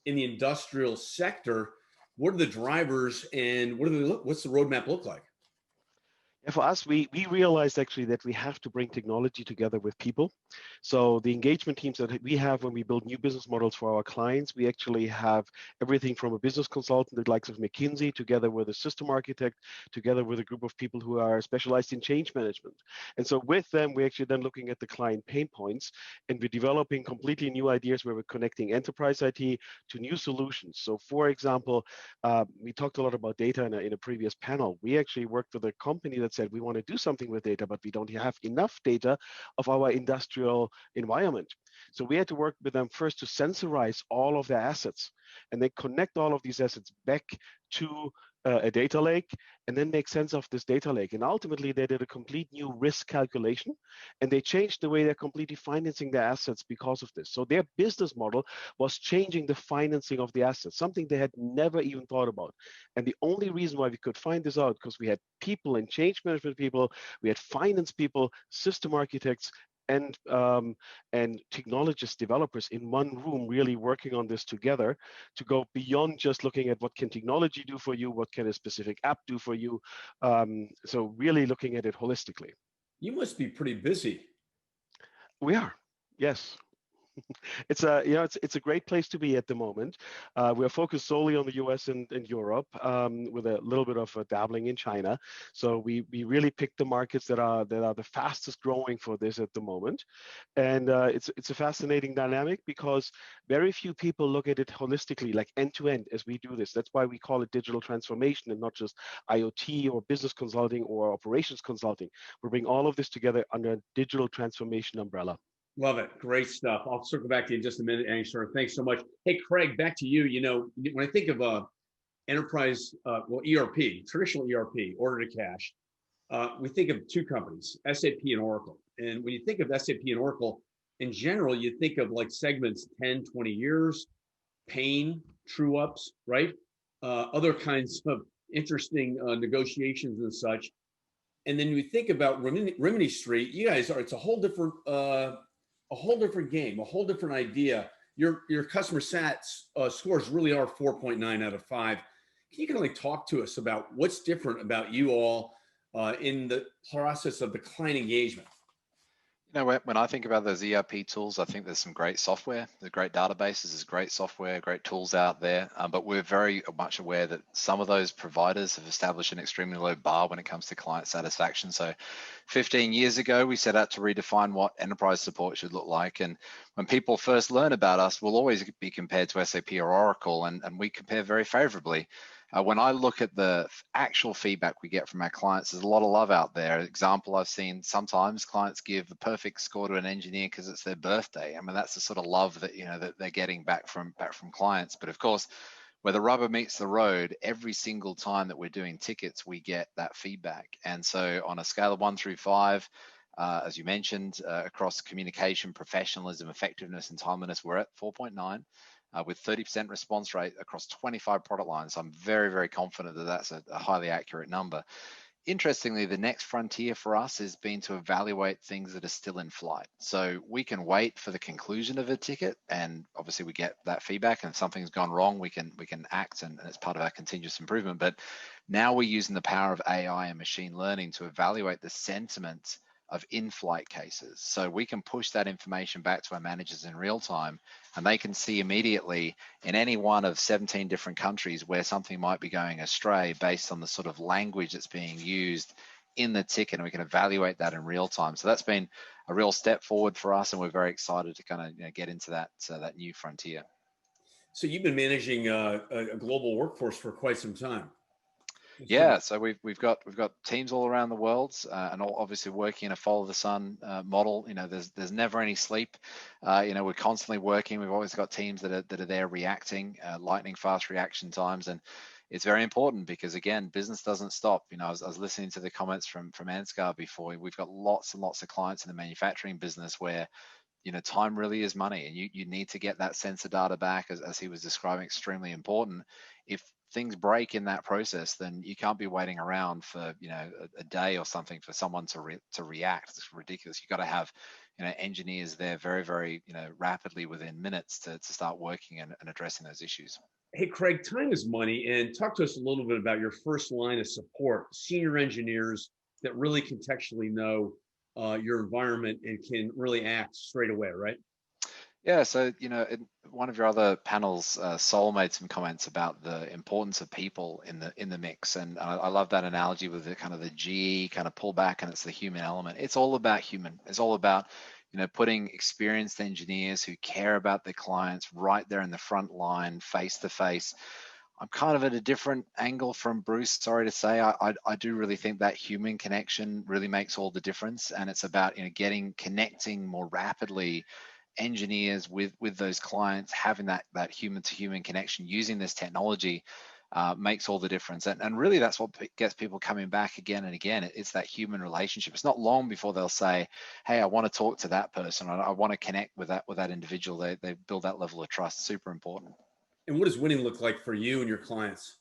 in the industrial sector, what are the drivers and what's the roadmap look like?
Yeah, for us, we realized actually that we have to bring technology together with people. So the engagement teams that we have when we build new business models for our clients, we actually have everything from a business consultant, the likes of McKinsey, together with a system architect, together with a group of people who are specialized in change management. And so with them, we're actually then looking at the client pain points, and we're developing completely new ideas where we're connecting enterprise IT to new solutions. So for example, we talked a lot about data in a previous panel. We actually worked with a company that said we want to do something with data, but we don't have enough data of our industrial environment. So we had to work with them first to sensorize all of their assets and then connect all of these assets back to a data lake, and then make sense of this data lake. And ultimately, they did a complete new risk calculation, and they changed the way they're completely financing their assets because of this. So their business model was changing the financing of the assets, something they had never even thought about. And the only reason why we could find this out, because we had people and change management people, we had finance people, system architects, and technologists, developers in one room really working on this together to go beyond just looking at what can technology do for you, what can a specific app do for you. So really looking at it holistically.
You must be pretty busy.
We are, yes. It's a great place to be at the moment. We're focused solely on the US and Europe, with a little bit of dabbling in China. So we really picked the markets that are the fastest growing for this at the moment. And it's a fascinating dynamic because very few people look at it holistically, like end to end, as we do this. That's why we call it digital transformation and not just IoT or business consulting or operations consulting. We bring all of this together under a digital transformation umbrella.
Love it. Great stuff. I'll circle back to you in just a minute, Ansgar. Thanks so much. Hey, Craig, back to you. When I think of enterprise, ERP, traditional ERP, order to cash, we think of two companies, SAP and Oracle. And when you think of SAP and Oracle, in general, you think of like segments 10, 20 years, pain, true ups, right? Other kinds of interesting negotiations and such. And then we think about Rimini Street, you guys it's a whole different game, a whole different idea. Your customer sat scores really are 4.9 out of 5. Can you kind of like talk to us about what's different about you all in the process of the client engagement?
You know, when I think about those ERP tools, I think there's some great software, there's great databases, there's great software, great tools out there. But we're very much aware that some of those providers have established an extremely low bar when it comes to client satisfaction. So 15 years ago, we set out to redefine what enterprise support should look like. And when people first learn about us, we'll always be compared to SAP or Oracle, and we compare very favorably. When I look at the actual feedback we get from our clients, there's a lot of love out there. Example, I've seen sometimes clients give the perfect score to an engineer because it's their birthday. I mean, that's the sort of love that, you know, that they're getting back from clients. But of course, where the rubber meets the road, every single time that we're doing tickets, we get that feedback. And so on a scale of 1 through 5, as you mentioned, across communication, professionalism, effectiveness, and timeliness, we're at 4.9. With 30% response rate across 25 product lines. So I'm very, very confident that that's a highly accurate number. Interestingly, the next frontier for us has been to evaluate things that are still in flight. So we can wait for the conclusion of a ticket, and obviously we get that feedback, and if something's gone wrong, we can act, and it's part of our continuous improvement. But now we're using the power of AI and machine learning to evaluate the sentiment of in-flight cases. So we can push that information back to our managers in real time, and they can see immediately in any one of 17 different countries where something might be going astray based on the sort of language that's being used in the ticket, and we can evaluate that in real time. So that's been a real step forward for us, and we're very excited to kind of, you know, get into that new frontier.
So you've been managing a global workforce for quite some time.
Yeah, so we've got teams all around the world, and all obviously working in a follow the sun model. You know, there's never any sleep. You know, we're constantly working. We've always got teams that are there reacting, lightning fast reaction times, and it's very important because again, business doesn't stop. You know, I was listening to the comments from Ansgar before. We've got lots and lots of clients in the manufacturing business where, you know, time really is money, and you need to get that sensor data back, as he was describing, extremely important. If things break in that process, then you can't be waiting around for, you know, a day or something for someone to react. It's ridiculous. You've got to have, you know, engineers there very, very, you know, rapidly within minutes to start working and addressing those issues.
Hey, Craig, time is money, and talk to us a little bit about your first line of support, senior engineers that really contextually know your environment and can really act straight away, right?
Yeah, so, you know, in one of your other panels, Sol made some comments about the importance of people in the mix, and I love that analogy with the kind of the GE kind of pullback, and it's the human element. It's all about human. It's all about, you know, putting experienced engineers who care about their clients right there in the front line, face to face. I'm kind of at a different angle from Bruce, sorry to say. I do really think that human connection really makes all the difference, and it's about, you know, connecting more rapidly engineers with those clients, having that human to human connection using this technology makes all the difference, and really that's what gets people coming back again and again. It's that human relationship. It's not long before they'll say, hey, I want to talk to that person, I want to connect with that individual. They build that level of trust. Super important.
And what does winning look like for you and your clients?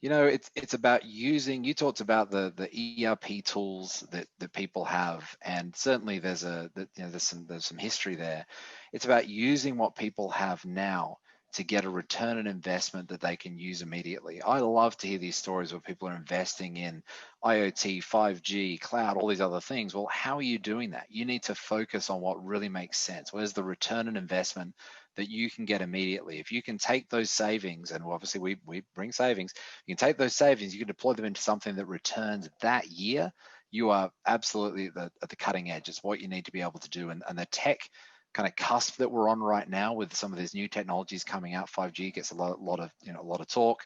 You know, it's about using, you talked about the ERP tools that people have, and certainly there's some history there. It's about using what people have now to get a return on investment that they can use immediately. I love to hear these stories where people are investing in IoT, 5G, cloud, all these other things. Well, how are you doing that? You need to focus on what really makes sense. Where's the return on investment that you can get immediately? If you can take those savings, and obviously we bring savings, you can take those savings, you can deploy them into something that returns that year, you are absolutely at the cutting edge. It's what you need to be able to do. And the tech kind of cusp that we're on right now with some of these new technologies coming out, 5G gets a lot of talk.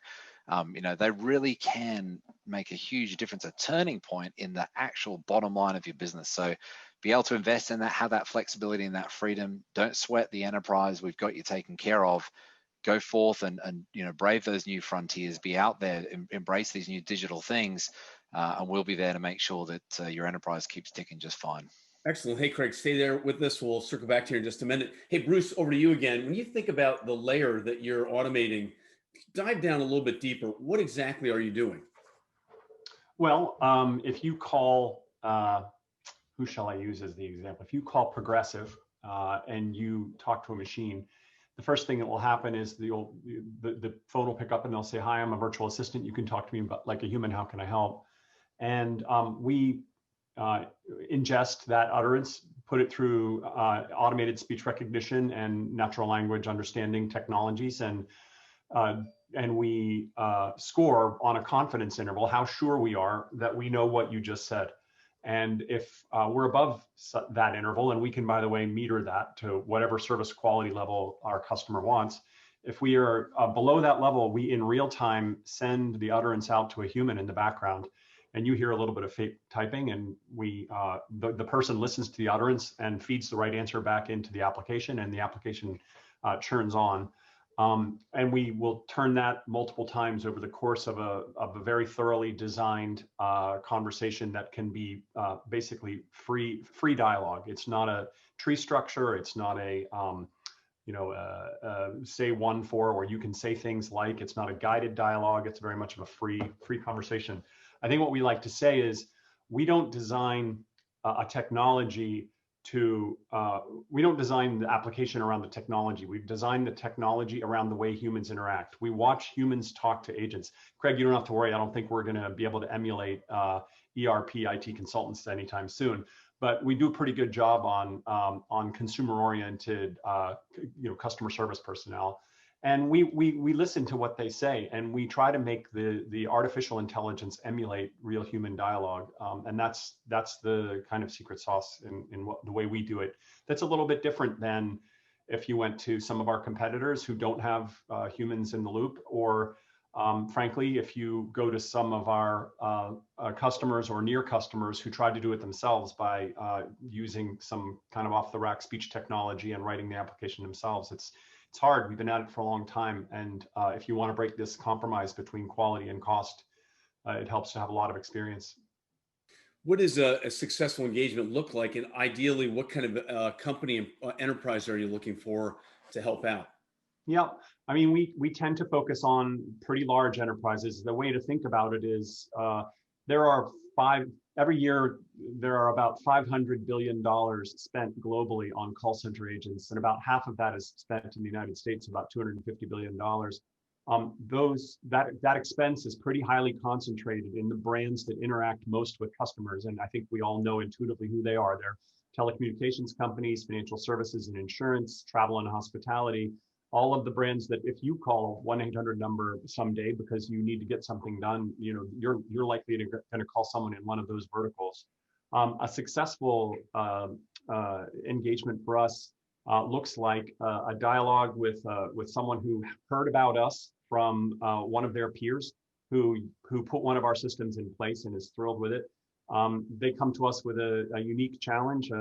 You know, they really can make a huge difference, a turning point in the actual bottom line of your business. So be able to invest in that, have that flexibility and that freedom. Don't sweat the enterprise. We've got you taken care of. Go forth and you know, brave those new frontiers. Be out there, embrace these new digital things, and we'll be there to make sure that your enterprise keeps ticking just fine.
Excellent. Hey, Craig, stay there with us. We'll circle back to you in just a minute. Hey, Bruce, over to you again. When you think about the layer that you're automating, dive down a little bit deeper. What exactly are you doing?
Well, if you call, who shall I use as the example? If you call Progressive and you talk to a machine, the first thing that will happen is the phone will pick up and they'll say, "Hi, I'm a virtual assistant. You can talk to me about like a human. How can I help?" And we ingest that utterance, put it through automated speech recognition and natural language understanding technologies, and we score on a confidence interval how sure we are that we know what you just said. And if we're above that interval, and we can, by the way, meter that to whatever service quality level our customer wants, if we are below that level, we in real time send the utterance out to a human in the background, and you hear a little bit of fake typing, and we the person listens to the utterance and feeds the right answer back into the application, and the application churns on. And we will turn that multiple times over the course of a very thoroughly designed conversation that can be basically free dialogue. It's not a tree structure. It's not a say one for, or you can say things like. It's not a guided dialogue. It's very much of a free conversation. I think what we like to say is we don't design a technology we don't design the application around the technology. We've designed the technology around the way humans interact. We watch humans talk to agents. Craig, you don't have to worry. I don't think we're going to be able to emulate ERP IT consultants anytime soon. But we do a pretty good job on consumer-oriented, customer service personnel. And we listen to what they say, and we try to make the artificial intelligence emulate real human dialogue. And that's the kind of secret sauce in the way we do it. That's a little bit different than if you went to some of our competitors who don't have humans in the loop, or frankly, if you go to some of our customers or near customers who try to do it themselves by using some kind of off-the-rack speech technology and writing the application themselves. It's hard. We've been at it for a long time. And if you want to break this compromise between quality and cost, it helps to have a lot of experience.
What does a successful engagement look like? And ideally, what kind of company and enterprise are you looking for to help out?
Yeah, I mean, we tend to focus on pretty large enterprises. The way to think about it is every year, there are about $500 billion spent globally on call center agents, and about half of that is spent in the United States, about $250 billion. That expense is pretty highly concentrated in the brands that interact most with customers, and I think we all know intuitively who they are. They're telecommunications companies, financial services and insurance, travel and hospitality. All of the brands that if you call 1-800 number someday because you need to get something done, you're likely to going to call someone in one of those verticals. A successful engagement for us looks like a dialogue with someone who heard about us from one of their peers who put one of our systems in place and is thrilled with it. They come to us with a unique challenge.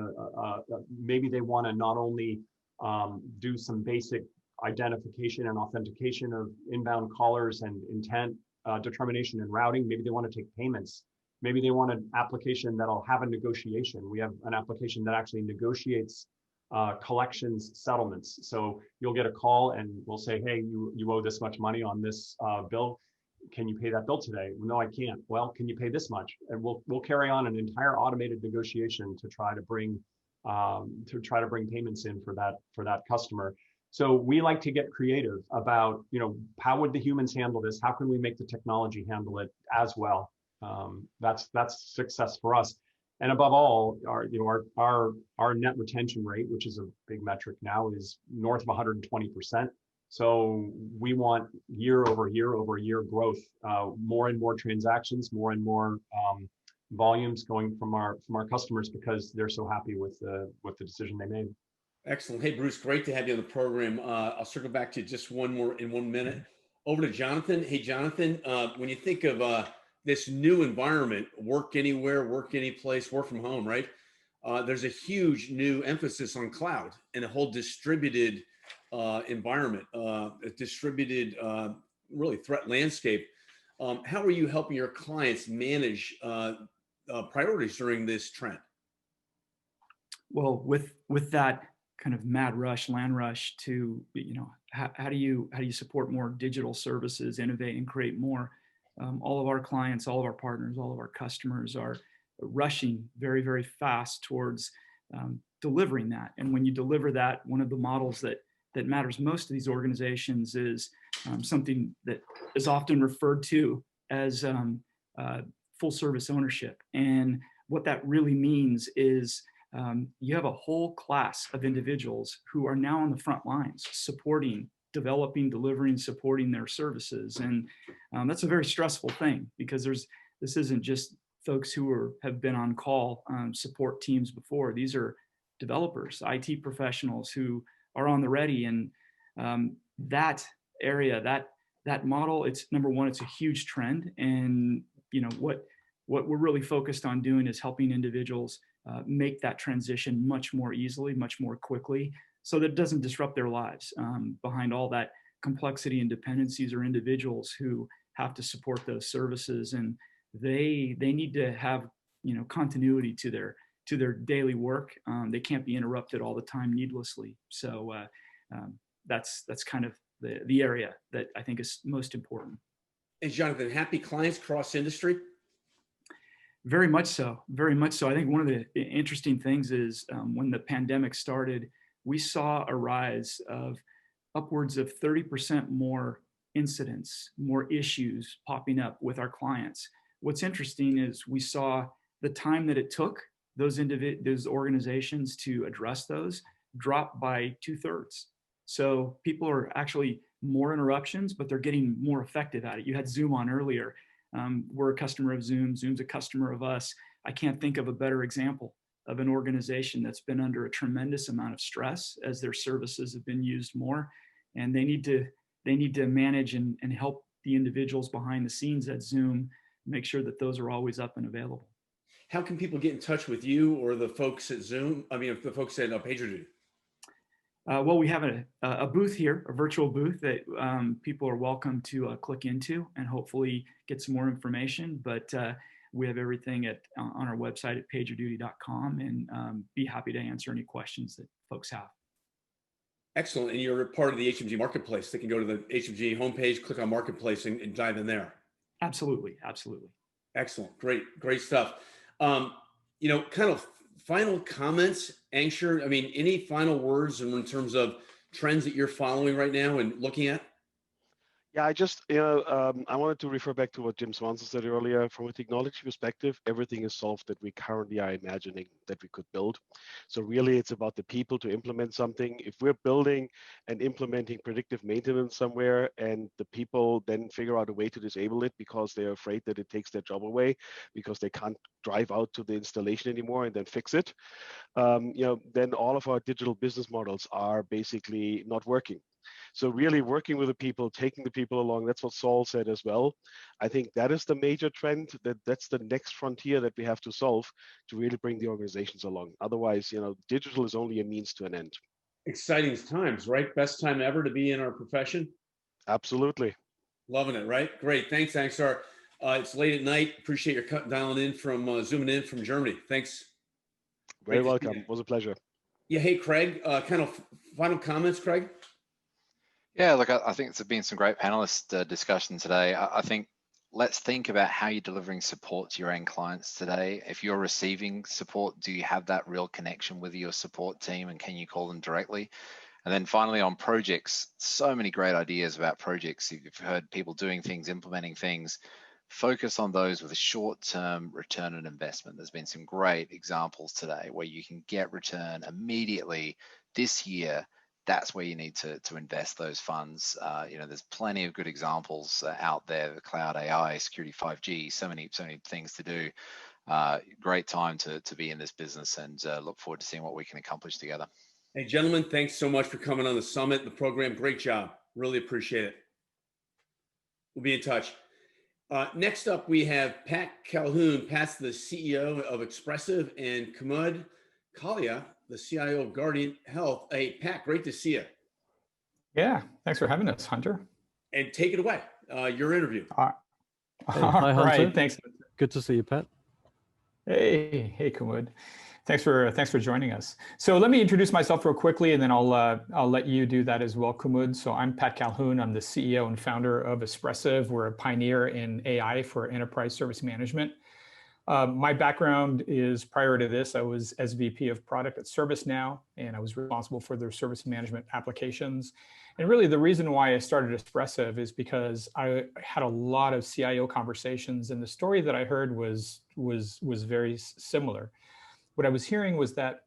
Maybe they want to not only do some basic identification and authentication of inbound callers and intent determination and routing. Maybe they want to take payments. Maybe they want an application that'll have a negotiation. We have an application that actually negotiates collections settlements. So you'll get a call and we'll say, hey, you owe this much money on this bill. Can you pay that bill today? No, I can't. Well, can you pay this much? And we'll carry on an entire automated negotiation to try to bring payments in for that customer. So we like to get creative about, how would the humans handle this? How can we make the technology handle it as well? That's success for us. And above all, our net retention rate, which is a big metric now, is north of 120%. So we want year over year growth, more and more transactions, more and more volumes going from our customers because they're so happy with the decision they made.
Excellent. Hey, Bruce, great to have you on the program. I'll circle back to just one more in 1 minute. Over to Jonathan. Hey, Jonathan, when you think of this new environment, work anywhere, work any place, work from home, right? There's a huge new emphasis on cloud and a whole distributed environment, a distributed really threat landscape. How are you helping your clients manage priorities during this trend?
Well, with that kind of mad rush, land rush to, how do you support more digital services, innovate and create more? All of our clients, all of our partners, all of our customers are rushing very, very fast towards delivering that. And when you deliver that, one of the models that matters most to these organizations is something that is often referred to as full service ownership. And what that really means is you have a whole class of individuals who are now on the front lines supporting, developing, delivering, supporting their services. And that's a very stressful thing, because this isn't just folks who have been on call support teams before. These are developers, IT professionals who are on the ready. And that area, that model, it's number one, it's a huge trend. And what we're really focused on doing is helping individuals make that transition much more easily, much more quickly, so that it doesn't disrupt their lives. Behind all that complexity and dependencies are individuals who have to support those services, and they need to have continuity to their daily work. They can't be interrupted all the time needlessly. So that's kind of the area that I think is most important.
And Jonathan, happy clients cross industry?
Very much so, very much so. I think one of the interesting things is when the pandemic started, we saw a rise of upwards of 30% more incidents, more issues popping up with our clients. What's interesting is we saw the time that it took those organizations to address those drop by 2/3. So people are actually more interruptions, but they're getting more effective at it. You had Zoom on earlier. We're a customer of Zoom. Zoom's a customer of us. I can't think of a better example of an organization that's been under a tremendous amount of stress as their services have been used more, and they need to manage and help the individuals behind the scenes at Zoom make sure that those are always up and available.
How can people get in touch with you or the folks at Zoom? I mean, the folks at PagerDuty?
Well, we have a booth here, a virtual booth that people are welcome to click into and hopefully get some more information. But we have everything on our website at pagerduty.com, and be happy to answer any questions that folks have.
Excellent. And you're part of the HMG Marketplace. They can go to the HMG homepage, click on Marketplace, and dive in there.
Absolutely. Absolutely.
Excellent. Great stuff. Kind of final comments, Ansgar. I mean, any final words in terms of trends that you're following right now and looking at?
Yeah, I wanted to refer back to what Jim Swanson said earlier. From a technology perspective, everything is solved that we currently are imagining that we could build. So really, it's about the people to implement something. If we're building and implementing predictive maintenance somewhere, and the people then figure out a way to disable it because they're afraid that it takes their job away, because they can't drive out to the installation anymore and then fix it, then all of our digital business models are basically not working. So really working with the people, taking the people along, that's what Saul said as well. I think that is the major trend, that's the next frontier that we have to solve to really bring the organizations along. Otherwise, digital is only a means to an end.
Exciting times, right? Best time ever to be in our profession?
Absolutely.
Loving it, right? Great. Thanks, Ansgar. It's late at night. Appreciate your dialing in from, zooming in from Germany. Thanks.
Very welcome. It was a pleasure.
Yeah. Hey, Craig, kind of final comments, Craig?
Yeah, look, I think it's been some great panelist discussion today. I think let's think about how you're delivering support to your end clients today. If you're receiving support, do you have that real connection with your support team, and can you call them directly? And then finally on projects, so many great ideas about projects. You've heard people doing things, implementing things. Focus on those with a short-term return on investment. There's been some great examples today where you can get return immediately this year. That's where you need to invest those funds. There's plenty of good examples out there, the cloud AI, security 5G, so many things to do. Great time to be in this business, and look forward to seeing what we can accomplish together.
Hey, gentlemen, thanks so much for coming on the summit, the program. Great job. Really appreciate it. We'll be in touch. Next up, we have Pat Calhoun. Pat's the CEO of Espressive, and Kumud, Kalia, the CIO of Guardant Health. Hey, Pat, great to see you.
Yeah, thanks for having us, Hunter.
And take it away, your interview.
All
hi, Hunter.
right, thanks.
Good to see you, Pat.
Hey, Kumud. Thanks for joining us. So let me introduce myself real quickly, and then I'll let you do that as well, Kumud. So I'm Pat Calhoun. I'm the CEO and founder of Espressive. We're a pioneer in AI for enterprise service management. My background is, prior to this, I was SVP of product at ServiceNow, and I was responsible for their service management applications. And really the reason why I started Espressive is because I had a lot of CIO conversations, and the story that I heard was very similar. What I was hearing was that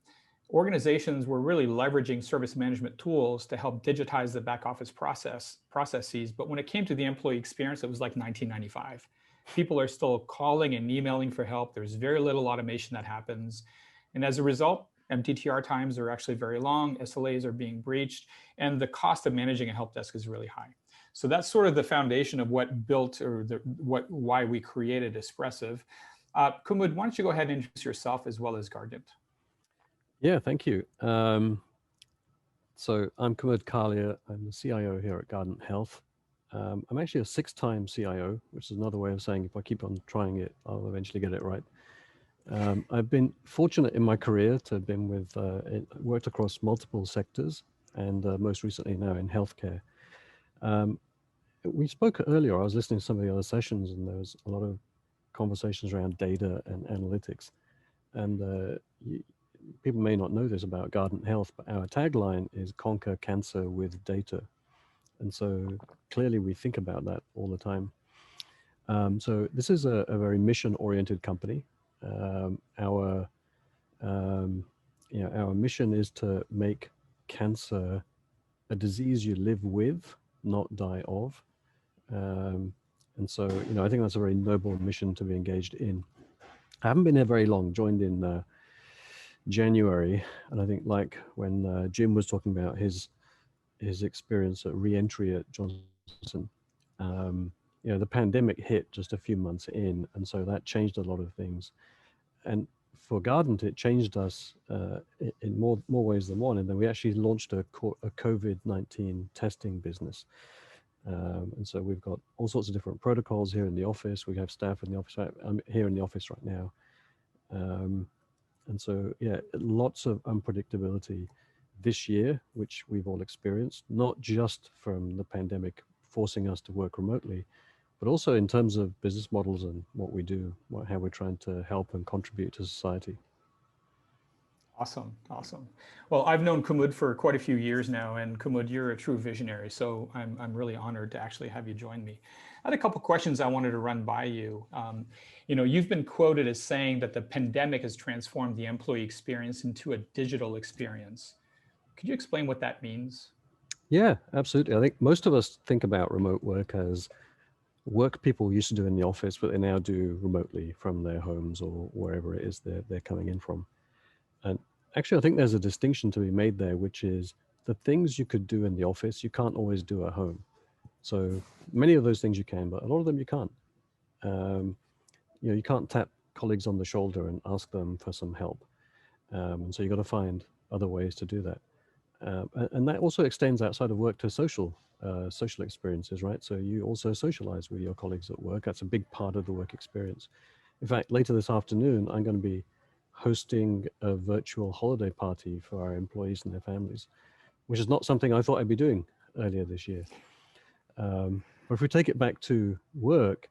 organizations were really leveraging service management tools to help digitize the back office processes. But when it came to the employee experience, it was like 1995. People are still calling and emailing for help. There's very little automation that happens. And as a result, MTTR times are actually very long, SLAs are being breached, and the cost of managing a help desk is really high. So that's sort of the foundation of what built, or why we created Espressive. Kumud, why don't you go ahead and introduce yourself as well as Guardant?
Yeah, thank you. So I'm Kumud Kalia. I'm the CIO here at Guardant Health. I'm actually a 6-time CIO, which is another way of saying if I keep on trying it, I'll eventually get it right. I've been fortunate in my career to have been with, worked across multiple sectors, and most recently now in healthcare. We spoke earlier, I was listening to some of the other sessions, and there was a lot of conversations around data and analytics. And people may not know this about Guardant Health, but our tagline is conquer cancer with data. And so clearly we think about that all the time. So this is a very mission-oriented company. Our mission is to make cancer a disease you live with, not die of. And so, I think that's a very noble mission to be engaged in. I haven't been here very long, joined in January. And I think like when Jim was talking about his experience at re-entry at Johnson, the pandemic hit just a few months in. And so that changed a lot of things. And for Guardant, it changed us in more ways than one. And then we actually launched a COVID-19 testing business. And so we've got all sorts of different protocols here in the office. We have staff in the office. I'm here in the office right now. And so, yeah, lots of unpredictability this year, which we've all experienced, not just from the pandemic forcing us to work remotely, but also in terms of business models and what we do, how we're trying to help and contribute to society.
Awesome. Well, I've known Kumud for quite a few years now, and Kumud, you're a true visionary. So I'm really honored to actually have you join me. I had a couple questions I wanted to run by you. You've been quoted as saying that the pandemic has transformed the employee experience into a digital experience. Could you explain what that means?
Yeah, absolutely. I think most of us think about remote work as work people used to do in the office, but they now do remotely from their homes or wherever it is they're coming in from. And actually, I think there's a distinction to be made there, which is the things you could do in the office, you can't always do at home. So many of those things you can, but a lot of them you can't. You can't tap colleagues on the shoulder and ask them for some help. And so you've got to find other ways to do that. And that also extends outside of work to social experiences, right? So you also socialize with your colleagues at work. That's a big part of the work experience. In fact, later this afternoon, I'm going to be hosting a virtual holiday party for our employees and their families, which is not something I thought I'd be doing earlier this year. But if we take it back to work,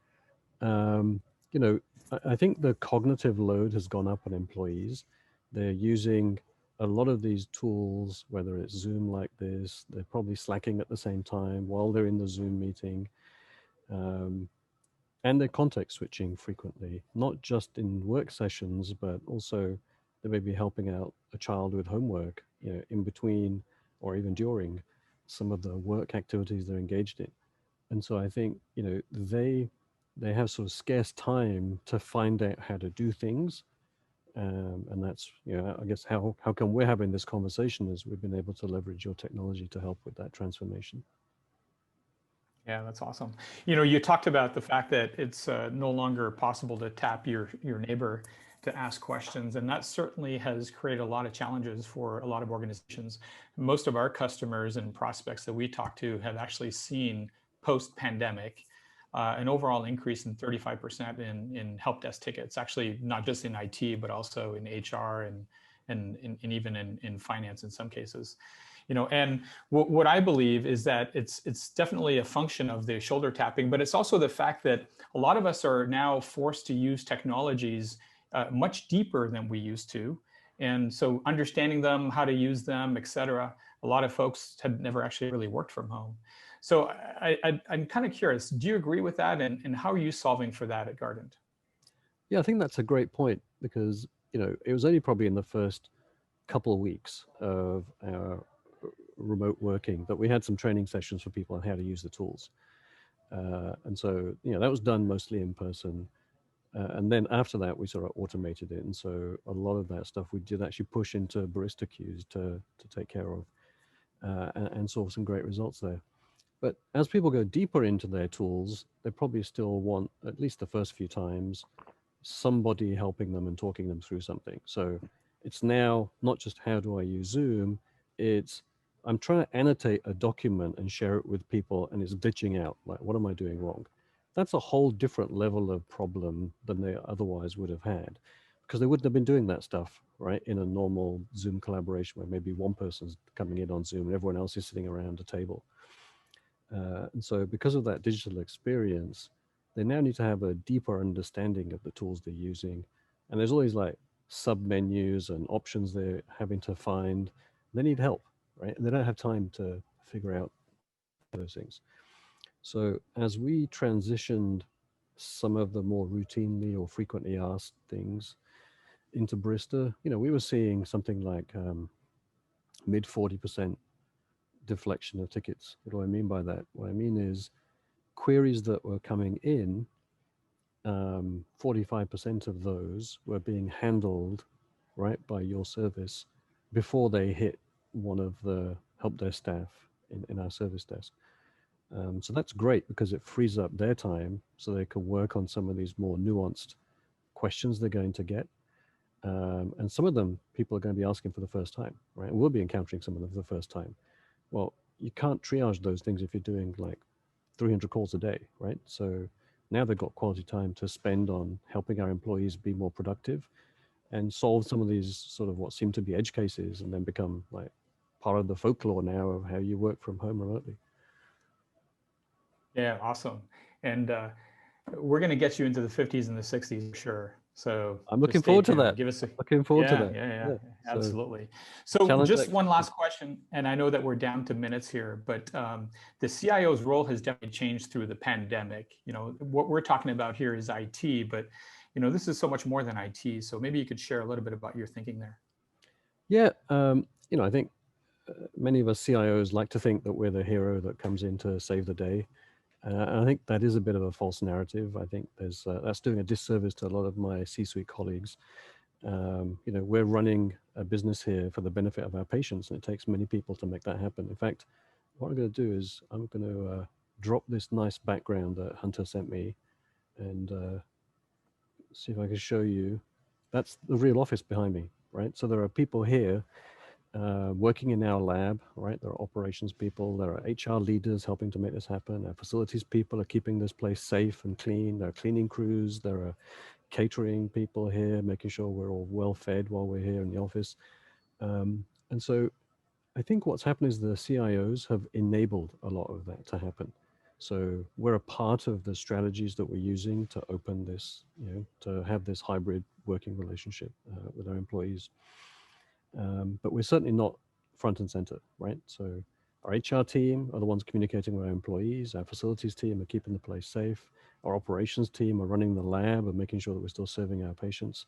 I think the cognitive load has gone up on employees. They're using a lot of these tools, whether it's Zoom like this, they're probably slacking at the same time while they're in the Zoom meeting. And they're context switching frequently, not just in work sessions, but also they may be helping out a child with homework, in between or even during some of the work activities they're engaged in. And so I think, they have sort of scarce time to find out how to do things. And that's, I guess how come we're having this conversation is we've been able to leverage your technology to help with that transformation.
Yeah, that's awesome. You talked about the fact that it's no longer possible to tap your neighbor to ask questions, and that certainly has created a lot of challenges for a lot of organizations. Most of our customers and prospects that we talk to have actually seen post-pandemic an overall increase in 35% in help desk tickets, actually not just in IT, but also in HR and even in finance in some cases. And what I believe is that it's definitely a function of the shoulder tapping, but it's also the fact that a lot of us are now forced to use technologies much deeper than we used to. And so understanding them, how to use them, et cetera, a lot of folks had never actually really worked from home. So I'm kind of curious, do you agree with that? And how are you solving for that at Guardant?
Yeah, I think that's a great point because, it was only probably in the first couple of weeks of our remote working that we had some training sessions for people on how to use the tools. And so, that was done mostly in person. And then after that, we sort of automated it. And so a lot of that stuff we did actually push into barista queues to take care of and saw some great results there. But as people go deeper into their tools, they probably still want, at least the first few times, somebody helping them and talking them through something. So it's now not just how do I use Zoom, it's I'm trying to annotate a document and share it with people and it's glitching out. Like, what am I doing wrong? That's a whole different level of problem than they otherwise would have had because they wouldn't have been doing that stuff, right? In a normal Zoom collaboration where maybe one person's coming in on Zoom and everyone else is sitting around a table. And so because of that digital experience, they now need to have a deeper understanding of the tools they're using. And there's always like sub-menus and options they're having to find. They need help, right? And they don't have time to figure out those things. So as we transitioned some of the more routinely or frequently asked things into Barista, we were seeing something like mid 40% deflection of tickets. What do I mean by that? What I mean is queries that were coming in, 45% of those were being handled right by your service before they hit one of the help desk staff in our service desk. So that's great because it frees up their time so they can work on some of these more nuanced questions they're going to get. And some of them people are going to be asking for the first time, right? And we'll be encountering some of them for the first time. Well, you can't triage those things if you're doing like 300 calls a day, right? So now they've got quality time to spend on helping our employees be more productive and solve some of these sort of what seem to be edge cases and then become like part of the folklore now of how you work from home remotely.
Yeah, awesome. And we're going to get you into the 50s and the 60s for sure. So
I'm looking forward to that.
Give us
looking forward to that.
Yeah, absolutely. So just one last question, and I know that we're down to minutes here, but the CIO's role has definitely changed through the pandemic. What we're talking about here is IT, but this is so much more than IT. So maybe you could share a little bit about your thinking there.
Yeah, I think many of us CIOs like to think that we're the hero that comes in to save the day. And I think that is a bit of a false narrative. I think that's doing a disservice to a lot of my C-suite colleagues. We're running a business here for the benefit of our patients, and it takes many people to make that happen. In fact, what I'm going to do is I'm going to drop this nice background that Hunter sent me and see if I can show you. That's the real office behind me, right? So there are people here working in our lab, right? There are operations people, there are HR leaders helping to make this happen. Our facilities people are keeping this place safe and clean. There are cleaning crews, there are catering people here, making sure we're all well fed while we're here in the office. And so I think what's happened is the CIOs have enabled a lot of that to happen. So we're a part of the strategies that we're using to open this, to have this hybrid working relationship with our employees. But we're certainly not front and center, right? So our HR team are the ones communicating with our employees. Our facilities team are keeping the place safe. Our operations team are running the lab and making sure that we're still serving our patients.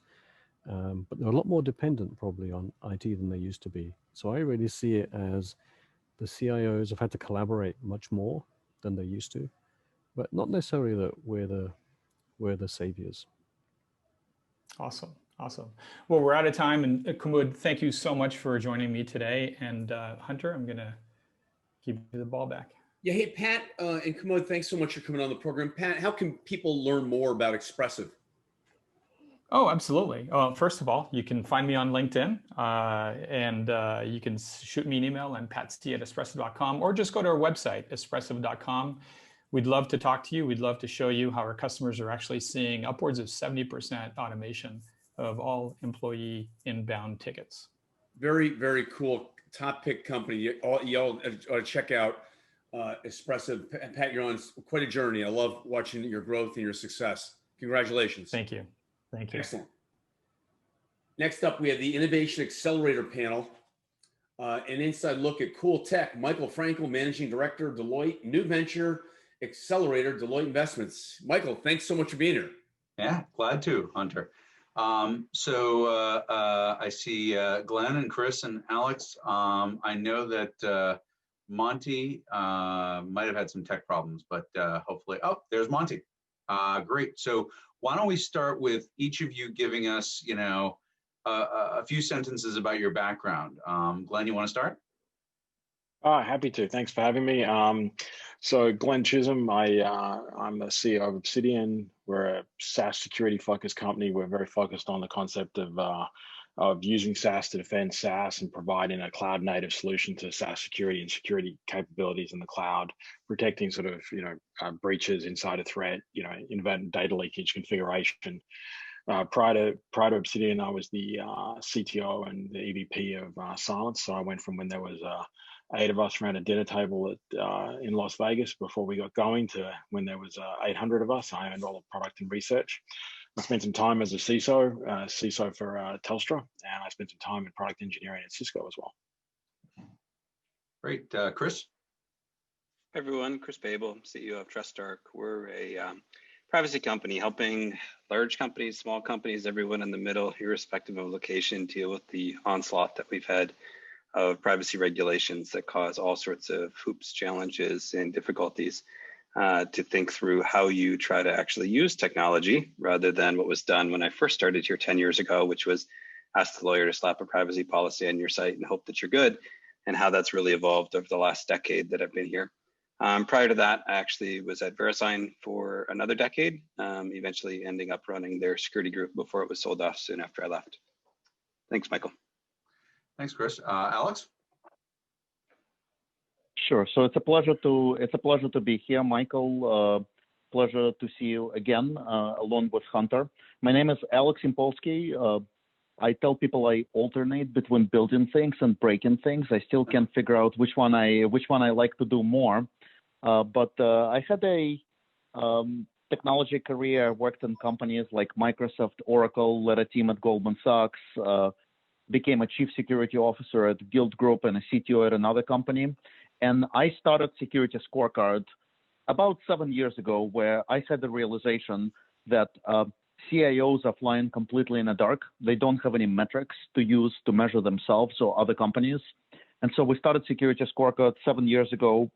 But they're a lot more dependent probably on IT than they used to be. So I really see it as the CIOs have had to collaborate much more than they used to, but not necessarily that we're the saviors.
Awesome. Awesome. Well, we're out of time. And Kumud, thank you so much for joining me today. And Hunter, I'm going to give you the ball back.
Yeah. Hey, Pat and Kumud, thanks so much for coming on the program. Pat, how can people learn more about Espressive?
Oh, absolutely. First of all, you can find me on LinkedIn and you can shoot me an email at patsd@espressive.com or just go to our website, espressive.com. We'd love to talk to you. We'd love to show you how our customers are actually seeing upwards of 70% automation of all employee inbound tickets.
Very, very cool. Top pick company. You all ought to check out Espressive. Pat, you're on quite a journey. I love watching your growth and your success. Congratulations.
Thank you. Thank you.
Excellent. Next up, we have the Innovation Accelerator panel. An inside look at cool tech. Michael Frankel, Managing Director, Deloitte, New Venture Accelerator, Deloitte Investments. Michael, thanks so much for being here.
Yeah, glad to, Hunter. I see Glenn and Chris and Alex. I know that Monty might have had some tech problems, but hopefully, oh, there's Monty. Great. So why don't we start with each of you giving us, a few sentences about your background. Glenn, you want to start?
Happy to. Thanks for having me. So Glenn Chisholm, I'm the CEO of Obsidian. We're a SaaS security focused company. We're very focused on the concept of using SaaS to defend SaaS and providing a cloud native solution to SaaS security and security capabilities in the cloud, protecting sort of, breaches, insider threat, inadvertent data leakage configuration. Prior to Obsidian, I was the CTO and the EVP of Silence. So I went from when there was 8 of us around a dinner table in Las Vegas before we got going to when there was 800 of us. I owned all the product and research. I spent some time as a CISO for Telstra, and I spent some time in product engineering at Cisco as well.
Great. Chris?
Hi, everyone. Chris Babel, CEO of TrustArc. We're a privacy company helping large companies, small companies, everyone in the middle, irrespective of location, deal with the onslaught that we've had of privacy regulations that cause all sorts of hoops, challenges, and difficulties to think through how you try to actually use technology rather than what was done when I first started here 10 years ago, which was ask the lawyer to slap a privacy policy on your site and hope that you're good, and how that's really evolved over the last decade that I've been here. Prior to that, I actually was at Verizon for another decade, eventually ending up running their security group before it was sold off soon after I left. Thanks, Michael.
Thanks, Chris. Alex?
Sure. So it's a pleasure to be here, Michael. Pleasure to see you again, along with Hunter. My name is Alex Impolsky. I tell people I alternate between building things and breaking things. I still can't figure out which one I like to do more. But I had a technology career. I worked in companies like Microsoft, Oracle, led a team at Goldman Sachs. Became a chief security officer at Guild Group and a CTO at another company. And I started Security Scorecard about 7 years ago, where I had the realization that CIOs are flying completely in the dark. They don't have any metrics to use to measure themselves or other companies. And so we started Security Scorecard 7 years ago.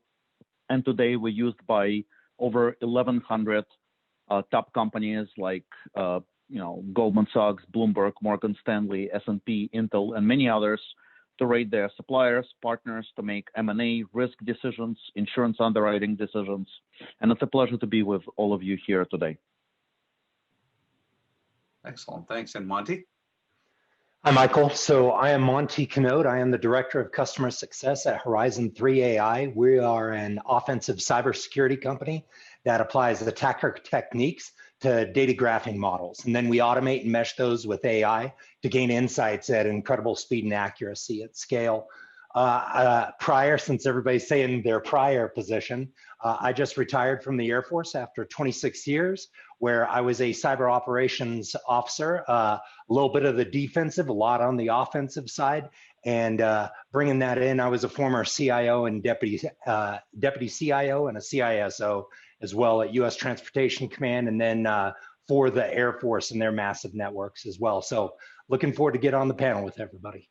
And today we're used by over 1,100 top companies like Goldman Sachs, Bloomberg, Morgan Stanley, S&P, Intel, and many others to rate their suppliers, partners, to make M&A risk decisions, insurance underwriting decisions. And it's a pleasure to be with all of you here today.
Excellent. Thanks. And Monty?
Hi, Michael. So I am Monti Knode. I am the Director of Customer Success at Horizon 3 AI. We are an offensive cybersecurity company that applies attacker techniques to data graphing models. And then we automate and mesh those with AI to gain insights at incredible speed and accuracy at scale. Since everybody's saying their prior position, I just retired from the Air Force after 26 years, where I was a cyber operations officer, a little bit of the defensive, a lot on the offensive side. And bringing that in, I was a former CIO and deputy CIO and a CISO as well at U.S. Transportation Command, and then for the Air Force and their massive networks as well. So looking forward to get on the panel with everybody.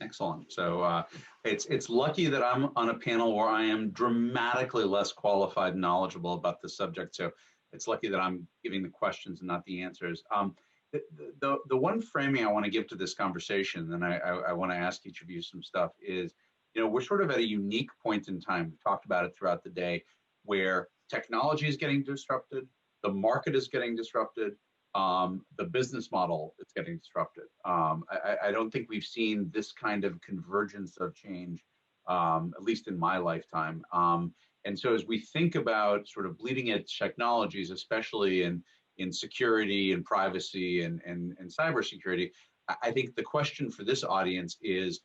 Excellent. So it's lucky that I'm on a panel where I am dramatically less qualified and knowledgeable about the subject. So it's lucky that I'm giving the questions and not the answers. The one framing I want to give to this conversation, and I want to ask each of you some stuff, is, we're sort of at a unique point in time. We talked about it throughout the day, where technology is getting disrupted, the market is getting disrupted, the business model is getting disrupted. I don't think we've seen this kind of convergence of change, at least in my lifetime. And And so as we think about sort of bleeding edge technologies, especially in security and privacy and cybersecurity, I think the question for this audience is,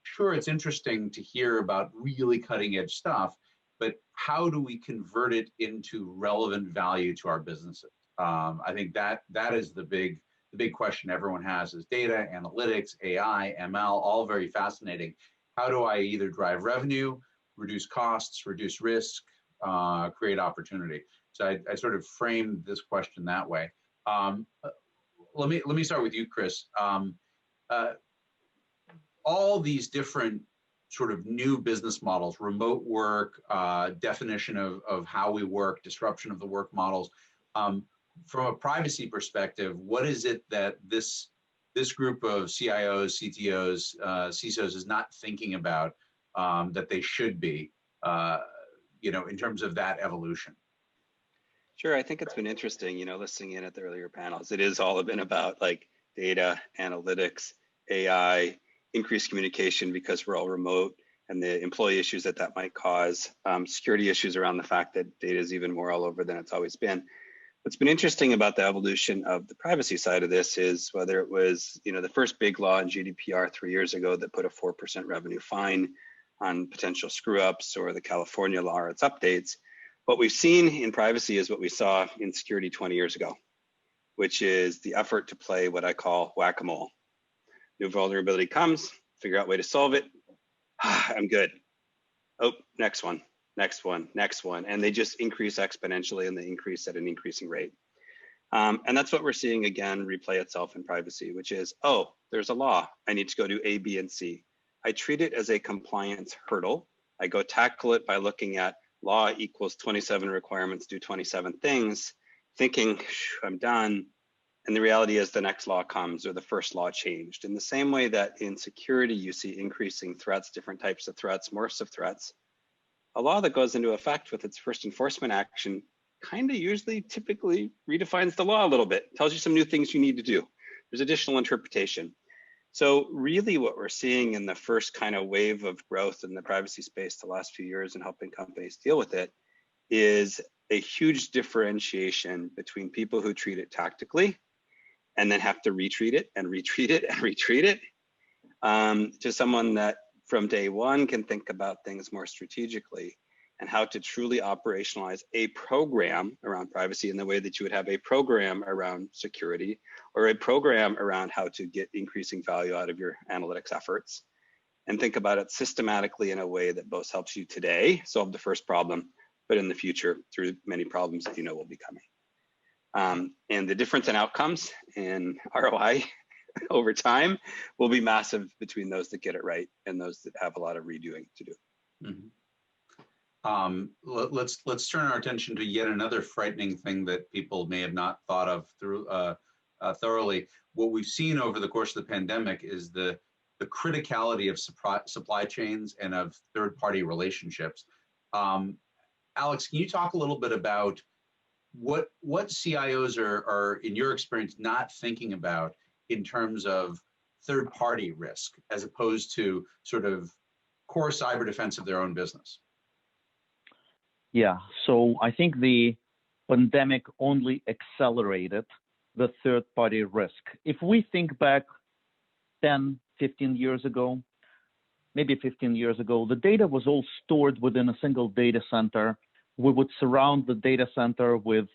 sure, it's interesting to hear about really cutting edge stuff, but how do we convert it into relevant value to our businesses? I think that is the big question everyone has is data, analytics, AI, ML, all very fascinating. How do I either drive revenue, reduce costs, reduce risk, create opportunity? So I sort of framed this question that way. Let me start with you, Chris. All these different sort of new business models, remote work, definition of how we work, disruption of the work models. From a privacy perspective, what is it that this group of CIOs, CTOs, CISOs is not thinking about that they should be, in terms of that evolution?
Sure, I think it's been interesting, listening in at the earlier panels. It is all been about like data, analytics, AI, increased communication because we're all remote, and the employee issues that might cause, security issues around the fact that data is even more all over than it's always been. What's been interesting about the evolution of the privacy side of this is whether it was, the first big law in GDPR 3 years ago that put a 4% revenue fine on potential screw ups, or the California law or its updates. What we've seen in privacy is what we saw in security 20 years ago, which is the effort to play what I call whack-a-mole. New vulnerability comes, figure out a way to solve it. I'm good. Oh, next one, next one, next one. And they just increase exponentially, and they increase at an increasing rate. And that's what we're seeing again replay itself in privacy, which is, oh, there's a law. I need to go do A, B, and C. I treat it as a compliance hurdle. I go tackle it by looking at law equals 27 requirements, do 27 things, thinking, I'm done. And the reality is the next law comes, or the first law changed. In the same way that in security, you see increasing threats, different types of threats, morphs of threats, a law that goes into effect with its first enforcement action kind of usually typically redefines the law a little bit, tells you some new things you need to do. There's additional interpretation. So really what we're seeing in the first kind of wave of growth in the privacy space the last few years and helping companies deal with it is a huge differentiation between people who treat it tactically and then have to retreat it and retreat it and retreat it, to someone that from day one can think about things more strategically and how to truly operationalize a program around privacy in the way that you would have a program around security, or a program around how to get increasing value out of your analytics efforts, and think about it systematically in a way that both helps you today solve the first problem, but in the future through many problems that will be coming. And the difference in outcomes and ROI over time will be massive between those that get it right and those that have a lot of redoing to do.
Mm-hmm. Let's turn our attention to yet another frightening thing that people may have not thought of thoroughly. What we've seen over the course of the pandemic is the criticality of supply chains and of third-party relationships. Alex, can you talk a little bit about what CIOs are, in your experience, not thinking about in terms of third-party risk, as opposed to sort of core cyber defense of their own business?
Yeah, so I think the pandemic only accelerated the third-party risk. If we think back 10, 15 years ago, maybe 15 years ago, the data was all stored within a single data center. We would surround the data center with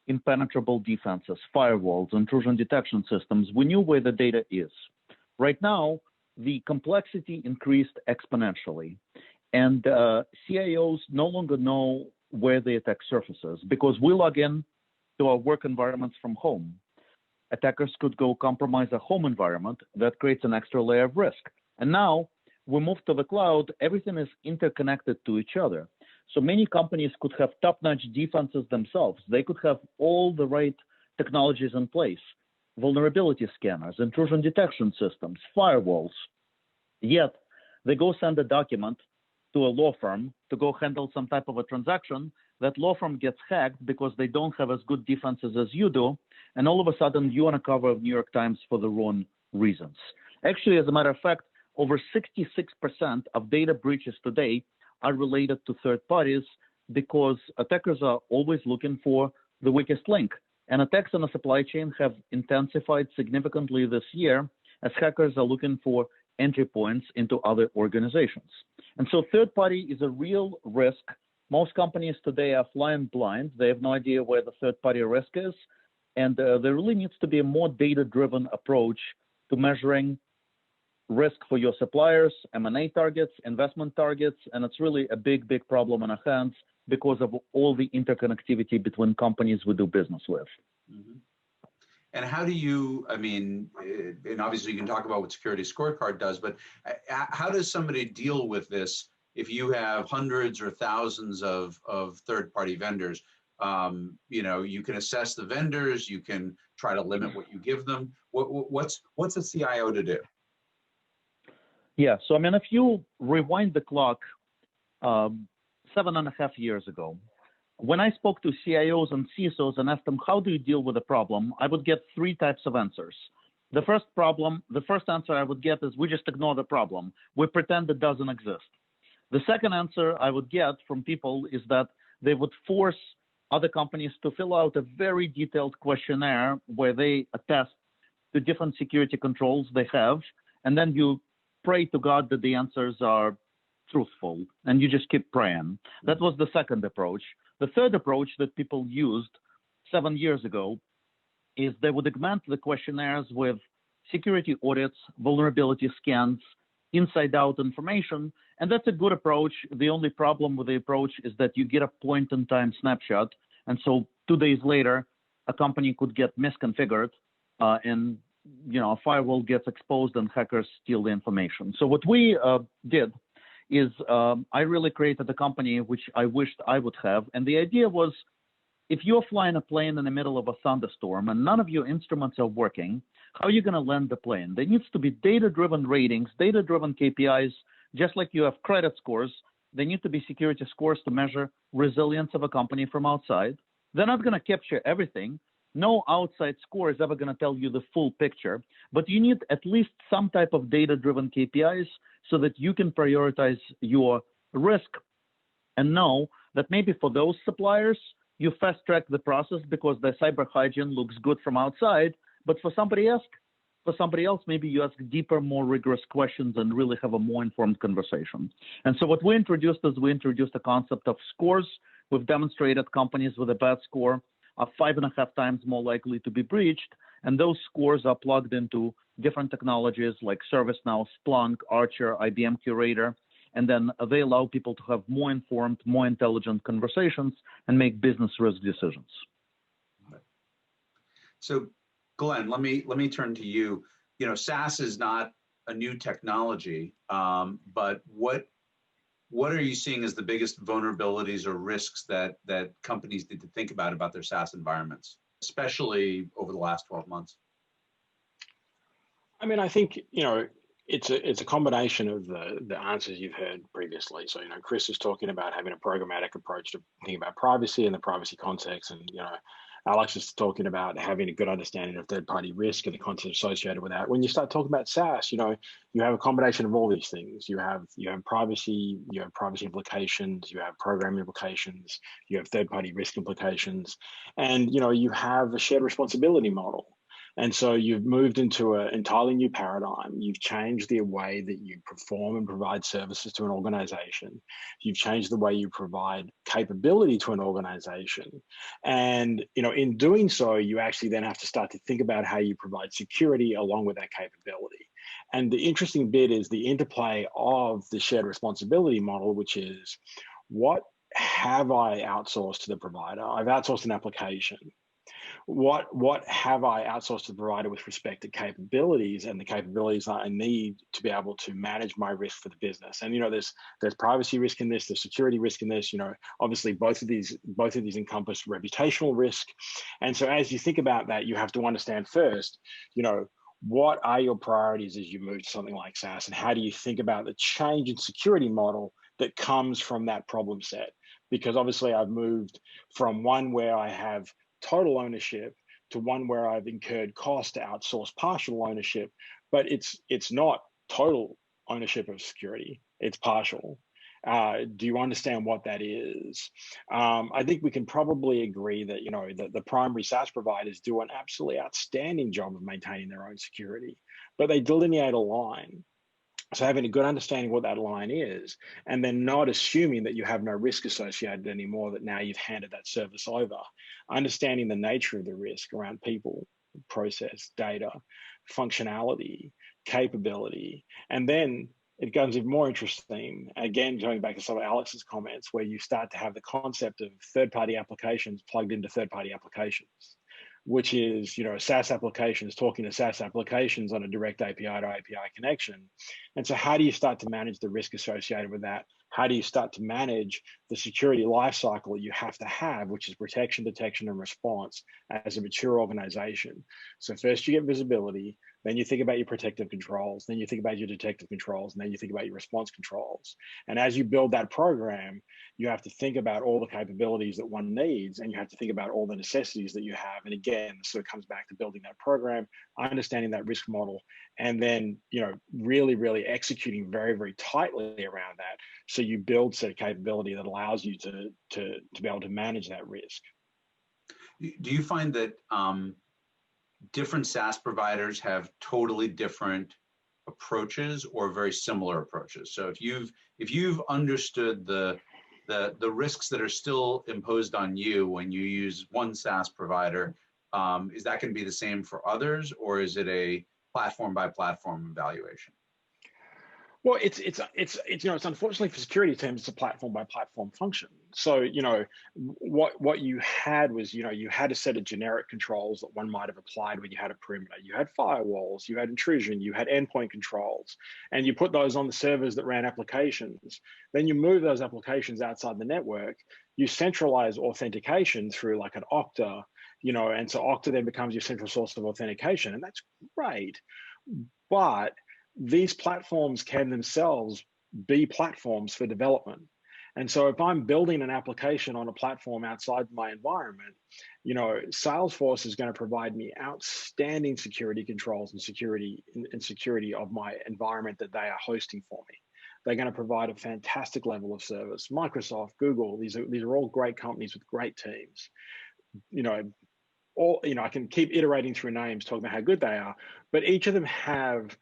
impenetrable defenses, firewalls, intrusion detection systems. We knew where the data is. Right now, the complexity increased exponentially. And CIOs no longer know where the attack surfaces because we log in to our work environments from home. Attackers could go compromise a home environment. That creates an extra layer of risk. And now we move to the cloud. Everything is interconnected to each other. So many companies could have top-notch defenses themselves. They could have all the right technologies in place, vulnerability scanners, intrusion detection systems, firewalls. Yet they go send a document to a law firm to go handle some type of a transaction. That law firm gets hacked because they don't have as good defenses as you do. And all of a sudden, you want to cover New York Times for the wrong reasons. Actually, as a matter of fact, over 66% of data breaches today are related to third parties because attackers are always looking for the weakest link. And attacks on the supply chain have intensified significantly this year as hackers are looking for entry points into other organizations. And so third party is a real risk. Most companies today are flying blind. They have no idea where the third party risk is. And there really needs to be a more data-driven approach to measuring risk for your suppliers, M&A targets, investment targets, and it's really a big, big problem in our hands because of all the interconnectivity between companies we do business with.
Mm-hmm. And how do you, I mean, and obviously you can talk about what Security Scorecard does, but how does somebody deal with this if you have hundreds or thousands of third-party vendors? You know, you can assess the vendors, you can try to limit what you give them. What's a CIO to do?
Yeah, so I mean, if you rewind the clock 7.5 years ago, when I spoke to CIOs and CISOs and asked them, how do you deal with a problem? I would get 3 types of answers. The first answer I would get is we just ignore the problem. We pretend it doesn't exist. The second answer I would get from people is that they would force other companies to fill out a very detailed questionnaire where they attest to different security controls they have, and then you pray to God that the answers are truthful, and you just keep praying. That was the second approach. The third approach that people used 7 years ago is they would augment the questionnaires with security audits, vulnerability scans, inside-out information, and that's a good approach. The only problem with the approach is that you get a point-in-time snapshot, and so 2 days later, a company could get misconfigured, and a firewall gets exposed and hackers steal the information. So what we did is I really created a company which I wished I would have, and the idea was if you're flying a plane in the middle of a thunderstorm and none of your instruments are working, how are you going to land the plane? There needs to be data-driven ratings, data-driven KPIs, just like you have credit scores. There need to be security scores to measure resilience of a company from outside. They're not going to capture everything. No outside score is ever going to tell you the full picture, but you need at least some type of data-driven KPIs so that you can prioritize your risk and know that maybe for those suppliers, you fast track the process because the cyber hygiene looks good from outside, but for somebody else, maybe you ask deeper, more rigorous questions and really have a more informed conversation. And so what we introduced is we introduced a concept of scores. We've demonstrated companies with a bad score are 5.5 times more likely to be breached, and those scores are plugged into different technologies like ServiceNow, Splunk, Archer, IBM Curator, and then they allow people to have more informed, more intelligent conversations and make business risk decisions.
So, Glenn, let me turn to you. You know, SaaS is not a new technology, but what are you seeing as the biggest vulnerabilities or risks that companies need to think about their SaaS environments, especially over the last 12 months?
I mean, I think, it's a combination of the answers you've heard previously. So, Chris is talking about having a programmatic approach to thinking about privacy and the privacy context. And, Alex is talking about having a good understanding of third-party risk and the concepts associated with that. When you start talking about SaaS, you have a combination of all these things. You have privacy, you have privacy implications, you have program implications, you have third-party risk implications, and you have a shared responsibility model. And so you've moved into an entirely new paradigm. You've changed the way that you perform and provide services to an organization. You've changed the way you provide capability to an organization. And in doing so, you actually then have to start to think about how you provide security along with that capability. And the interesting bit is the interplay of the shared responsibility model, which is what have I outsourced to the provider? I've outsourced an application. What have I outsourced to the provider with respect to capabilities and the capabilities that I need to be able to manage my risk for the business? And there's privacy risk in this, there's security risk in this. Obviously both of these encompass reputational risk. And so as you think about that, you have to understand first, what are your priorities as you move to something like SaaS, and how do you think about the change in security model that comes from that problem set? Because obviously I've moved from one where I have total ownership to one where I've incurred cost to outsource partial ownership, but it's not total ownership of security, it's partial. Do you understand what that is? I think we can probably agree that, you know, the primary SaaS providers do an absolutely outstanding job of maintaining their own security, but they delineate a line. So having a good understanding what that line is, and then not assuming that you have no risk associated anymore, that now you've handed that service over, understanding the nature of the risk around people, process, data, functionality, capability, and then it becomes even more interesting, again, going back to some of Alex's comments, where you start to have the concept of third-party applications plugged into third-party applications, which is, you know, SaaS applications talking to SaaS applications on a direct API to API connection. And so how do you start to manage the risk associated with that? How do you start to manage the security lifecycle you have to have, which is protection, detection, and response as a mature organization? So first you get visibility, then you think about your protective controls, then you think about your detective controls, and then you think about your response controls. And as you build that program, you have to think about all the capabilities that one needs, and you have to think about all the necessities that you have. And again, so it comes back to building that program, understanding that risk model, and then, you know, really, really executing very, very tightly around that. So you build set capability that allows you to be able to manage that risk.
Do you find that different SaaS providers have totally different approaches or very similar approaches? So if you've understood the risks that are still imposed on you when you use one SaaS provider, is that going to be the same for others, or is it a platform by platform evaluation?
Well, it's you know, it's unfortunately for security teams, it's a platform by platform function. So, you know, what you had was, you know, you had a set of generic controls that one might have applied when you had a perimeter. You had firewalls, you had intrusion, you had endpoint controls, and you put those on the servers that ran applications. Then you move those applications outside the network. You centralize authentication through like an Okta, you know, and so Okta then becomes your central source of authentication, and that's great. But these platforms can themselves be platforms for development. And so if I'm building an application on a platform outside my environment, you know, Salesforce is going to provide me outstanding security controls and security of my environment that they are hosting for me. They're going to provide a fantastic level of service. Microsoft, Google, these are all great companies with great teams. You know, I can keep iterating through names, talking about how good they are, but each of them have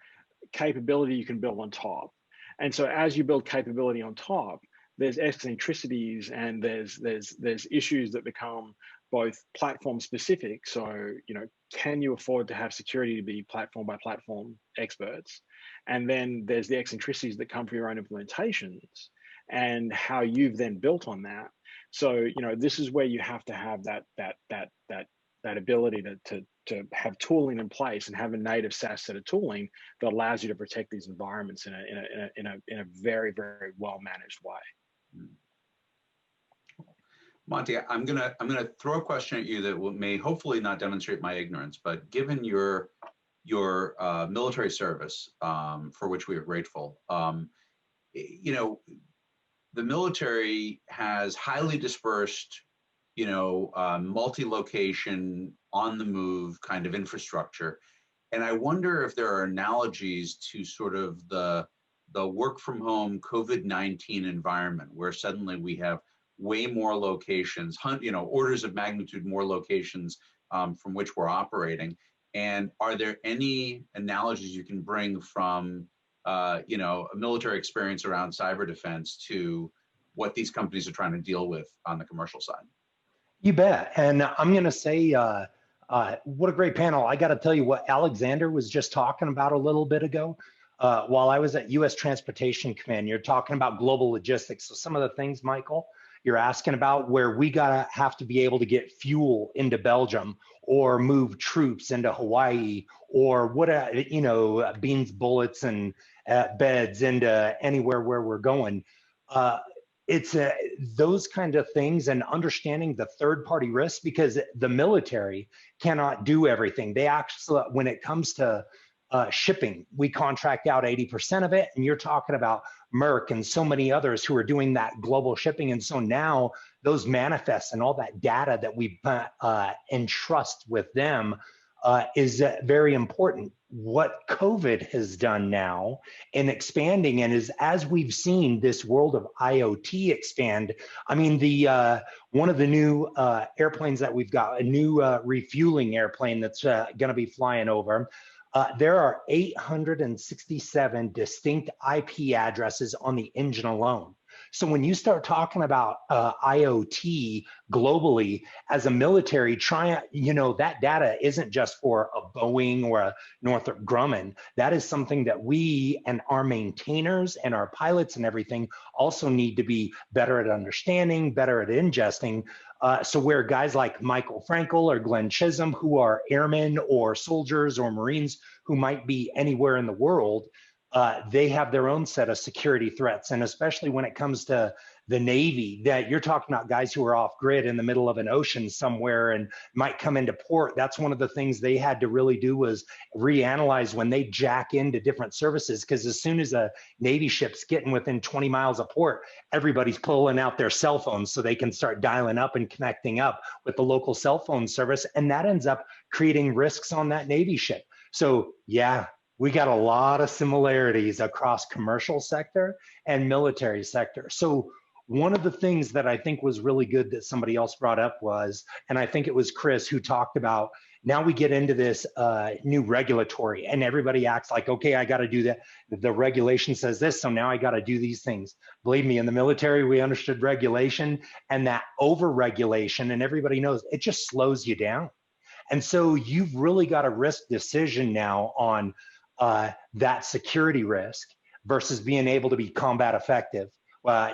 capability you can build on top. And so as you build capability on top, there's eccentricities and there's issues that become both platform specific. So, you know, can you afford to have security to be platform by platform experts? And then there's the eccentricities that come from your own implementations and how you've then built on that. So, you know, this is where you have to have that ability to have tooling in place and have a native SaaS set of tooling that allows you to protect these environments in a very, very well managed way.
Monty, I'm gonna throw a question at you that may hopefully not demonstrate my ignorance, but given your military service, for which we are grateful, you know, the military has highly dispersed, you know, multi-location, on the move kind of infrastructure. And I wonder if there are analogies to sort of the work from home COVID-19 environment, where suddenly we have way more locations, you know, orders of magnitude more locations from which we're operating. And are there any analogies you can bring from, you know, a military experience around cyber defense to what these companies are trying to deal with on the commercial side?
You bet. And I'm going to say, what a great panel. I got to tell you what Alexander was just talking about a little bit ago. While I was at U.S. Transportation Command, you're talking about global logistics. So some of the things, Michael, you're asking about where we have to be able to get fuel into Belgium or move troops into Hawaii or what, you know, beans, bullets, and beds into anywhere where we're going. It's those kind of things and understanding the third-party risks, because the military cannot do everything. They actually, when it comes to shipping, we contract out 80% of it, and you're talking about Merck and so many others who are doing that global shipping. And so now those manifests and all that data that we entrust with them is very important. What COVID has done now in expanding, and is as we've seen this world of IoT expand, I mean, the one of the new airplanes that we've got, a new refueling airplane that's going to be flying over, there are 867 distinct IP addresses on the engine alone. So when you start talking about IoT globally as a military, that data isn't just for a Boeing or a Northrop Grumman. That is something that we and our maintainers and our pilots and everything also need to be better at understanding, better at ingesting. So where guys like Michael Frankel or Glenn Chisholm, who are airmen or soldiers or Marines who might be anywhere in the world, they have their own set of security threats. And especially when it comes to the Navy, that you're talking about guys who are off grid in the middle of an ocean somewhere and might come into port. That's one of the things they had to really do was reanalyze when they jack into different services, because as soon as a Navy ship's getting within 20 miles of port, everybody's pulling out their cell phones so they can start dialing up and connecting up with the local cell phone service. And that ends up creating risks on that Navy ship. So yeah, we got a lot of similarities across commercial sector and military sector. So one of the things that I think was really good that somebody else brought up was, and I think it was Chris who talked about, now we get into this new regulatory and everybody acts like, okay, I got to do that. The regulation says this, so now I got to do these things. Believe me, in the military, we understood regulation, and that over-regulation, and everybody knows, it just slows you down. And so you've really got a risk decision now on that security risk versus being able to be combat effective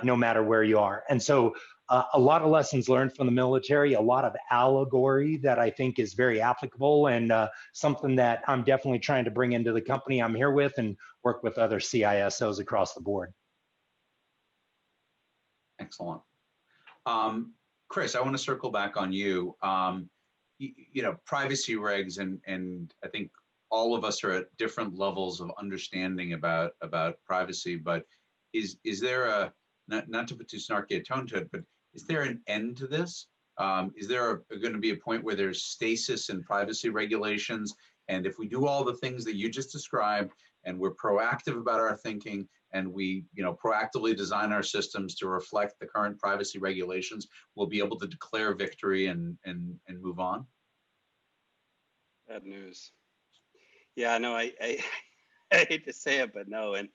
no matter where you are. And so a lot of lessons learned from the military, a lot of allegory that I think is very applicable, and something that I'm definitely trying to bring into the company I'm here with and work with other CISOs across the board.
Excellent. Chris, I want to circle back on you. Privacy regs, and I think all of us are at different levels of understanding about privacy, but is there a, not to put too snarky a tone to it, but is there an end to this? Is there going to be a point where there's stasis in privacy regulations? And if we do all the things that you just described, and we're proactive about our thinking, and we proactively design our systems to reflect the current privacy regulations, we'll be able to declare victory and move on?
Bad news. Yeah, no, I hate to say it, but no. And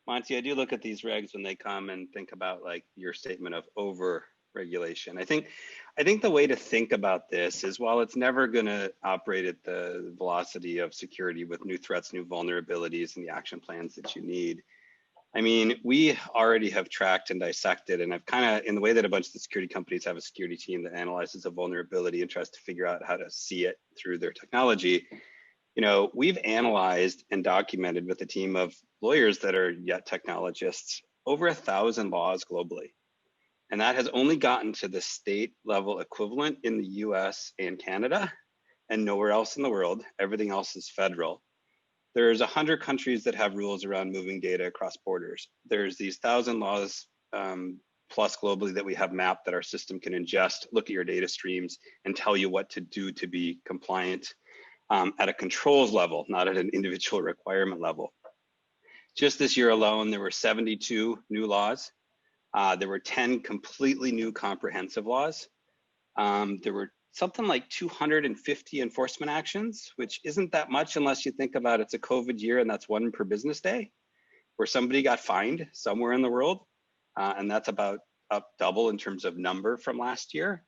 Monty, I do look at these regs when they come and think about like your statement of over regulation. I think the way to think about this is, while it's never going to operate at the velocity of security with new threats, new vulnerabilities, and the action plans that you need, I mean, we already have tracked and dissected, and I've kind of, in the way that a bunch of the security companies have a security team that analyzes a vulnerability and tries to figure out how to see it through their technology, we've analyzed and documented with a team of lawyers that are yet technologists over 1,000 laws globally. And that has only gotten to the state level equivalent in the US and Canada and nowhere else in the world. Everything else is federal. There's 100 countries that have rules around moving data across borders. There's these 1,000 laws plus globally that we have mapped that our system can ingest, look at your data streams, and tell you what to do to be compliant at a controls level, not at an individual requirement level. Just this year alone, there were 72 new laws. There were 10 completely new comprehensive laws. There were something like 250 enforcement actions, which isn't that much unless you think about it's a COVID year and that's one per business day, where somebody got fined somewhere in the world. And that's about up double in terms of number from last year.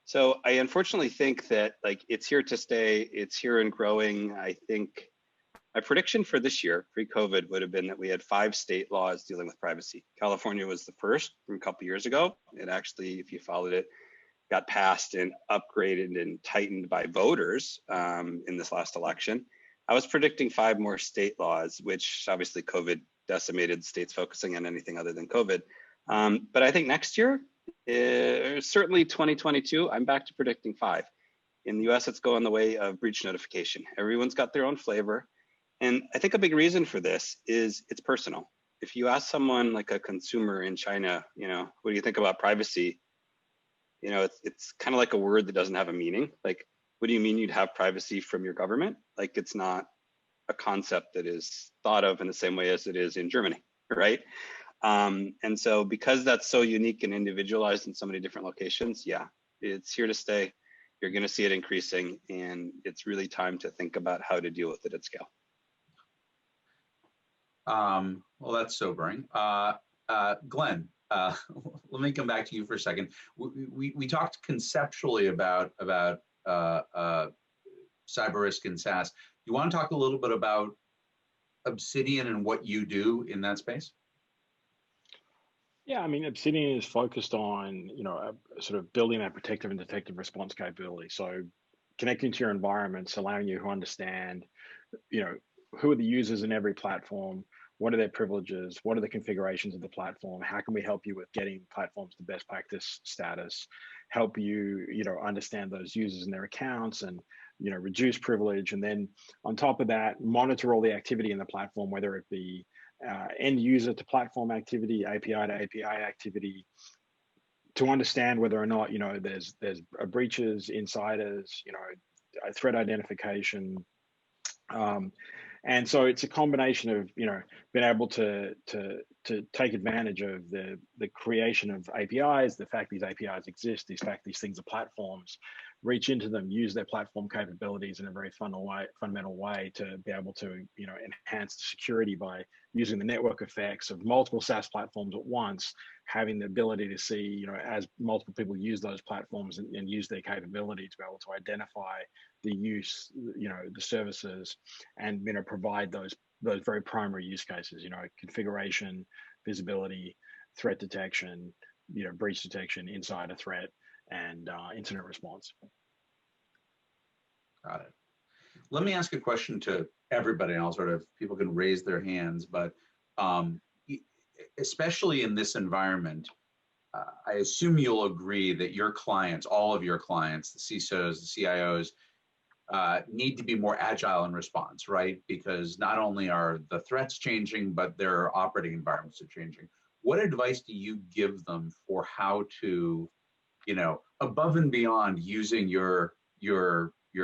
So I unfortunately think that like it's here to stay, it's here and growing. I think my prediction for this year, pre-COVID, would have been that we had 5 state laws dealing with privacy. California was the first from a couple years ago. It actually, if you followed it, got passed and upgraded and tightened by voters in this last election. I was predicting 5 more state laws, which obviously COVID decimated states focusing on anything other than COVID. But I think next year, certainly 2022, I'm back to predicting 5. In the US, it's going the way of breach notification. Everyone's got their own flavor. And I think a big reason for this is it's personal. If you ask someone like a consumer in China, what do you think about privacy? It's kind of like a word that doesn't have a meaning. Like what do you mean you'd have privacy from your government? Like, it's not a concept that is thought of in the same way as it is in Germany, right? And so because that's so unique and individualized in so many different locations, yeah, it's here to stay. You're going to see it increasing, and it's really time to think about how to deal with it at scale.
Well, that's sobering. Glenn, let me come back to you for a second. We talked conceptually about cyber risk and SaaS. You want to talk a little bit about Obsidian and what you do in that space?
Yeah, I mean, Obsidian is focused on, sort of building that protective and detective response capability. So connecting to your environments, allowing you to understand, who are the users in every platform, what are their privileges, what are the configurations of the platform, how can we help you with getting platforms to best practice status, help you, understand those users and their accounts and, reduce privilege. And then on top of that, monitor all the activity in the platform, whether it be end user to platform activity, API to API activity, to understand whether or not there's breaches, insiders, threat identification, and so it's a combination of being able to take advantage of the creation of APIs, the fact these APIs exist, these things are platforms, reach into them, use their platform capabilities in a very fundamental way to be able to enhance the security by using the network effects of multiple SaaS platforms at once, having the ability to see as multiple people use those platforms and use their capability to be able to identify the use, the services, and provide those very primary use cases, configuration, visibility, threat detection, breach detection, insider threat, and incident response.
Got it. Let me ask a question to everybody, and people can raise their hands, but especially in this environment, I assume you'll agree that your clients, all of your clients, the CISOs, the CIOs, need to be more agile in response, right? Because not only are the threats changing, but their operating environments are changing. What advice do you give them for how to, above and beyond using your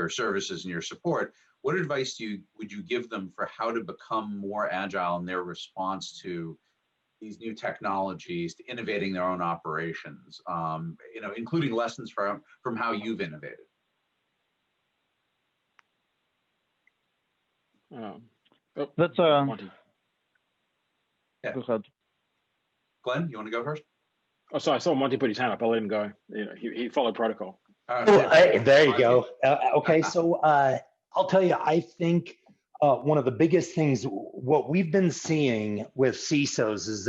services and your support, what advice would you give them for how to become more agile in their response to these new technologies, to innovating their own operations, including lessons from how you've innovated?
That's
Monty. Yeah.
Go ahead.
Glenn, you want to go first?
Oh, sorry, I saw Monty put his hand up. I'll let him go. He followed protocol.
There you go. Okay, so I'll tell you, I think one of the biggest things, what we've been seeing with CISOs is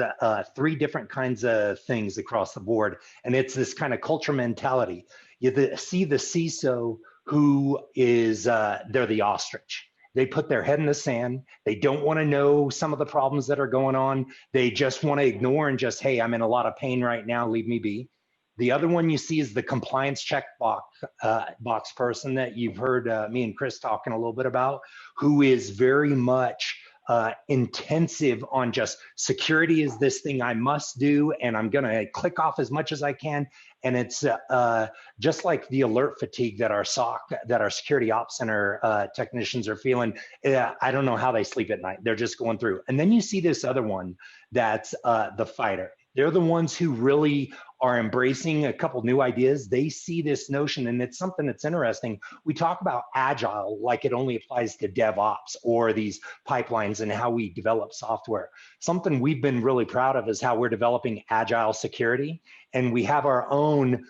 three different kinds of things across the board. And it's this kind of culture mentality. You see the CISO who is, they're the ostrich. They put their head in the sand. They don't want to know some of the problems that are going on. They just want to ignore and just, hey, I'm in a lot of pain right now, leave me be. The other one you see is the compliance check box person that you've heard me and Chris talking a little bit about, who is very much intensive on just security is this thing I must do, and I'm going to click off as much as I can. And it's just like the alert fatigue that our security ops center technicians are feeling. I don't know how they sleep at night. They're just going through. And then you see this other one that's the fighter. They're the ones who really are embracing a couple new ideas. They see this notion, and it's something that's interesting. We talk about agile like it only applies to DevOps or these pipelines and how we develop software. Something we've been really proud of is how we're developing agile security, and we have our own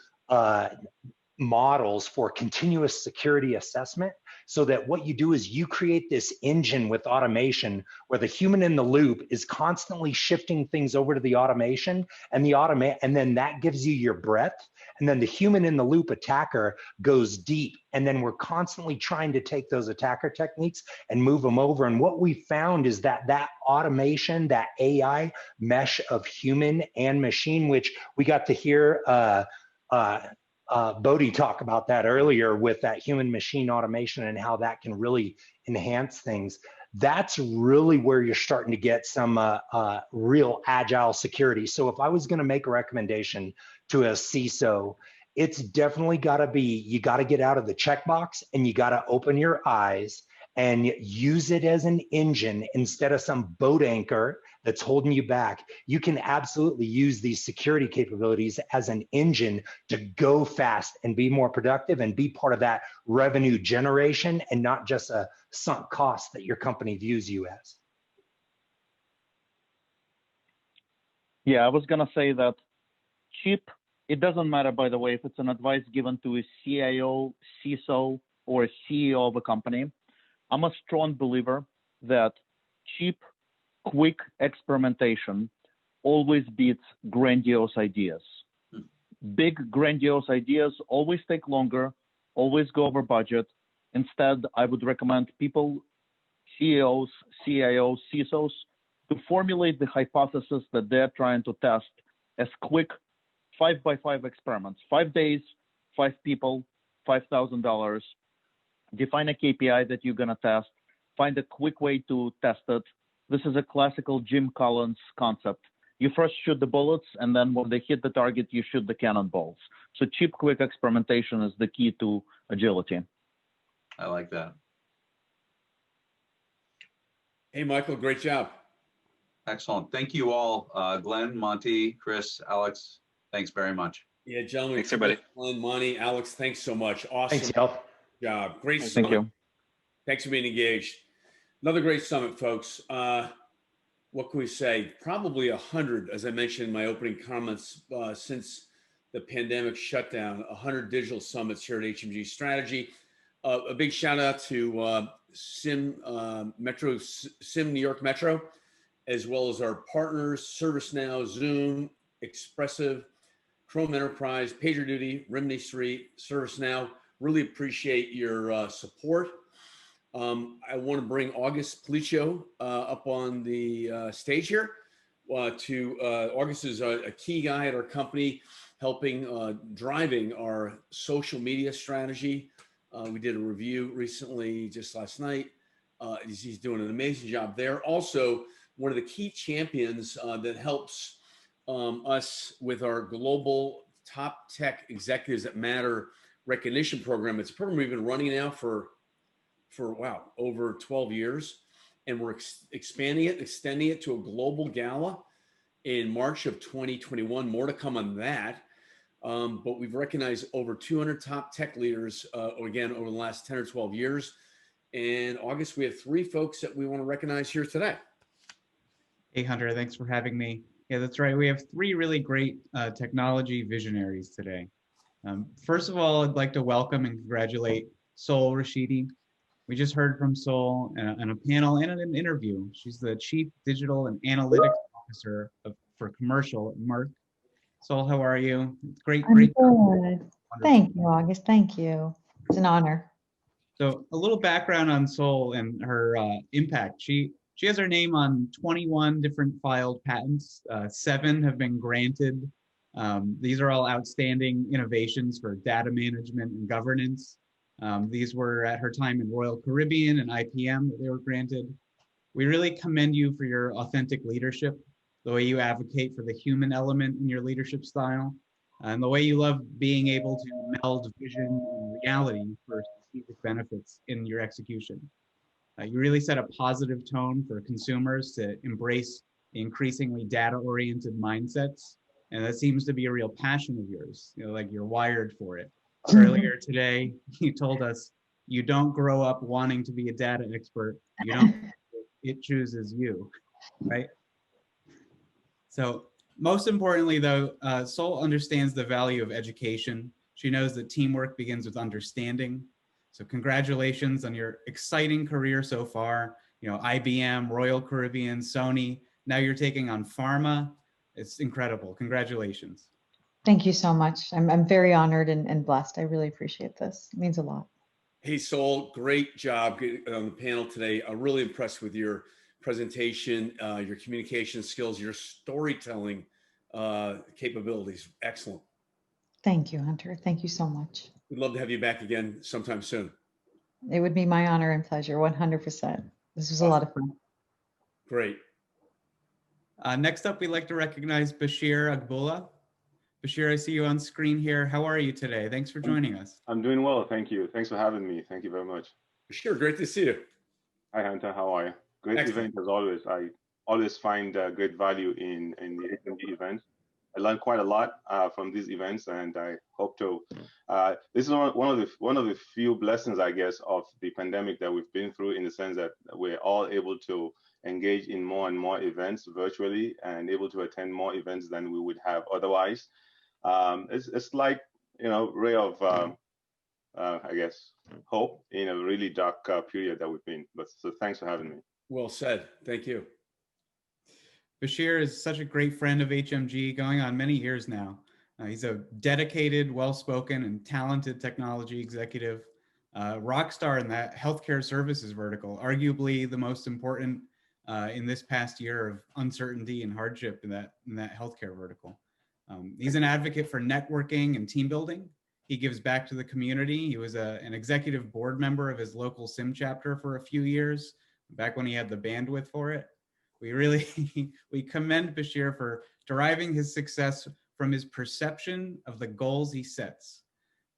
models for continuous security assessment, so that what you do is you create this engine with automation where the human in the loop is constantly shifting things over to the automation, and and then that gives you your breadth, and then the human in the loop attacker goes deep, and then we're constantly trying to take those attacker techniques and move them over. And what we found is that automation, that AI mesh of human and machine, which we got to hear Bedi talk about that earlier with that human machine automation and how that can really enhance things. That's really where you're starting to get some real agile security. So if I was going to make a recommendation to a CISO, It's definitely got to be, you got to get out of the checkbox and you got to open your eyes and use it as an engine instead of some boat anchor that's holding you back. You can absolutely use these security capabilities as an engine to go fast and be more productive and be part of that revenue generation and not just a sunk cost that your company views you as.
Yeah, I was going to say that cheap, it doesn't matter, by the way, if it's an advice given to a CIO, CISO, or a CEO of a company. I'm a strong believer that cheap, quick experimentation always beats grandiose ideas. Big, grandiose ideas always take longer, always go over budget. Instead, I would recommend people, CEOs, CIOs, CISOs, to formulate the hypothesis that they're trying to test as quick 5x5 experiments, 5 days, 5 people, $5,000. Define a KPI that you're going to test, find a quick way to test it. This is a classical Jim Collins concept. You first shoot the bullets, and then when they hit the target, you shoot the cannonballs. So cheap, quick experimentation is the key to agility.
I like that.
Hey, Michael, great job.
Excellent. Thank you all. Glenn, Monty, Chris, Alex, thanks very much.
Yeah, gentlemen.
Thanks, everybody.
Glenn, Monty, Alex, thanks so much. Awesome.
Thanks, y'all.
Job. Great
Thank
summit.
you.
Thanks for being engaged. Another great summit, folks. What can we say? Probably 100, as I mentioned in my opening comments, since the pandemic shutdown, 100 digital summits here at HMG Strategy. A big shout out to Sim New York Metro, as well as our partners, ServiceNow, Zoom, Espressive, Chrome Enterprise, PagerDuty, Rimini Street, ServiceNow. Really appreciate your support. I want to bring August Policio up on the stage here. August is a key guy at our company, helping driving our social media strategy. We did a review recently, just last night. He's doing an amazing job there. Also, one of the key champions that helps us with our global top tech executives that matter recognition program. It's a program we've been running now for wow, over 12 years. And we're expanding it, extending it to a global gala in March of 2021. More to come on that. But we've recognized over 200 top tech leaders, again, over the last 10 or 12 years. And August, we have 3 folks that we want to recognize here today.
Hey, Hunter, thanks for having me. Yeah, that's right. We have 3 really great technology visionaries today. First of all, I'd like to welcome and congratulate Sol Rashidi. We just heard from Sol on a panel and in an interview. She's the Chief Digital and Analytics Officer for Commercial at Merck. Sol, how are you? It's great.
I'm good. Thank you, August. Thank you. It's an honor.
So a little background on Sol and her impact. She has her name on 21 different filed patents. 7 have been granted. These are all outstanding innovations for data management and governance. These were at her time in Royal Caribbean and IPM that they were granted. We really commend you for your authentic leadership, the way you advocate for the human element in your leadership style, and the way you love being able to meld vision and reality for strategic benefits in your execution. You really set a positive tone for consumers to embrace the increasingly data-oriented mindsets, and that seems to be a real passion of yours. You know, like you're wired for it. Earlier today, you told us you don't grow up wanting to be a data expert. You don't. It chooses you, right? So most importantly, though, Sol understands the value of education. She knows that teamwork begins with understanding. So congratulations on your exciting career so far. You know, IBM, Royal Caribbean, Sony. Now you're taking on pharma. It's incredible. Congratulations.
Thank you so much. I'm very honored and blessed. I really appreciate this. It means a lot.
Hey, Sol, great job on the panel today. I'm really impressed with your presentation, your communication skills, your storytelling capabilities. Excellent.
Thank you, Hunter. Thank you so much.
We'd love to have you back again sometime soon.
It would be my honor and pleasure, 100%. This was a lot of fun.
Great.
Next up, we'd like to recognize Bashir Agbula. Bashir, I see you on screen here. How are you today? Thanks for joining us.
I'm doing well, thank you. Thanks for having me. Thank you very much.
Sure, great to see you.
Hi, Hunter. How are you? Great
Excellent.
event as always. I always find great value in the HMG events. I learned quite a lot from these events, and I hope to. This is one of the few blessings, I guess, of the pandemic that we've been through, in the sense that we're all able to engage in more and more events virtually, and able to attend more events than we would have otherwise. It's like, ray of I guess hope in a really dark period that we've been. But so thanks for having me.
Well said. Thank you.
Bashir is such a great friend of HMG, going on many years now. He's a dedicated, well-spoken, and talented technology executive, rock star in that healthcare services vertical, arguably the most important in this past year of uncertainty and hardship in that healthcare vertical. He's an advocate for networking and team building. He gives back to the community. He was an executive board member of his local SIM chapter for a few years, back when he had the bandwidth for it. We commend Bashir for deriving his success from his perception of the goals he sets.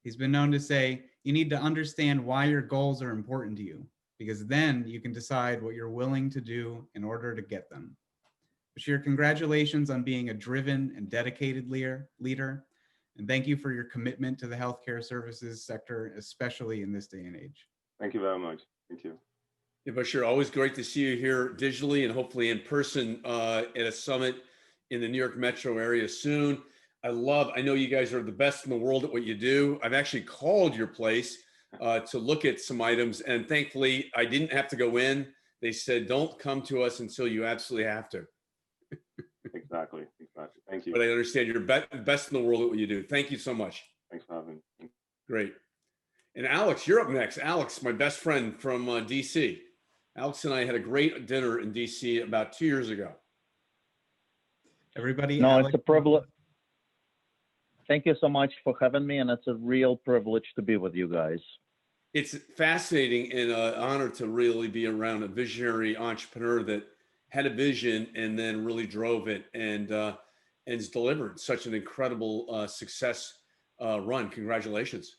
He's been known to say, you need to understand why your goals are important to you, because then you can decide what you're willing to do in order to get them. Bashir, congratulations on being a driven and dedicated leader. And thank you for your commitment to the healthcare services sector, especially in this day and age.
Thank you very much. Thank you.
Yeah, Bashir, always great to see you here digitally and hopefully in person at a summit in the New York metro area soon. I know you guys are the best in the world at what you do. I've actually called your place to look at some items, and thankfully I didn't have to go in. They said, don't come to us until you absolutely have to.
Exactly. Thank you.
But I understand you're best in the world at what you do. Thank you so much.
Thanks for having me.
Great. And Alex, you're up next. Alex, my best friend from DC. Alex and I had a great dinner in DC about 2 years ago.
Everybody,
no,
Alex.
It's a privilege. Thank you so much for having me, and it's a real privilege to be with you guys.
It's fascinating and an honor to really be around a visionary entrepreneur that had a vision and then really drove it and has delivered such an incredible success run. Congratulations.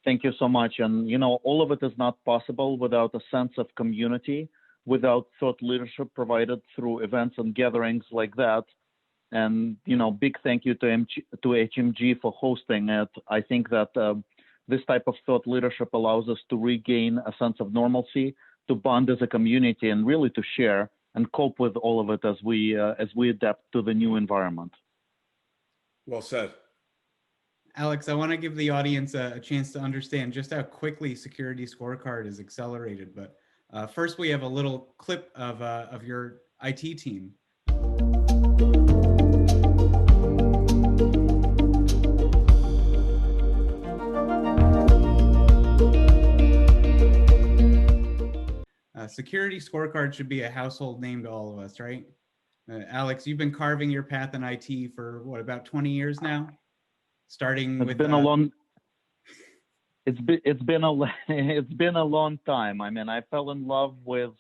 Thank you so much. And, all of it is not possible without a sense of community, without thought leadership provided through events and gatherings like that. And, big thank you to HMG for hosting it. I think that this type of thought leadership allows us to regain a sense of normalcy, to bond as a community, and really to share and cope with all of it as we adapt to the new environment.
Well said.
Alex, I want to give the audience a chance to understand just how quickly Security Scorecard is accelerated. But first, we have a little clip of your IT team. Security Scorecard should be a household name to all of us, right? Alex, you've been carving your path in IT for what, about 20 years now? Starting with
it's been a long time. I mean, I fell in love with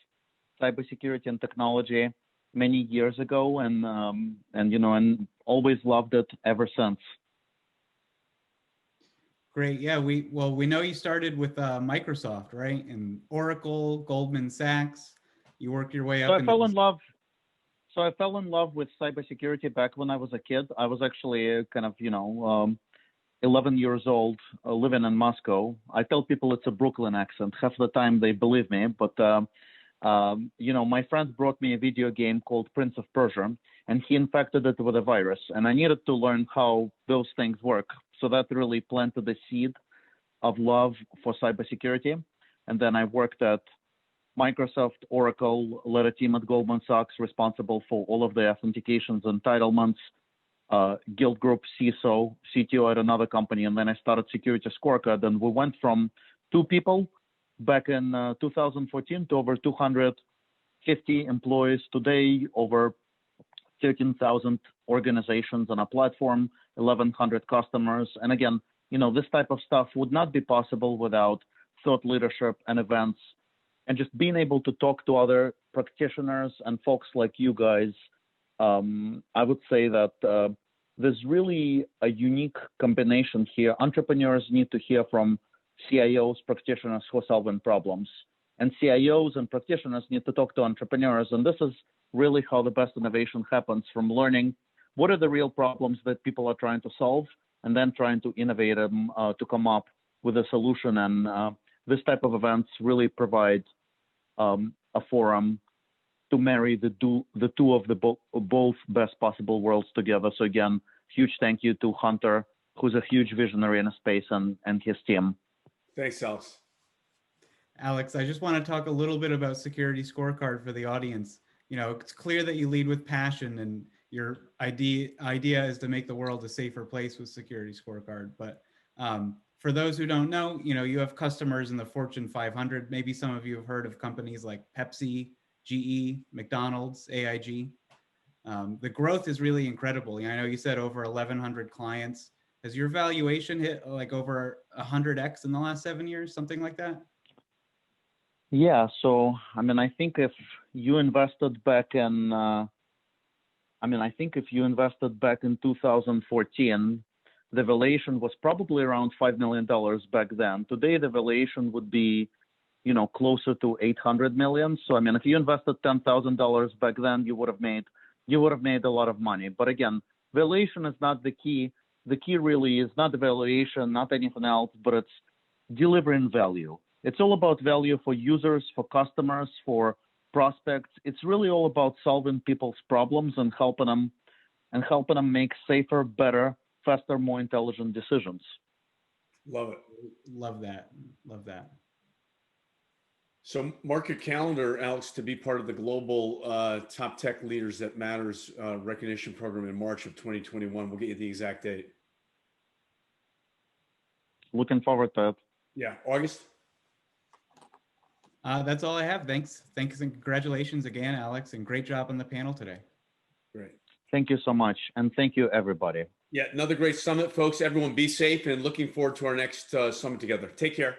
cybersecurity and technology many years ago, and always loved it ever since.
Great. Yeah, we know you started with Microsoft, right? And Oracle, Goldman Sachs. You worked your way up.
So I fell in love with cybersecurity back when I was a kid. I was actually 11 years old, living in Moscow. I tell people it's a Brooklyn accent. Half the time they believe me, but my friend brought me a video game called Prince of Persia, and he infected it with a virus, and I needed to learn how those things work. So that really planted the seed of love for cybersecurity. And then I worked at Microsoft, Oracle, led a team at Goldman Sachs responsible for all of the authentications, entitlements, Guild Group, CISO, CTO at another company. And then I started Security Scorecard, and we went from 2 people back in 2014 to over 250 employees today, over 13,000 organizations on a platform, 1,100 customers. And again, this type of stuff would not be possible without thought leadership and events, and just being able to talk to other practitioners and folks like you guys. I would say that there's really a unique combination here. Entrepreneurs need to hear from CIOs, practitioners who are solving problems. And CIOs and practitioners need to talk to entrepreneurs. And this is really how the best innovation happens, from learning what are the real problems that people are trying to solve, and then trying to innovate them to come up with a solution. And this type of events really provide a forum to marry the two of the both best possible worlds together. So again, huge thank you to Hunter, who's a huge visionary in the space, and his team.
Thanks, Alex.
Alex, I just want to talk a little bit about security scorecard for the audience. You know, it's clear that you lead with passion, and your idea is to make the world a safer place with security scorecard. But for those who don't know, you know, you have customers in the Fortune 500. Maybe some of you have heard of companies like Pepsi, GE, McDonald's, AIG. The growth is really incredible. I know you said over 1,100 clients. Has your valuation hit like over 100x in the last 7 years, something like that?
Yeah, so I mean, I think if you invested back in, if you invested back in 2014, the valuation was probably around $5 million back then. Today, the valuation would be, you know, closer to 800 million. So I mean, if you invested $10,000 back then, you would have made a lot of money. But again, valuation is not the key. The key really is not the valuation, not anything else, but it's delivering value. It's all about value for users, for customers, for prospects. It's really all about solving people's problems and helping them make safer, better, faster, more intelligent decisions.
Love it.
Love that. Love that.
So mark your calendar, Alex, to be part of the global Top Tech Leaders That Matters recognition program in March of 2021. We'll get you the exact date.
Looking forward to it.
Yeah, August?
That's all I have. Thanks and congratulations again, Alex, and great job on the panel today.
Great.
Thank you so much. And thank you, everybody.
Yeah, another great summit, folks. Everyone be safe, and looking forward to our next summit together. Take care.